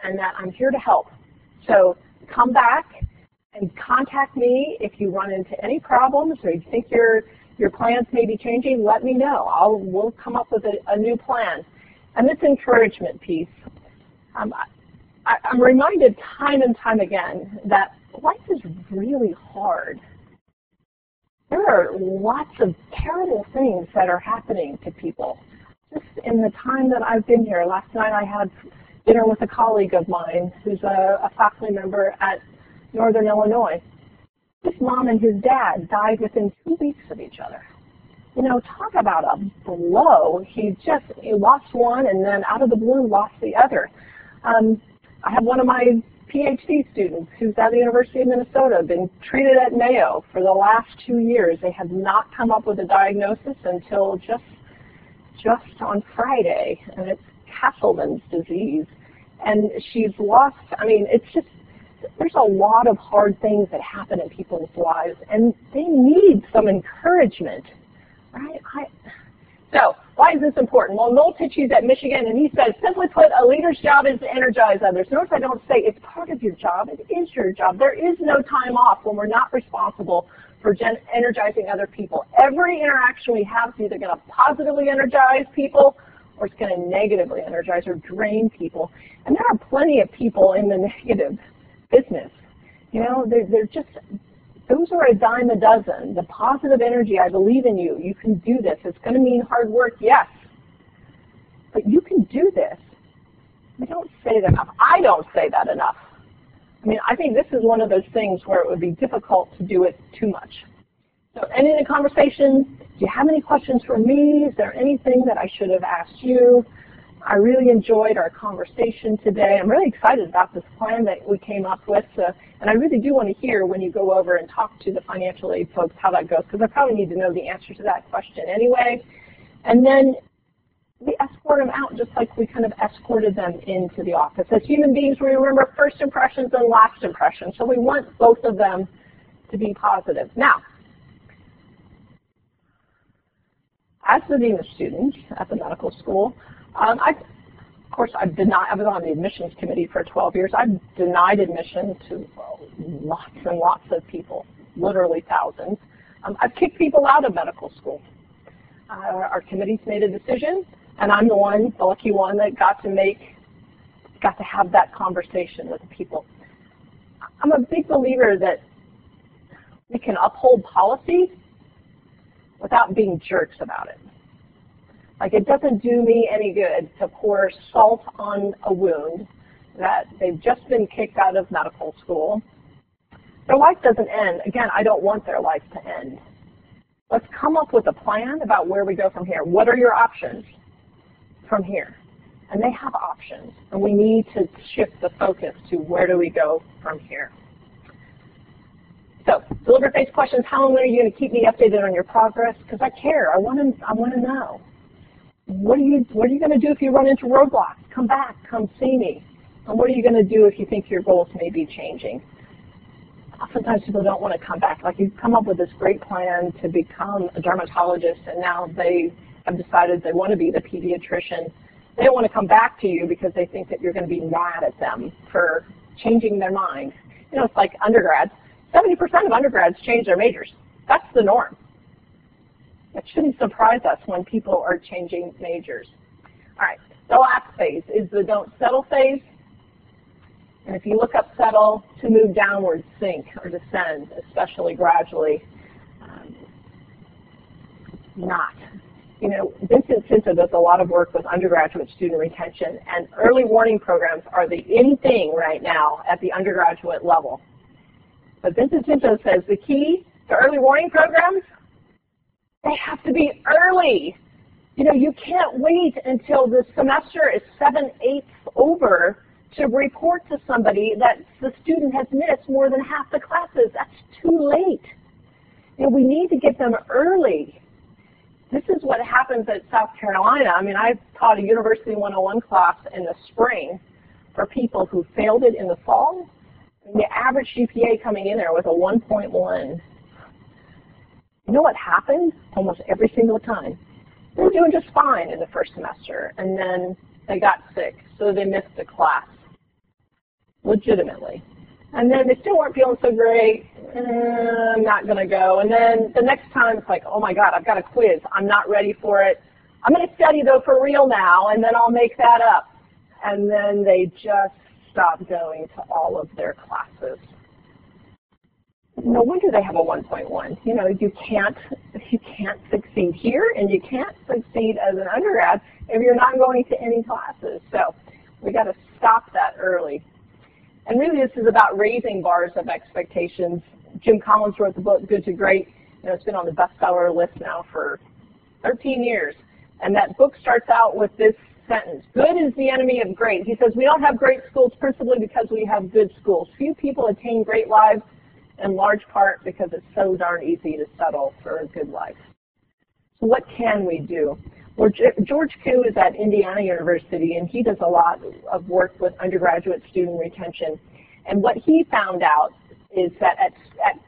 and that I'm here to help. So come back and contact me if you run into any problems or you think your plans may be changing. Let me know. We'll come up with a new plan. And this encouragement piece. I'm reminded time and time again that life is really hard. There are lots of terrible things that are happening to people. Just in the time that I've been here, last night I had dinner with a colleague of mine who's a faculty member at Northern Illinois. His mom and his dad died within 2 weeks of each other. You know, talk about a blow. He lost one and then out of the blue lost the other. I have one of my PhD students who's at the University of Minnesota, been treated at Mayo for the last 2 years. They have not come up with a diagnosis until just on Friday, and it's Castleman's disease. And she's lost, I mean, it's just, there's a lot of hard things that happen in people's lives, and they need some encouragement, right? So, why is this important? Well, Noel Tichy's at Michigan, and he says, simply put, a leader's job is to energize others. Notice I don't say it's part of your job. It is your job. There is no time off when we're not responsible for energizing other people. Every interaction we have is either going to positively energize people or it's going to negatively energize or drain people. And there are plenty of people in the negative business. You know, they're just, those are a dime a dozen. The positive energy, I believe in you. You can do this. It's going to mean hard work, yes. But you can do this. We don't say that enough. I don't say that enough. I mean, I think this is one of those things where it would be difficult to do it too much. So ending the conversation, do you have any questions for me? Is there anything that I should have asked you? I really enjoyed our conversation today. I'm really excited about this plan that we came up with, and I really do want to hear when you go over and talk to the financial aid folks how that goes, because I probably need to know the answer to that question anyway. And then we escort them out just like we kind of escorted them into the office. As human beings, we remember first impressions and last impressions, so we want both of them to be positive. Now, as the dean of students at the medical school, of course, I was on the admissions committee for 12 years. I've denied admission to lots and lots of people, literally thousands. I've kicked people out of medical school. Our committee's made a decision, and I'm the lucky one that got to have that conversation with the people. I'm a big believer that we can uphold policy without being jerks about it. Like, it doesn't do me any good to pour salt on a wound that they've just been kicked out of medical school. Their life doesn't end. Again, I don't want their life to end. Let's come up with a plan about where we go from here. What are your options from here? And they have options, and we need to shift the focus to where do we go from here. So, deliver phase questions. How long are you going to keep me updated on your progress? Because I care. I want to know. What are you going to do if you run into roadblocks? Come back, come see me. And what are you going to do if you think your goals may be changing? Oftentimes people don't want to come back. Like you come up with this great plan to become a dermatologist, and now they have decided they want to be the pediatrician. They don't want to come back to you because they think that you're going to be mad at them for changing their mind. You know, it's like undergrads. 70% of undergrads change their majors. That's the norm. It shouldn't surprise us when people are changing majors. All right, the last phase is the don't settle phase. And if you look up settle, to move downward, sink, or descend, especially gradually, not. You know, Vincent Cinto does a lot of work with undergraduate student retention, and early warning programs are the in thing right now at the undergraduate level. But Vincent Cinto says the key to early warning programs, they have to be early. You know, you can't wait until the semester is 7/8 over to report to somebody that the student has missed more than half the classes. That's too late. You know, we need to get them early. This is what happens at South Carolina. I mean, I taught a University 101 class in the spring for people who failed it in the fall. And the average GPA coming in there was a 1.1. You know what happened almost every single time? They were doing just fine in the first semester, and then they got sick, so they missed a class, legitimately. And then they still weren't feeling so great. I'm not going to go. And then the next time it's like, oh my God, I've got a quiz. I'm not ready for it. I'm going to study though for real now, and then I'll make that up. And then they just stop going to all of their classes. No wonder they have a 1.1. You know, you can't succeed here, and you can't succeed as an undergrad if you're not going to any classes. So we got to stop that early. And really this is about raising bars of expectations. Jim Collins wrote the book Good to Great. You know, it's been on the bestseller list now for 13 years. And that book starts out with this sentence: good is the enemy of great. He says we don't have great schools principally because we have good schools. Few people attain great lives in large part because it's so darn easy to settle for a good life. So what can we do? Well, George Koo is at Indiana University, and he does a lot of work with undergraduate student retention. And what he found out is that at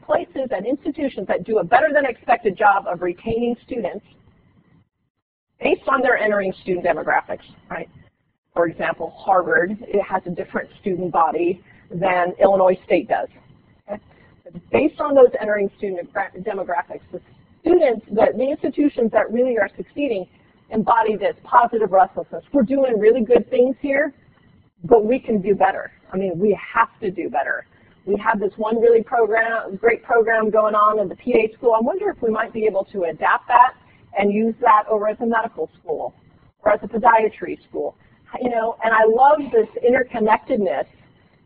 places, at institutions that do a better than expected job of retaining students based on their entering student demographics, right? For example, Harvard, it has a different student body than Illinois State does. Okay? Based on those entering student demographics, the students, the institutions that really are succeeding embody this positive restlessness. We're doing really good things here, but we can do better. I mean, we have to do better. We have this one really great program going on in the PA school. I wonder if we might be able to adapt that and use that over at the medical school or at the podiatry school. You know, and I love this interconnectedness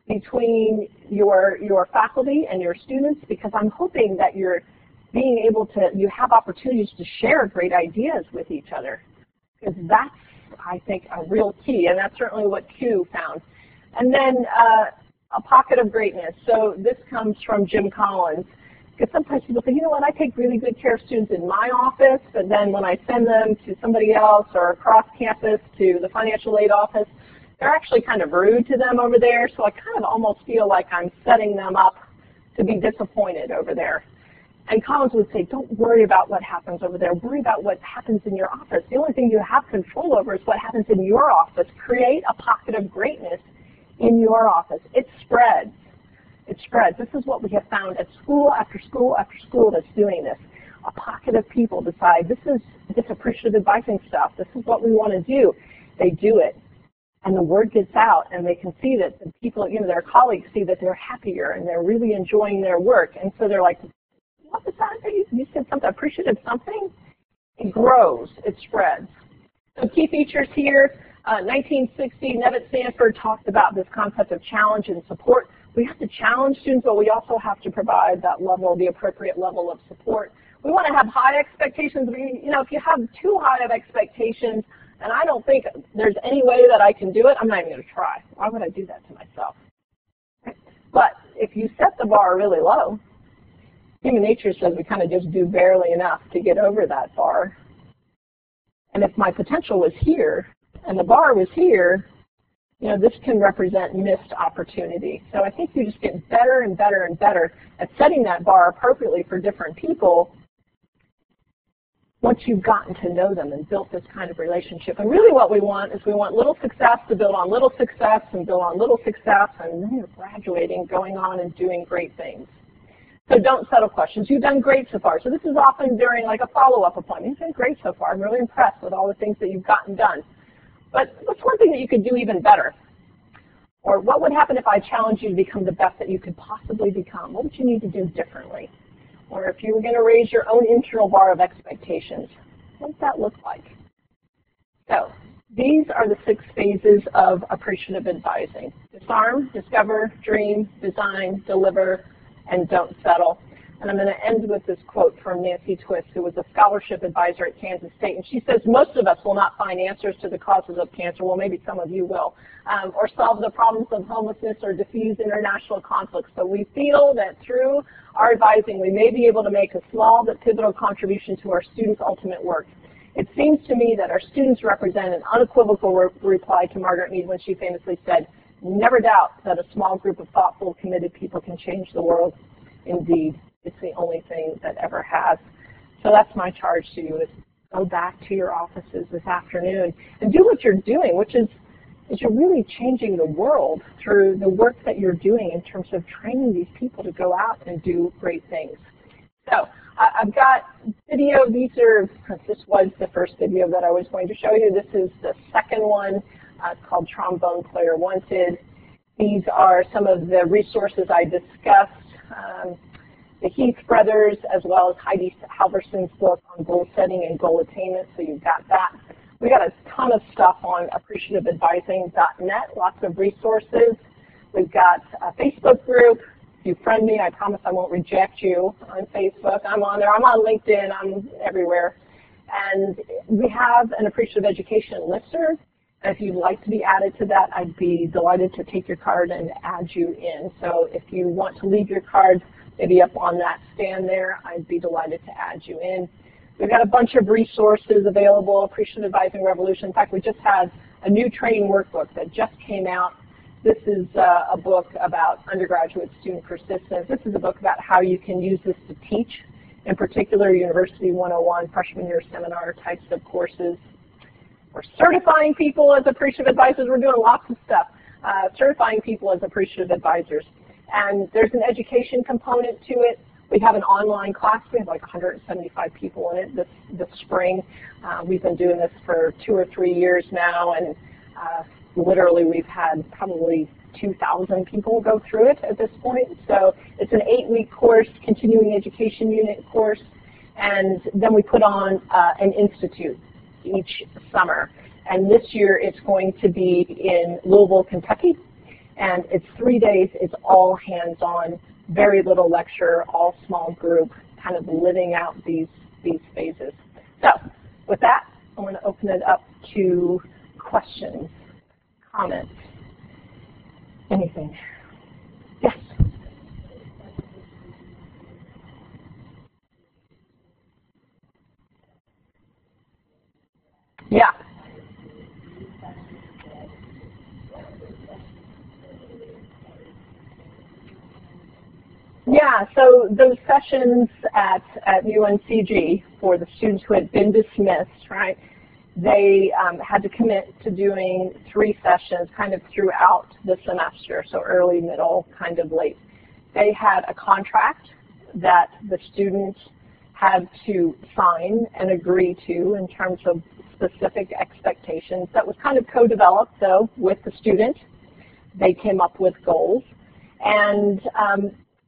between your faculty and your students, because I'm hoping that you're being able to, you have opportunities to share great ideas with each other. Because that's, I think, a real key, and that's certainly what Q found. And then a pocket of greatness. So this comes from Jim Collins. Because sometimes people say, you know what, I take really good care of students in my office, but then when I send them to somebody else or across campus to the financial aid office, they're actually kind of rude to them over there, so I kind of almost feel like I'm setting them up to be disappointed over there. And Collins would say, don't worry about what happens over there. Worry about what happens in your office. The only thing you have control over is what happens in your office. Create a pocket of greatness in your office. It spreads. It spreads. This is what we have found at school after school after school that's doing this. A pocket of people decide, this is this appreciative advising stuff. This is what we want to do. They do it. And the word gets out, and they can see that the people, you know, their colleagues see that they're happier and they're really enjoying their work. And so they're like, what was that? You said something, appreciative something? It grows, it spreads. So key features here, 1960, Nevitt Stanford talked about this concept of challenge and support. We have to challenge students, but we also have to provide that level, the appropriate level of support. We want to have high expectations. You know, if you have too high of expectations, and I don't think there's any way that I can do it, I'm not even going to try. Why would I do that to myself? But if you set the bar really low, human nature says we kind of just do barely enough to get over that bar. And if my potential was here and the bar was here, you know, this can represent missed opportunity. So I think you just get better and better and better at setting that bar appropriately for different people once you've gotten to know them and built this kind of relationship. And really what we want is we want little success to build on little success and build on little success, and then you're graduating, going on and doing great things. So don't settle questions. You've done great so far. So this is often during like a follow-up appointment. You've done great so far. I'm really impressed with all the things that you've gotten done. But what's one thing that you could do even better? Or what would happen if I challenged you to become the best that you could possibly become? What would you need to do differently? Or if you were going to raise your own internal bar of expectations, what does that look like? So these are the 6 phases of appreciative advising. Disarm, discover, dream, design, deliver, and don't settle. And I'm going to end with this quote from Nancy Twist, who was a scholarship advisor at Kansas State. And she says, most of us will not find answers to the causes of cancer. Well, maybe some of you will. Or solve the problems of homelessness or diffuse international conflicts. But we feel that through our advising, we may be able to make a small but pivotal contribution to our students' ultimate work. It seems to me that our students represent an unequivocal reply to Margaret Mead when she famously said, never doubt that a small group of thoughtful, committed people can change the world. Indeed, it's the only thing that ever has. So that's my charge to you, is go back to your offices this afternoon and do what you're doing, which is you're really changing the world through the work that you're doing in terms of training these people to go out and do great things. So I've got video. This was the first video that I was going to show you. This is the second one. It's called Trombone Player Wanted. These are some of the resources I discussed. The Heath brothers, as well as Heidi Halverson's book on goal setting and goal attainment, so you've got that. We got a ton of stuff on appreciativeadvising.net, lots of resources. We've got a Facebook group. If you friend me, I promise I won't reject you on Facebook. I'm on there. I'm on LinkedIn. I'm everywhere. And we have an Appreciative Education listserv. And if you'd like to be added to that, I'd be delighted to take your card and add you in. So if you want to leave your card maybe up on that stand there, I'd be delighted to add you in. We've got a bunch of resources available, Appreciative Advising Revolution. In fact, we just had a new training workbook that just came out. This is a book about undergraduate student persistence. This is a book about how you can use this to teach, in particular University 101, freshman year seminar types of courses. We're certifying people as appreciative advisors. We're doing lots of stuff, certifying people as appreciative advisors. And there's an education component to it. We have an online class. We have like 175 people in it this spring. We've been doing this for 2 or 3 years now, and literally we've had probably 2,000 people go through it at this point. So it's an 8-week course, continuing education unit course, and then we put on an institute each summer. And this year it's going to be in Louisville, Kentucky. And it's 3 days. It's all hands-on, very little lecture, all small group, kind of living out these phases. So with that, I want to open it up to questions, comments, anything. Yes? Yeah. Yeah, so those sessions at UNCG for the students who had been dismissed, right, they had to commit to doing 3 sessions kind of throughout the semester, so early, middle, kind of late. They had a contract that the students had to sign and agree to in terms of specific expectations. That was kind of co-developed, though, with the student. They came up with goals. And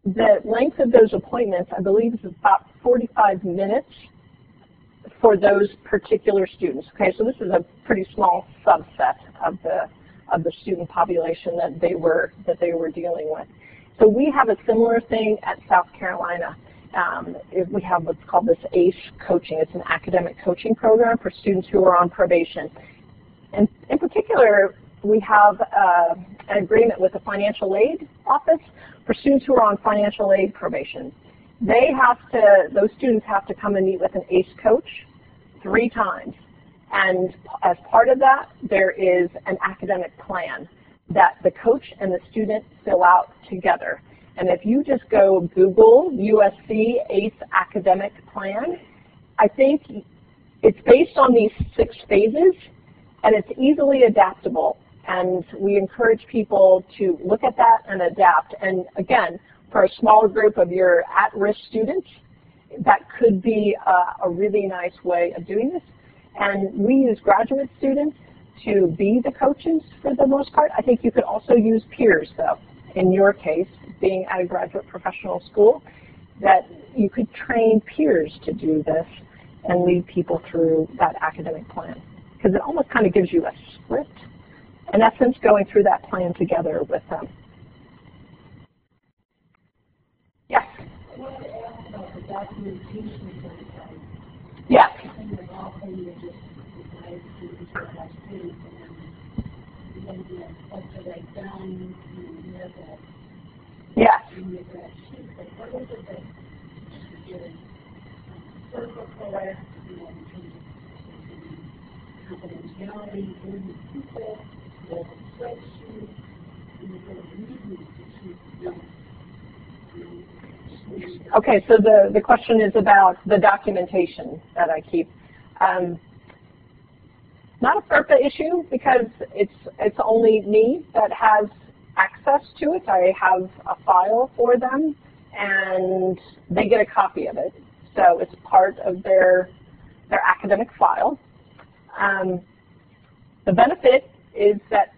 the length of those appointments, I believe, is about 45 minutes for those particular students. Okay, so this is a pretty small subset of the student population that they were dealing with. So we have a similar thing at South Carolina. We have what's called this ACE coaching. It's an academic coaching program for students who are on probation. And in particular, we have an agreement with the financial aid office for students who are on financial aid probation. Those students have to come and meet with an ACE coach 3 times. And as part of that, there is an academic plan that the coach and the student fill out together. And if you just go Google USC ACE Academic Plan, I think it's based on these 6 phases, and it's easily adaptable. And we encourage people to look at that and adapt. And again, for a smaller group of your at-risk students, that could be a really nice way of doing this. And we use graduate students to be the coaches for the most part. I think you could also use peers, though. In your case, being at a graduate professional school, that you could train peers to do this and lead people through that academic plan. Because it almost kind of gives you a script, in essence, going through that plan together with them. Yes? Yes. Yes. Okay, so the question is about the documentation that I keep. Not a FERPA issue because it's only me that has access to it. I have a file for them, and they get a copy of it. So it's part of their academic file. The benefit is that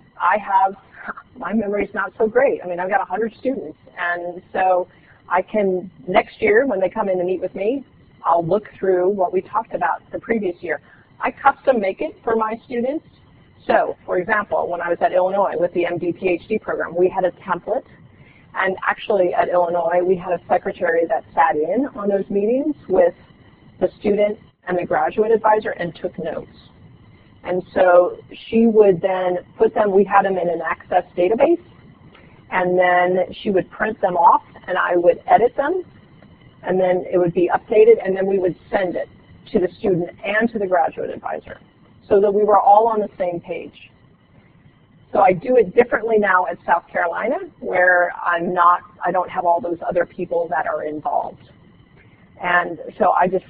my memory's not so great. I mean, I've got 100 students, and so I can, next year when they come in to meet with me, I'll look through what we talked about the previous year. I custom make it for my students. So, for example, when I was at Illinois with the MD PhD program, we had a template. And actually at Illinois, we had a secretary that sat in on those meetings with the student and the graduate advisor and took notes. And so she would then put them, we had them in an Access database, and then she would print them off, and I would edit them, and then it would be updated, and then we would send it to the student and to the graduate advisor so that we were all on the same page. So I do it differently now at South Carolina, where I don't have all those other people that are involved. And so I just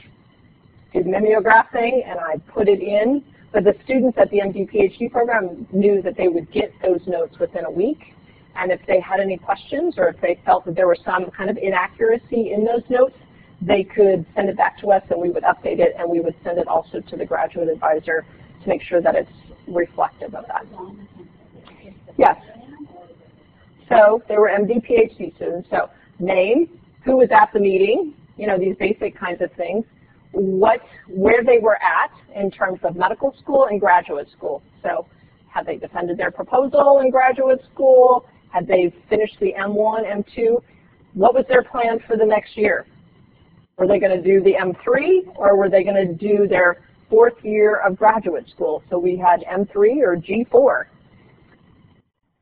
did mimeograph thing, and I put it in. But the students at the MD PhD program knew that they would get those notes within a week. And if they had any questions or if they felt that there was some kind of inaccuracy in those notes, they could send it back to us and we would update it, and we would send it also to the graduate advisor to make sure that it's reflective of that. Yes. So they were MD PhD students. So name, who was at the meeting, you know, these basic kinds of things. Where they were at in terms of medical school and graduate school. So had they defended their proposal in graduate school? Had they finished the M1, M2? What was their plan for the next year? Were they going to do the M3, or were they going to do their 4th year of graduate school? So we had M3 or G4.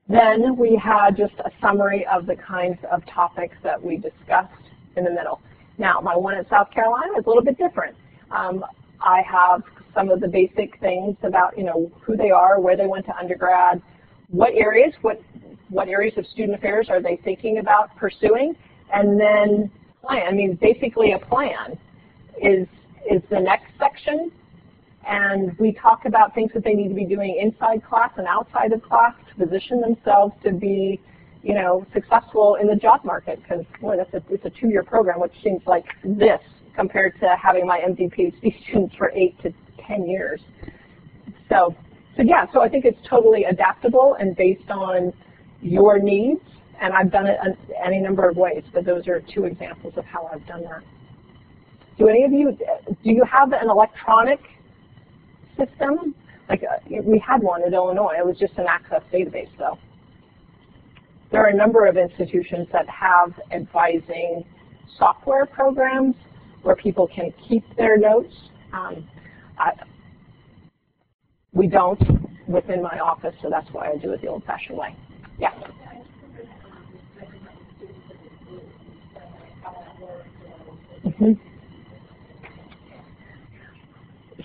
Then we had just a summary of the kinds of topics that we discussed in the middle. Now, my one at South Carolina is a little bit different. I have some of the basic things about, you know, who they are, where they went to undergrad, what areas of student affairs are they thinking about pursuing, and then plan. I mean, basically a plan is the next section, and we talk about things that they need to be doing inside class and outside of class to position themselves to be, you know, successful in the job market, because, boy, it's a 2-year program, which seems like this compared to having my MD PhD students for 8 to 10 years. So I think it's totally adaptable and based on your needs, and I've done it in any number of ways, but those are 2 examples of how I've done that. Do you have an electronic system? Like we had one at Illinois. It was just an Access database, though. There are a number of institutions that have advising software programs where people can keep their notes. We don't within my office, so that's why I do it the old-fashioned way. Yeah. Mm-hmm.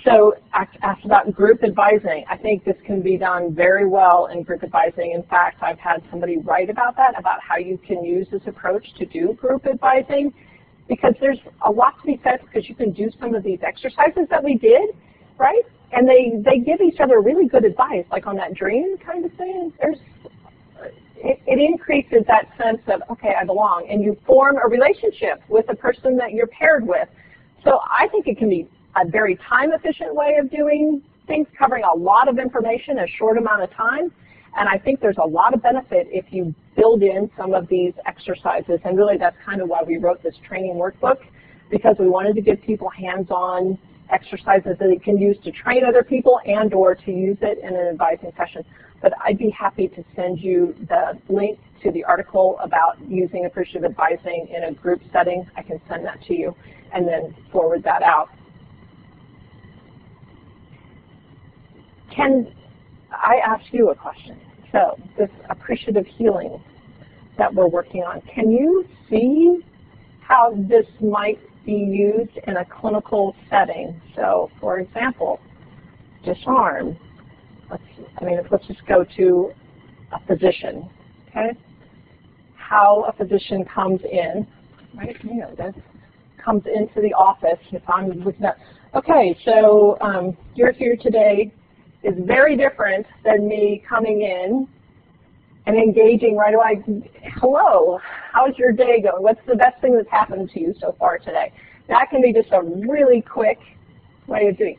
So asked about group advising. I think this can be done very well in group advising. In fact, I've had somebody write about that, about how you can use this approach to do group advising, because there's a lot to be said, because you can do some of these exercises that we did, right? And they give each other really good advice, like on that dream kind of thing. It increases that sense of, okay, I belong, and you form a relationship with the person that you're paired with. So I think it can be a very time-efficient way of doing things, covering a lot of information in a short amount of time. And I think there's a lot of benefit if you build in some of these exercises. And really, that's kind of why we wrote this training workbook, because we wanted to give people hands-on exercises that they can use to train other people and or to use it in an advising session. But I'd be happy to send you the link to the article about using appreciative advising in a group setting. I can send that to you and then forward that out. Can I ask you a question? So this appreciative healing that we're working on, can you see how this might be used in a clinical setting? So for example, disarm. Let's just go to a physician, okay? How a physician comes in, right? You know this, comes into the office. If I'm looking at, okay, so you're here today is very different than me coming in and engaging right away. Hello, how's your day going? What's the best thing that's happened to you so far today? That can be just a really quick way of doing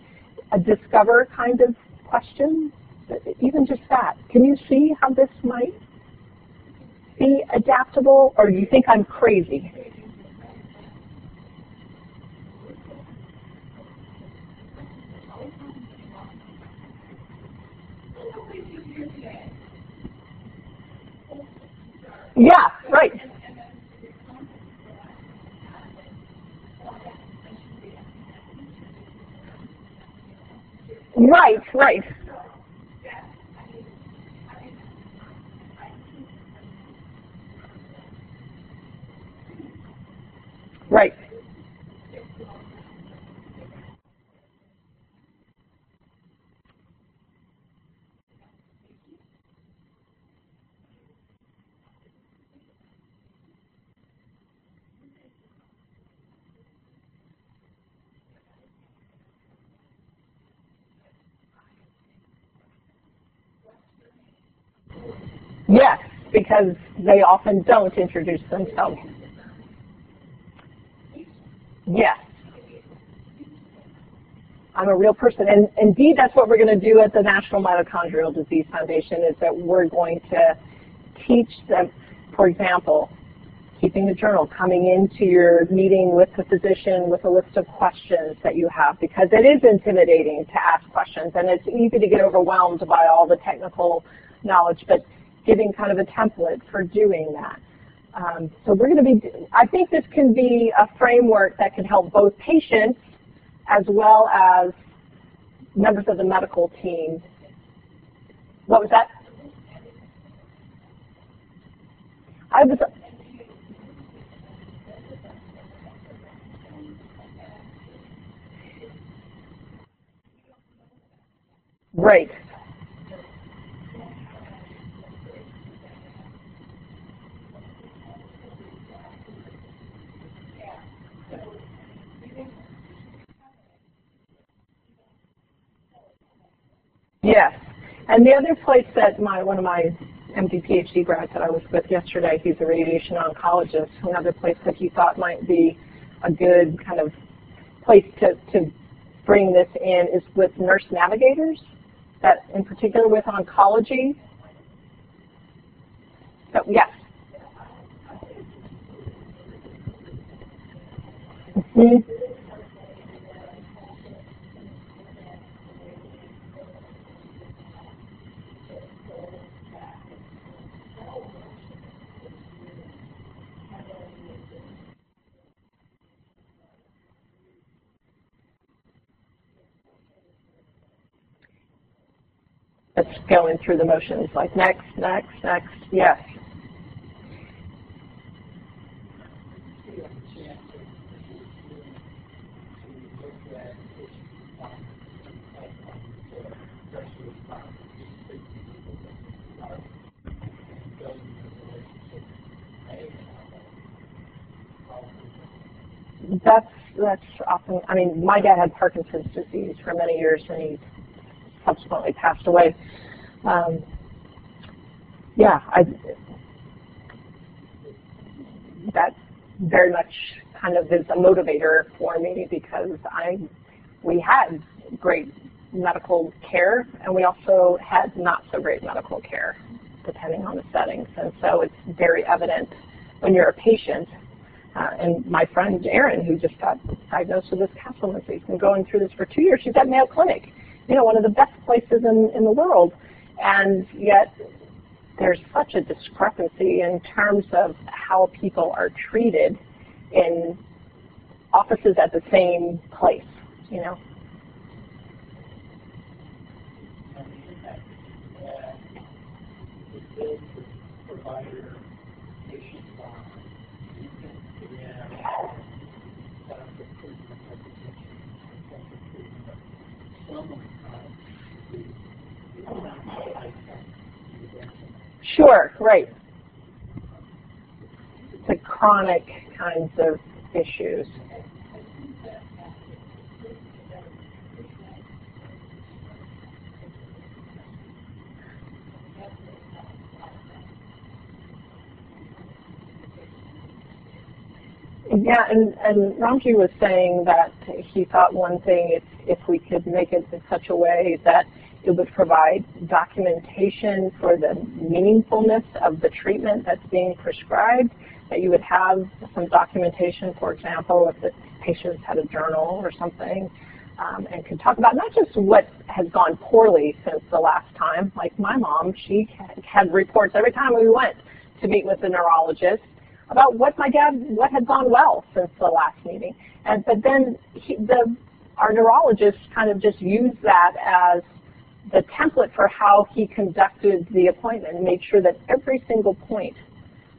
a discover kind of question. Even just that. Can you see how this might be adaptable, or do you think I'm crazy? Yeah, right. Right. Right. Yes, because they often don't introduce themselves. Yes. I'm a real person. And indeed, that's what we're going to do at the National Mitochondrial Disease Foundation, is that we're going to teach them, for example, keeping a journal, coming into your meeting with the physician with a list of questions that you have, because it is intimidating to ask questions, and it's easy to get overwhelmed by all the technical knowledge, but giving kind of a template for doing that. So we're going to be, I think this can be a framework that can help both patients as well as members of the medical team. What was that? Right. Yes. And the other place that one of my MD PhD grads that I was with yesterday, he's a radiation oncologist, another place that he thought might be a good kind of place to bring this in is with nurse navigators, that in particular with oncology. So, yes. Mm-hmm. It's going through the motions, like next, yes. that's often, I mean, my dad had Parkinson's disease for many years, and he subsequently passed away. Yeah, that very much kind of is a motivator for me, because we had great medical care, and we also had not so great medical care, depending on the settings. And so it's very evident when you're a patient. And my friend Erin, who just got diagnosed with this Castleman's disease, been going through this for 2 years. She's at Mayo Clinic, you know, one of the best places in the world. And yet there's such a discrepancy in terms of how people are treated in offices at the same place, you know. Sure, right. The chronic kinds of issues. Yeah, and Ramji was saying that he thought one thing, if we could make it in such a way that it would provide documentation for the meaningfulness of the treatment that's being prescribed, that you would have some documentation, for example, if the patients had a journal or something, and could talk about not just what has gone poorly since the last time. Like my mom, she had reports every time we went to meet with the neurologist about what had gone well since the last meeting. But then our neurologist kind of just used that as the template for how he conducted the appointment and made sure that every single point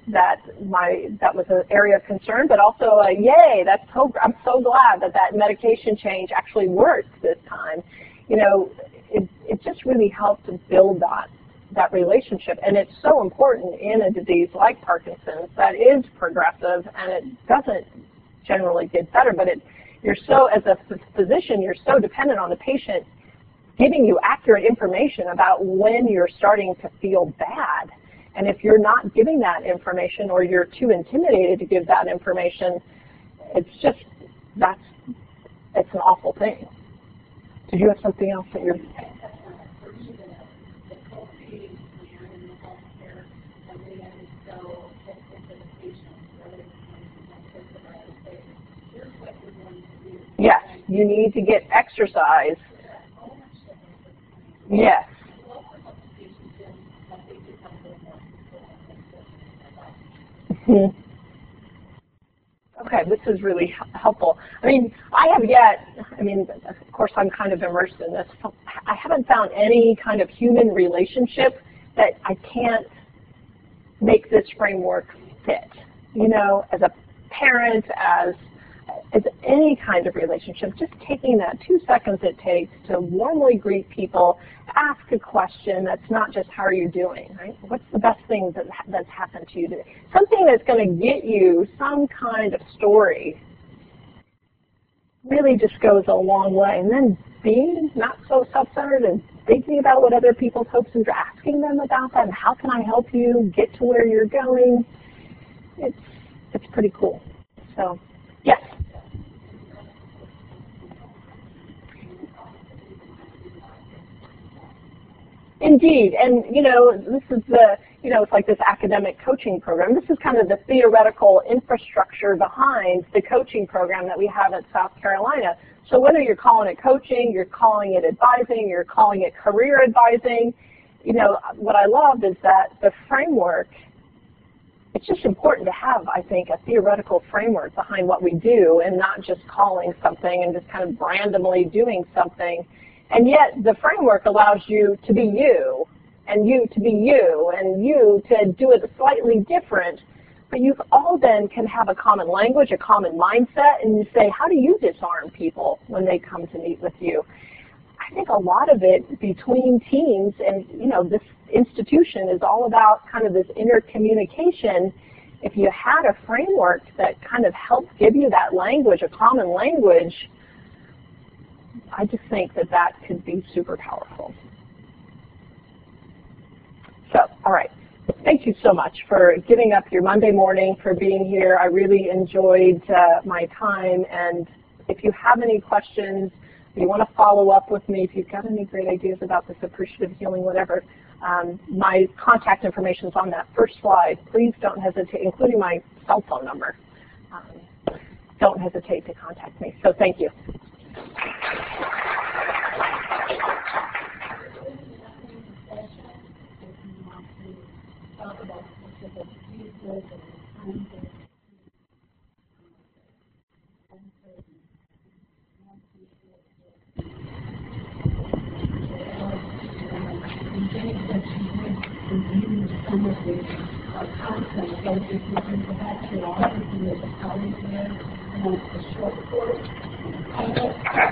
that was an area of concern, but also yay, I'm so glad that medication change actually worked this time. You know, it just really helped to build that relationship, and it's so important in a disease like Parkinson's that is progressive and it doesn't generally get better, but you're so, as a physician, you're so dependent on the patient giving you accurate information about when you're starting to feel bad. And if you're not giving that information, or you're too intimidated to give that information, it's an awful thing. Did you have something else that you're... Yes, you need to get exercise. Yes. Okay, this is really helpful. I mean, of course I'm kind of immersed in this. I haven't found any kind of human relationship that I can't make this framework fit. You know, as a parent, as any kind of relationship, just taking that 2 seconds it takes to warmly greet people, ask a question that's not just how are you doing, right? What's the best thing that's happened to you today? Something that's going to get you some kind of story really just goes a long way. And then being not so self-centered and thinking about what other people's hopes and asking them about that and how can I help you get to where you're going, it's pretty cool. So, yes. Indeed, and this is it's like this academic coaching program. This is kind of the theoretical infrastructure behind the coaching program that we have at South Carolina. So whether you're calling it coaching, you're calling it advising, you're calling it career advising, what I love is that the framework, it's just important to have, I think, a theoretical framework behind what we do and not just calling something and just kind of randomly doing something. And yet the framework allows you to be you, and you to be you, and you to do it slightly different. But you all then can have a common language, a common mindset, and you say, how do you disarm people when they come to meet with you? I think a lot of it between teams, and this institution is all about kind of this intercommunication, if you had a framework that kind of helped give you that language, a common language, I just think that that could be super powerful. So, all right. Thank you so much for giving up your Monday morning, for being here. I really enjoyed my time, and if you have any questions, if you want to follow up with me, if you've got any great ideas about this appreciative healing, whatever, my contact information is on that first slide. Please don't hesitate, including my cell phone number. Don't hesitate to contact me. So thank you. Some of the content, so if you can go back to your office and there's a colleague there, and it's a short course.